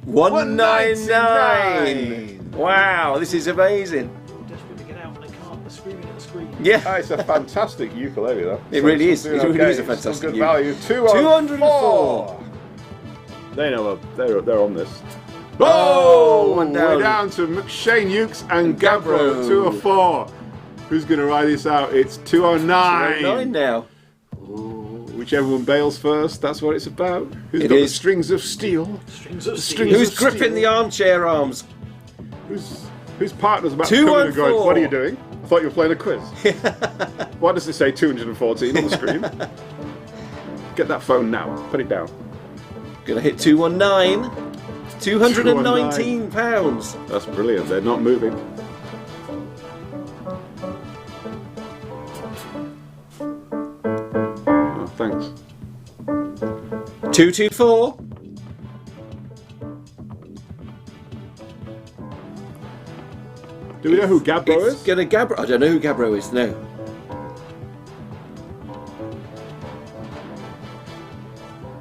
199. Wow, this is amazing. Desperate to get out and they can't. They're screaming at the screen. Yeah, Ah, it's a fantastic ukulele, though. It really is. doing It really is a It's some fantastic good uke. value. 204. They know they're on this. Oh, one We're down. down to McShane, Ukes, and Gabbro. 204. Who's going to ride this out? It's 209. 209 now. Whichever one bails first, that's what it's about. Who's It got is. the strings of steel? Strings of steel. Strings Who's of gripping steel. the armchair arms? Whose partner's about to come in and go, 214. what are you doing? I thought you were playing a quiz. Why does it say 214 on the screen? Get that phone now. Put it down. Gonna hit 219. £219. That's brilliant. They're not moving. Oh, thanks. 224. Do we know who Gabbro It's is? gonna Gabbro. I don't know who Gabbro is. No.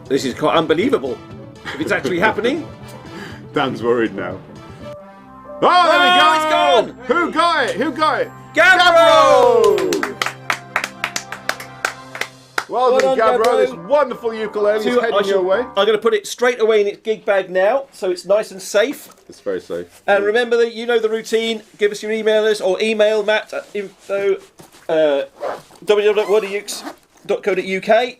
This is quite unbelievable. If it's actually happening. Dan's worried now. Oh, there we go! It's gone! Who got it? Who got it? Gabbro! Well Well done, done, Gabbro. Gabbro. This wonderful ukulele is heading your way. I'm going to put it straight away in its gig bag now, so it's nice and safe. It's very safe. And remember that you know the routine. Give us your emailers or email Matt at info www.worldofukes.co.uk.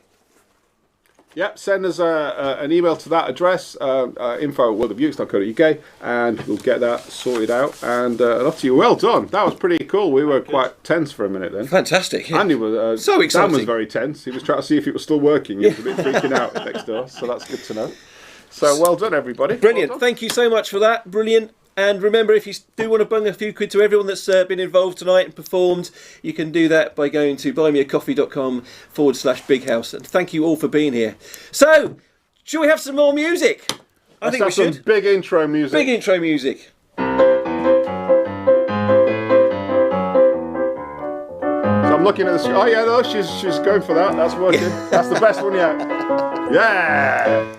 Yep, send us an email to that address, info@worldofukes.co.uk, and we'll get that sorted out. And off to you. Well done. That was pretty cool. We were quite tense for a minute then. Fantastic. Andy was So Dan exciting. was very tense. He was trying to see if it was still working. He was a bit freaking out next door. So that's good to know. So well done, everybody. Brilliant. Well done. Thank you so much for that. Brilliant. And remember, if you do want to bung a few quid to everyone that's been involved tonight and performed, you can do that by going to buymeacoffee.com/big house. And thank you all for being here. So, shall we have some more music? I Let's think we have some should. big intro music. Big intro music. So I'm looking at the screen. Oh yeah, no, she's going for that. That's working. That's the best one yet. Yeah.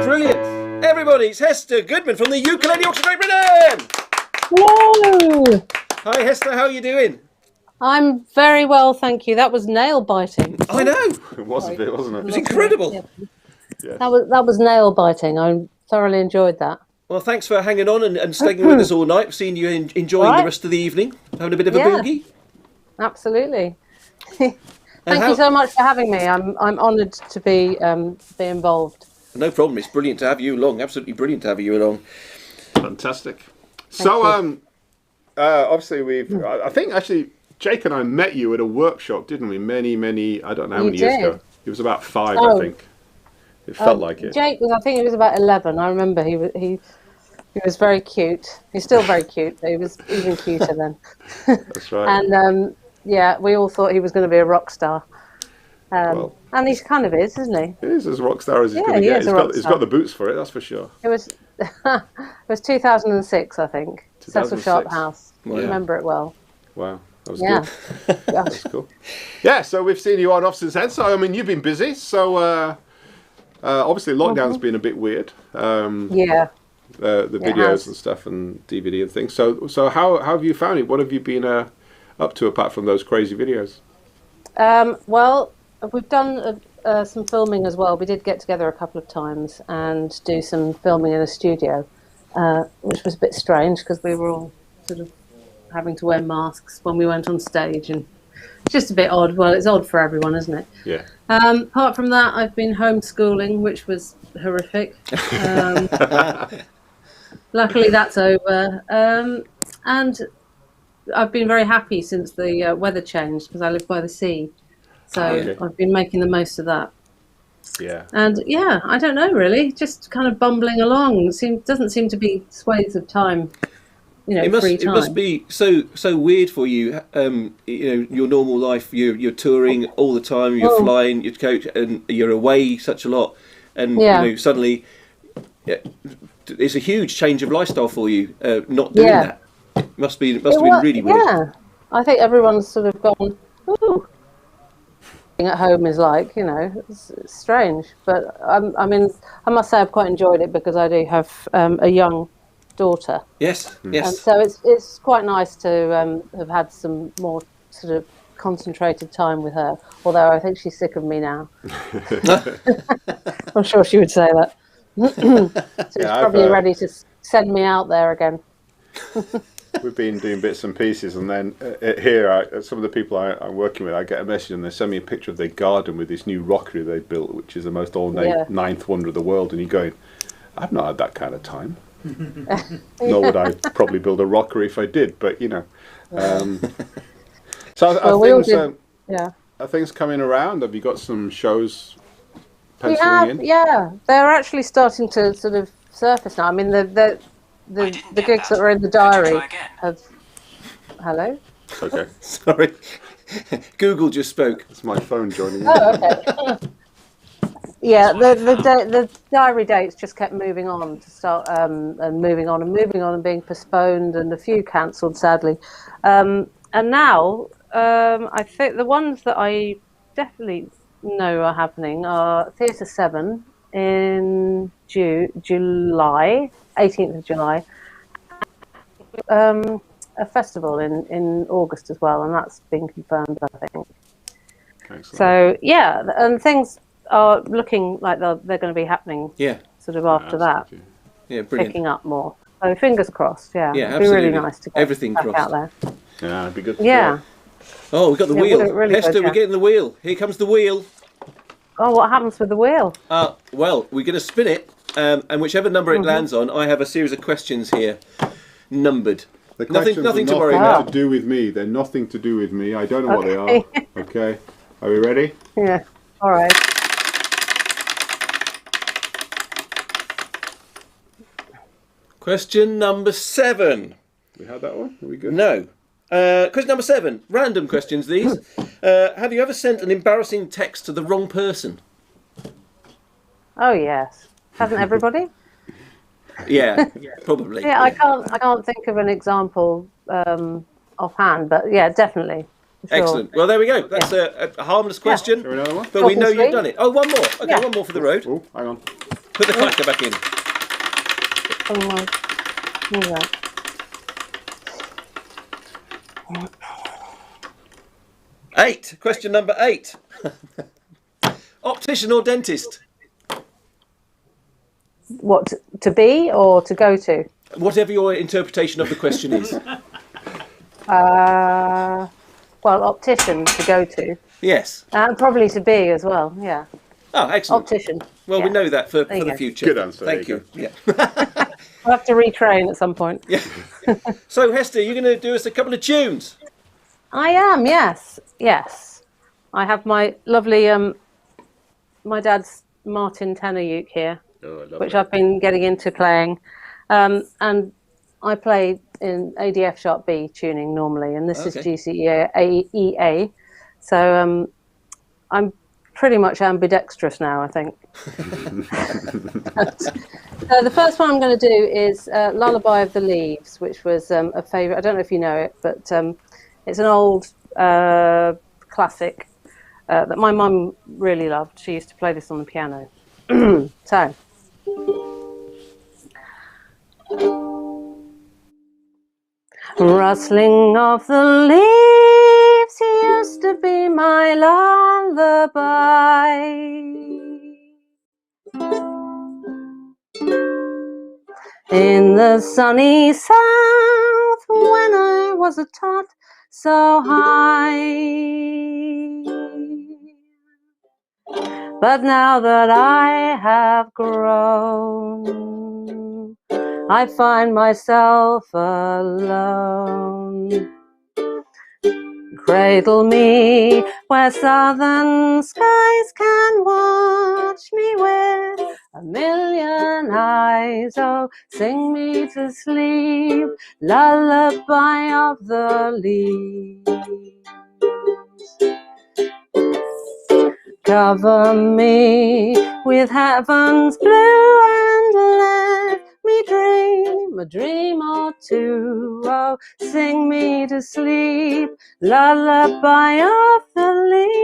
Brilliant. Everybody, it's Hester Goodman from the Ukulele Auction Great Britain. Hello! Hi Hester, how are you doing? I'm very well, thank you. That was nail biting. I know. It was a bit, wasn't It it? was incredible. Yes. That was nail biting. I thoroughly enjoyed that. Well, thanks for hanging on and staying with us all night. Seeing you enjoying the Right. rest of the evening, having a bit of a Yeah. boogie. Absolutely. Thank how- you so much for having me. I'm honoured to be involved. No problem. It's brilliant to have you along. Absolutely brilliant to have you along. Fantastic. So, obviously I think actually Jake and I met you at a workshop, didn't we? Many, I don't know how many years ago. It was about 5, I think. It felt like it. Jake was, I think he was about 11. I remember he was very cute. He's still very cute, but he was even cuter then. That's right. And yeah, we all thought he was going to be a rock star. And he kind of is, isn't he? He is as rock star as he's going to he get. is a rock He's star. got the boots for it, that's for sure. It was 2006, I think. Cecil 2006. Sharp House. Wow. I remember it well. Wow, that was Yeah. good. That's cool. Yeah, so we've seen you on off since then. So I mean, you've been busy. So obviously lockdown's been a bit weird. Yeah. The videos and stuff and DVD and things. So how have you found it? What have you been up to apart from those crazy videos? Well, we've done some filming as well. We did get together a couple of times and do some filming in a studio, which was a bit strange because we were all sort of having to wear masks when we went on stage, and just a bit odd. Well, it's odd for everyone, isn't it? Yeah. Apart from that, I've been homeschooling, which was horrific. Luckily, that's over. And I've been very happy since the weather changed because I live by the sea. So I've been making the most of that. Yeah. And yeah, I don't know really, just kind of bumbling along. Doesn't seem to be swathes of time, free time. It must be so weird for you. Your normal life. You're touring all the time. You're flying. You're coach, and you're away such a lot. And suddenly, it's a huge change of lifestyle for you. Not doing that. It must have been really weird. Yeah, I think everyone's sort of gone. Ooh. At home is like, it's strange, but I mean, I must say I've quite enjoyed it because I do have a young daughter. Yes. And so it's quite nice to have had some more sort of concentrated time with her. Although I think she's sick of me now. I'm sure she would say that. So she's probably ready to send me out there again. We've been doing bits and pieces, and then here, some of the people I'm working with, I get a message and they send me a picture of their garden with this new rockery they built, which is the most ornate ninth wonder of the world. And you're going, I've not had that kind of time. Nor would I probably build a rockery if I did, but So are things coming around? Have you got some shows penciling in? Yeah, they're actually starting to sort of surface now. I mean, the gigs that were in the diary have... Hello? Okay. Sorry. Google just spoke. It's my phone joining in. Oh, okay. Yeah, the diary dates just kept moving on to start and moving on and being postponed, and a few cancelled, sadly. And now, I think the ones that I definitely know are happening are Theatre 7 in July, 18th of July. A festival in August as well, and that's been confirmed, I think. Excellent. So yeah, and things are looking like they're going to be happening. Yeah. Sort of after that. Yeah, brilliant. Picking up more. So fingers crossed. Yeah. Yeah, it'd be absolutely. really nice to get Everything back crossed. out there. Yeah, it'd be good. Yeah. Oh, we've got the wheel. really Hester, good, we're getting the wheel. Here comes the wheel. Oh, what happens with the wheel? Well, we're going to spin it, and whichever number it lands on, I have a series of questions here, numbered. The questions nothing are to worry nothing about. to do with me. They're nothing to do with me. I don't know what they are. Okay. Are we ready? Yeah. All right. Question number 7. We had that one? Are we good? No. Question number 7. Random questions, these. Have you ever sent an embarrassing text to the wrong person? Oh yes. Hasn't everybody? Yeah, probably. Yeah, I can't think of an example offhand, but yeah, definitely. Sure. Excellent. Well, there we go. That's a harmless question, Shall we another one? but we Short know and you've sweet. done it. Oh, one more. Okay, Yeah. one more for the road. Oh, hang on. Put the clacker back in. Something like that. 8. Question number 8. Optician or dentist? What, to be or to go to? Whatever your interpretation of the question is. Well, optician to go to. Yes. Probably to be as well, yeah. Oh, excellent. Optician. Well, yeah. we know that for There you the go. future. Good answer, Thank there you. you Yeah. I'll have to retrain at some point. Yeah. So, Hester, you're going to do us a couple of tunes. I am, yes. I have my lovely, my dad's Martin tenor uke here, which I've been getting into playing. And I play in ADF sharp B tuning normally, and this is GCEA. So I'm pretty much ambidextrous now, I think. So the first one I'm going to do is Lullaby of the Leaves, which was a favourite. I don't know if you know it, but it's an old classic that my mum really loved. She used to play this on the piano. So. Rustling of the leaves used to be my lullaby. In the sunny south, when I was a tot so high. But now that I have grown, I find myself alone. Cradle me where southern skies can watch me with a million eyes. Oh, sing me to sleep, lullaby of the leaves. Cover me with heaven's blue and let me dream a dream or two. Oh, sing me to sleep, lullaby of the leaves.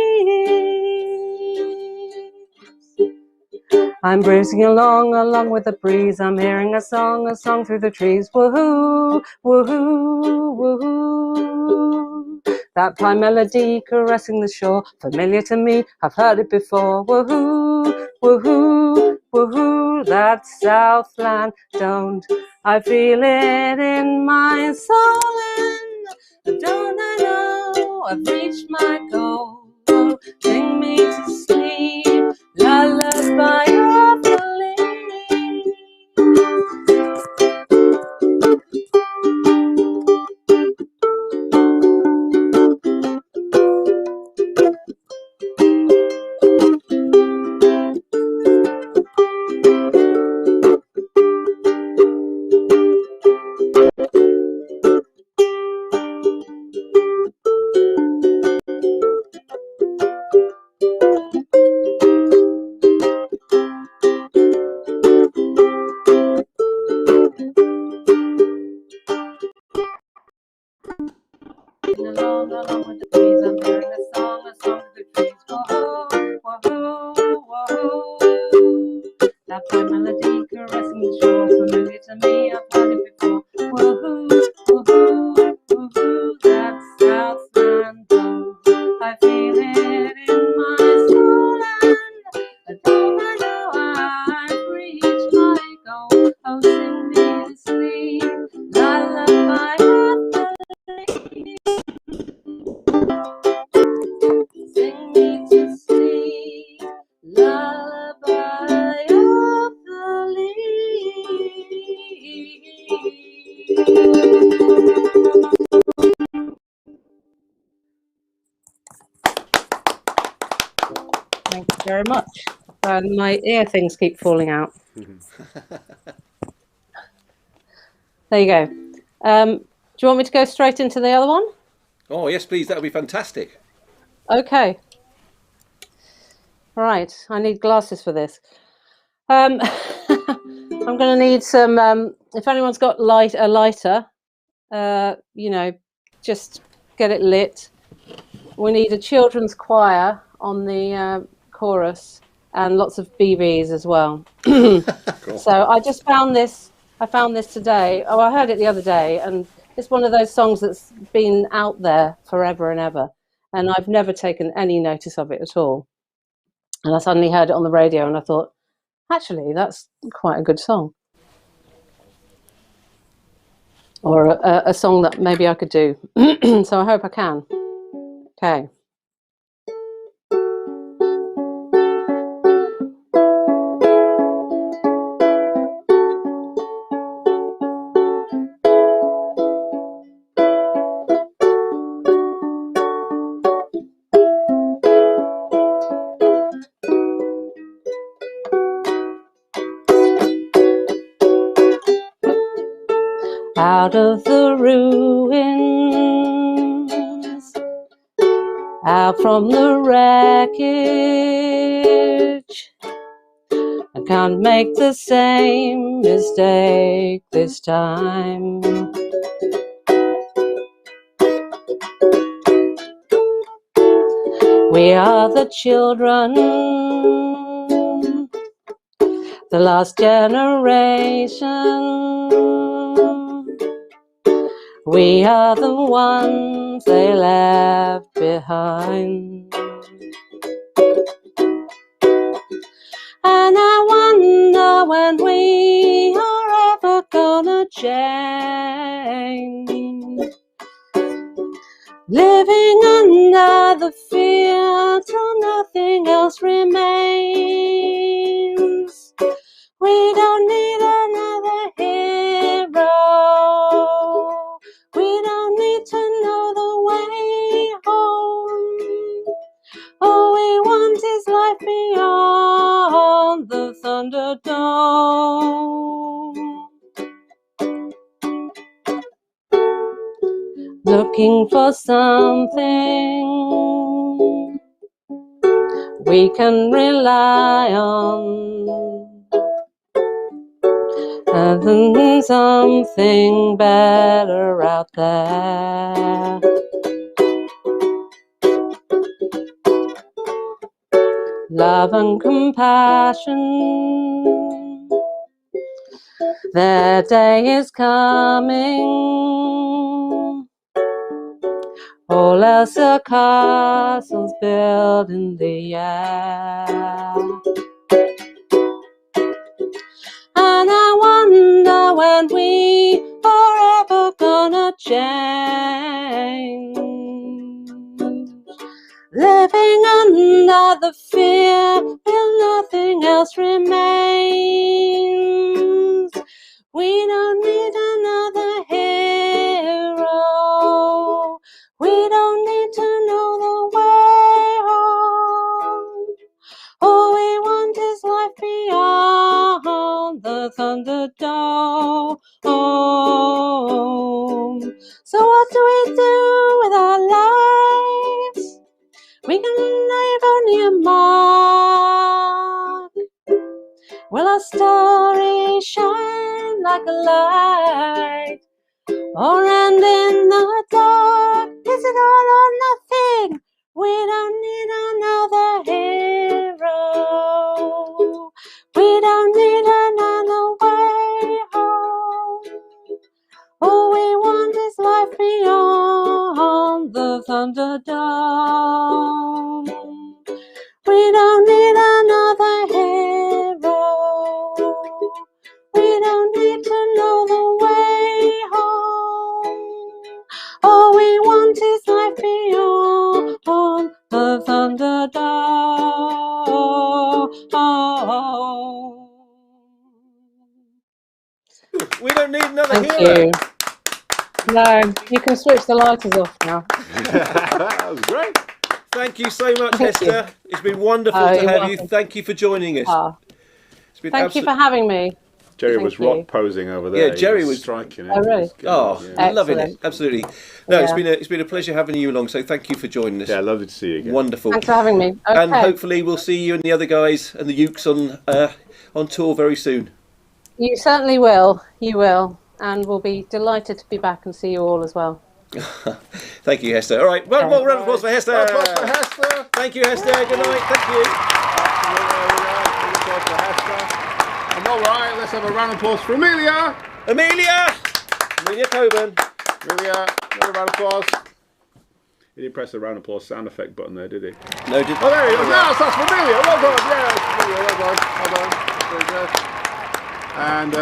I'm breezing along with the breeze. I'm hearing a song through the trees. Woohoo, woohoo, woohoo. That pine melody caressing the shore, familiar to me, I've heard it before. Woohoo, woohoo, woohoo, that Southland, don't I feel it in my soul? And don't I know I've reached my goal? Oh, sing me to sleep, lullaby of the along with the breeze. I'm hearing a song through the trees. Whoa, whoa, whoa. That fine melody caressing the shore, familiar to me, I've heard it before. Woohoo, woohoo, woohoo, that Southland song. I feel it in my soul, and don't I know I've reached my goal? Oh, sing me to sleep, lullaby of the leaves. Sing me to sleep, lullaby of the leaves. Thank you very much. My ear things keep falling out. There you go. Do you want me to go straight into the other one? Oh, yes, please. That would be fantastic. Okay. Right. I need glasses for this. I'm going to need some. If anyone's got a lighter, just get it lit. We need a children's choir on the chorus and lots of BBs as well. Cool. So I just found this. I found this today. Oh, I heard it the other day, and it's one of those songs that's been out there forever and ever, and I've never taken any notice of it at all. And I suddenly heard it on the radio, and I thought, actually, that's quite a good song, or a song that maybe I could do. So I hope I can. Okay. out of the ruins, out from the wreckage. I can't make the same mistake this time. We are the children, the last generation. We are the ones they left behind. And I wonder when we are ever gonna change. Living under the fear till nothing else remains. We don't need another hero. We don't need to know the way home. All we want is life beyond the Thunderdome. Looking for something we can rely on, and then something better out there. Love and compassion, their day is coming. All else are castles built in the air. And I wonder when we are ever gonna change. Living under the fear till nothing else remains. We don't need another hero. We don't need to know the way home. All we want is life beyond the Thunderdome. So what do we do with our lives? We can leave only a mark. Will our story shine like a light, or end in the dark? Is it all or nothing? We don't need another hero. We don't need another way home. All we want is life beyond the Thunderdome. We don't need another hero. We don't need to know the way home. All we want is life beyond the Thunderdome. We don't need another Thank hero. you. No, you can switch the lighters off now. That was great. Thank you so much, Thank Hester. you. It's been wonderful Oh, to you're have you. welcome. Thank you for joining us. It's been Thank you for having me. Jerry Thank was you. rock posing over there. Yeah, Jerry He was- striking it. Oh, really? It was good, Oh, yeah. loving it. Excellent. Absolutely. No, Yeah. it's been a pleasure having you along. So thank you for joining us. Yeah, lovely to see you again. Wonderful. Thanks for having me. Okay. And hopefully we'll see you and the other guys and the Ukes on tour very soon. You certainly will. You will. And we'll be delighted to be back and see you all as well. Thank you, Hester. All right, one more round of applause for Hester. Round of applause for Hester. Thank you, Hester. Good night. Thank you. And all right, let's have a round of applause for Amelia. Amelia Coburn. Amelia, another round of applause. He didn't press the round of applause sound effect button there, did he? No, did Oh, there he is. Now that's for Amelia. Well done. Yes, Amelia. Well done. Very good. And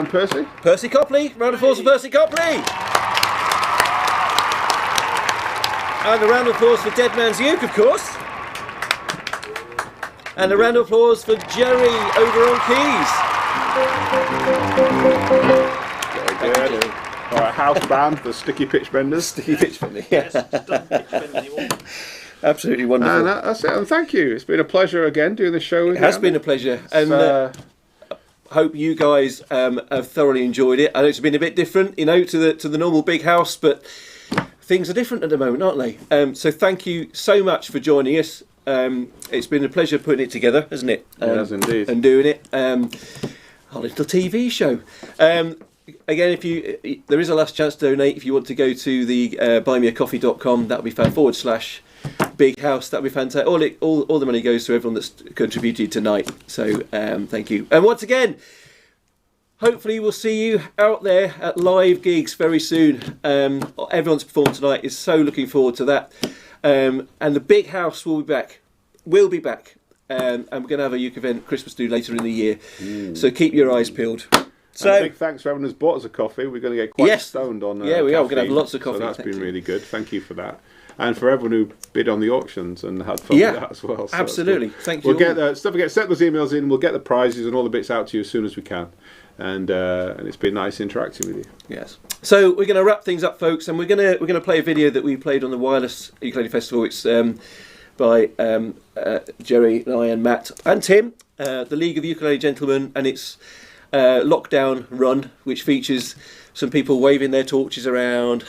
Percy. Percy Copley. Round of applause for Percy Copley. And a round of applause for Dead Man's Uke, of course. And a round of applause for Jerry over on keys. Very good. All right, house band, the Sticky Pitch Benders. Sticky Pitch Benders, yeah. Absolutely wonderful. And that's it. And thank you. It's been a pleasure again doing the show with It you. has been a pleasure. And Hope you guys have thoroughly enjoyed it. I know it's been a bit different, you know, to the normal big house, but things are different at the moment, aren't they? So thank you so much for joining us. It's been a pleasure putting it together, hasn't it? Yes, indeed. And doing it. Our little TV show. Again, there is a last chance to donate. If you want to go to the buymeacoffee.com, that'll be /big house. That'll be fantastic. All the money goes to everyone that's contributed tonight. So thank you. And once again, hopefully we'll see you out there at live gigs very soon. Everyone's performed tonight. Is so looking forward to that. And the big house will be back. We'll be back. And we're going to have a Uke event Christmas do later in the year. So keep your eyes peeled. So and big thanks for having us bought us a coffee. We're going to get quite stoned on yeah, we are. We're going to have caffeine, lots of coffee. So that's Thank been you. really good. Thank you for that. And for everyone who bid on the auctions and had fun with that as well. So absolutely. Thank you. We'll get don't forget, send those emails in. We'll get the prizes and all the bits out to you as soon as we can. And it's been nice interacting with you. Yes. So we're going to wrap things up, folks, and we're going to play a video that we played on the Wireless Ukulele Festival. It's by Jerry and I and Matt and Tim, the League of Ukulele Gentlemen, and it's Lockdown Run, which features some people waving their torches around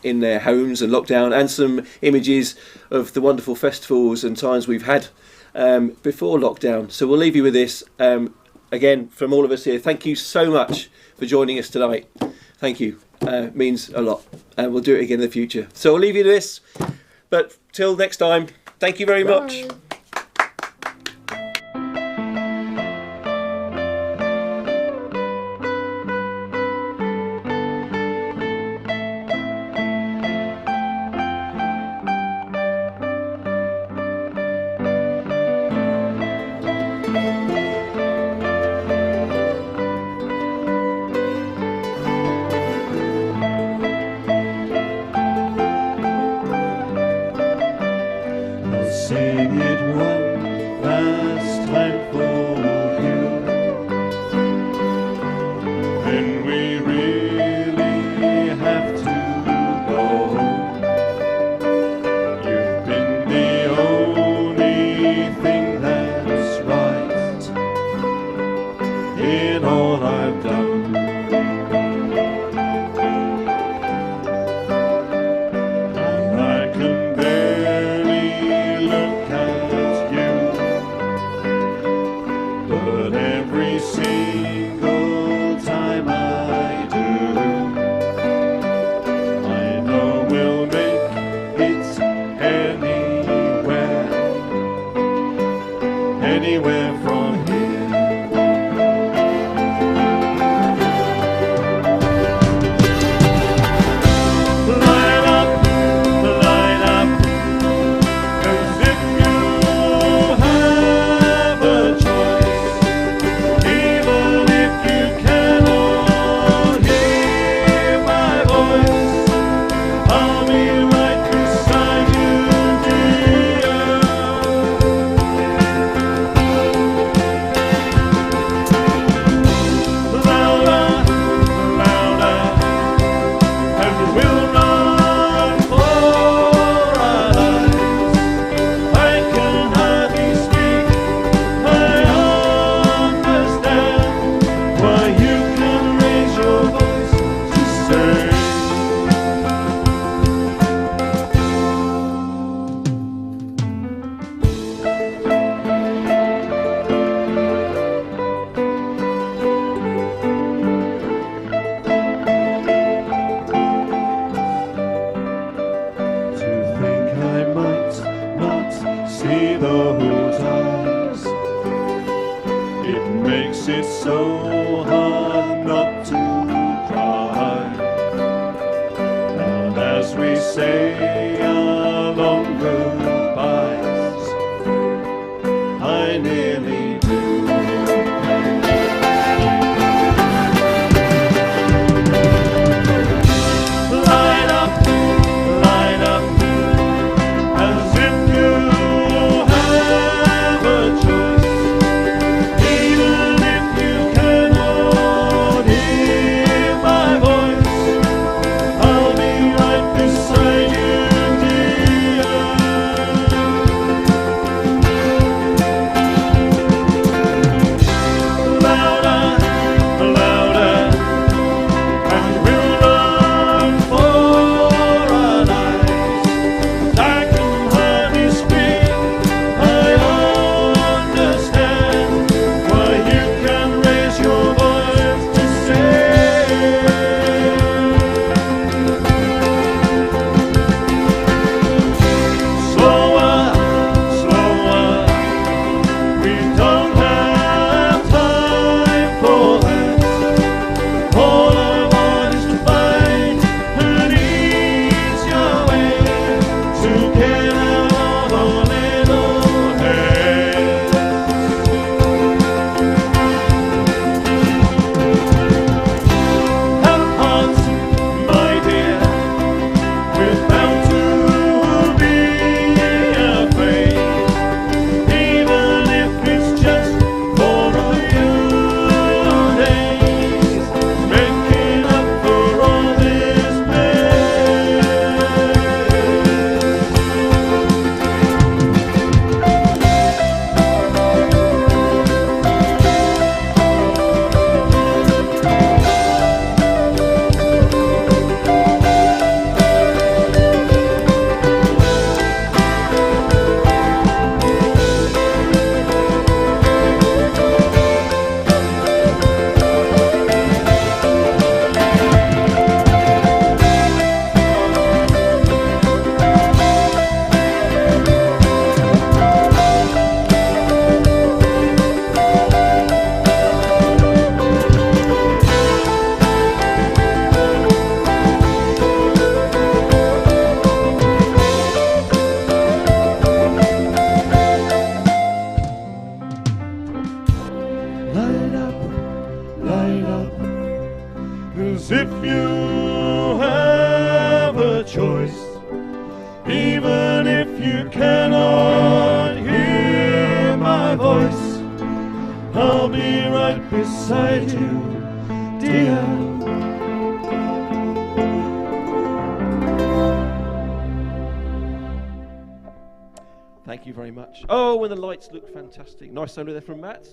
in their homes and lockdown, and some images of the wonderful festivals and times we've had before lockdown. So we'll leave you with this. Again, from all of us here, thank you so much for joining us tonight. Thank you. Means a lot. And we'll do it again in the future. So I'll leave you to this. But till next time, thank you very much. Sing it one last time for you. Then we really have to go. You've been the only thing that's right in all I've done. And I can but every single time I do, I know we'll make it anywhere from here. Line up, 'cause if you have a choice, even if you cannot hear my voice, I'll be right beside you, dear. Louder, louder, and we'll run for our lives. I can hardly speak, I understand why you can raise your voice to say. To think I might not see those eyes, it makes it so hard not to cry. And as we say our long goodbyes, I nearly do. Line up, as if you have a choice, even if you cannot hear my voice, I'll be right beside you, choice. Even if you cannot hear my voice, I'll be right beside you, dear. Thank you very much. Oh, and the lights look fantastic. Nice solo there from Matt.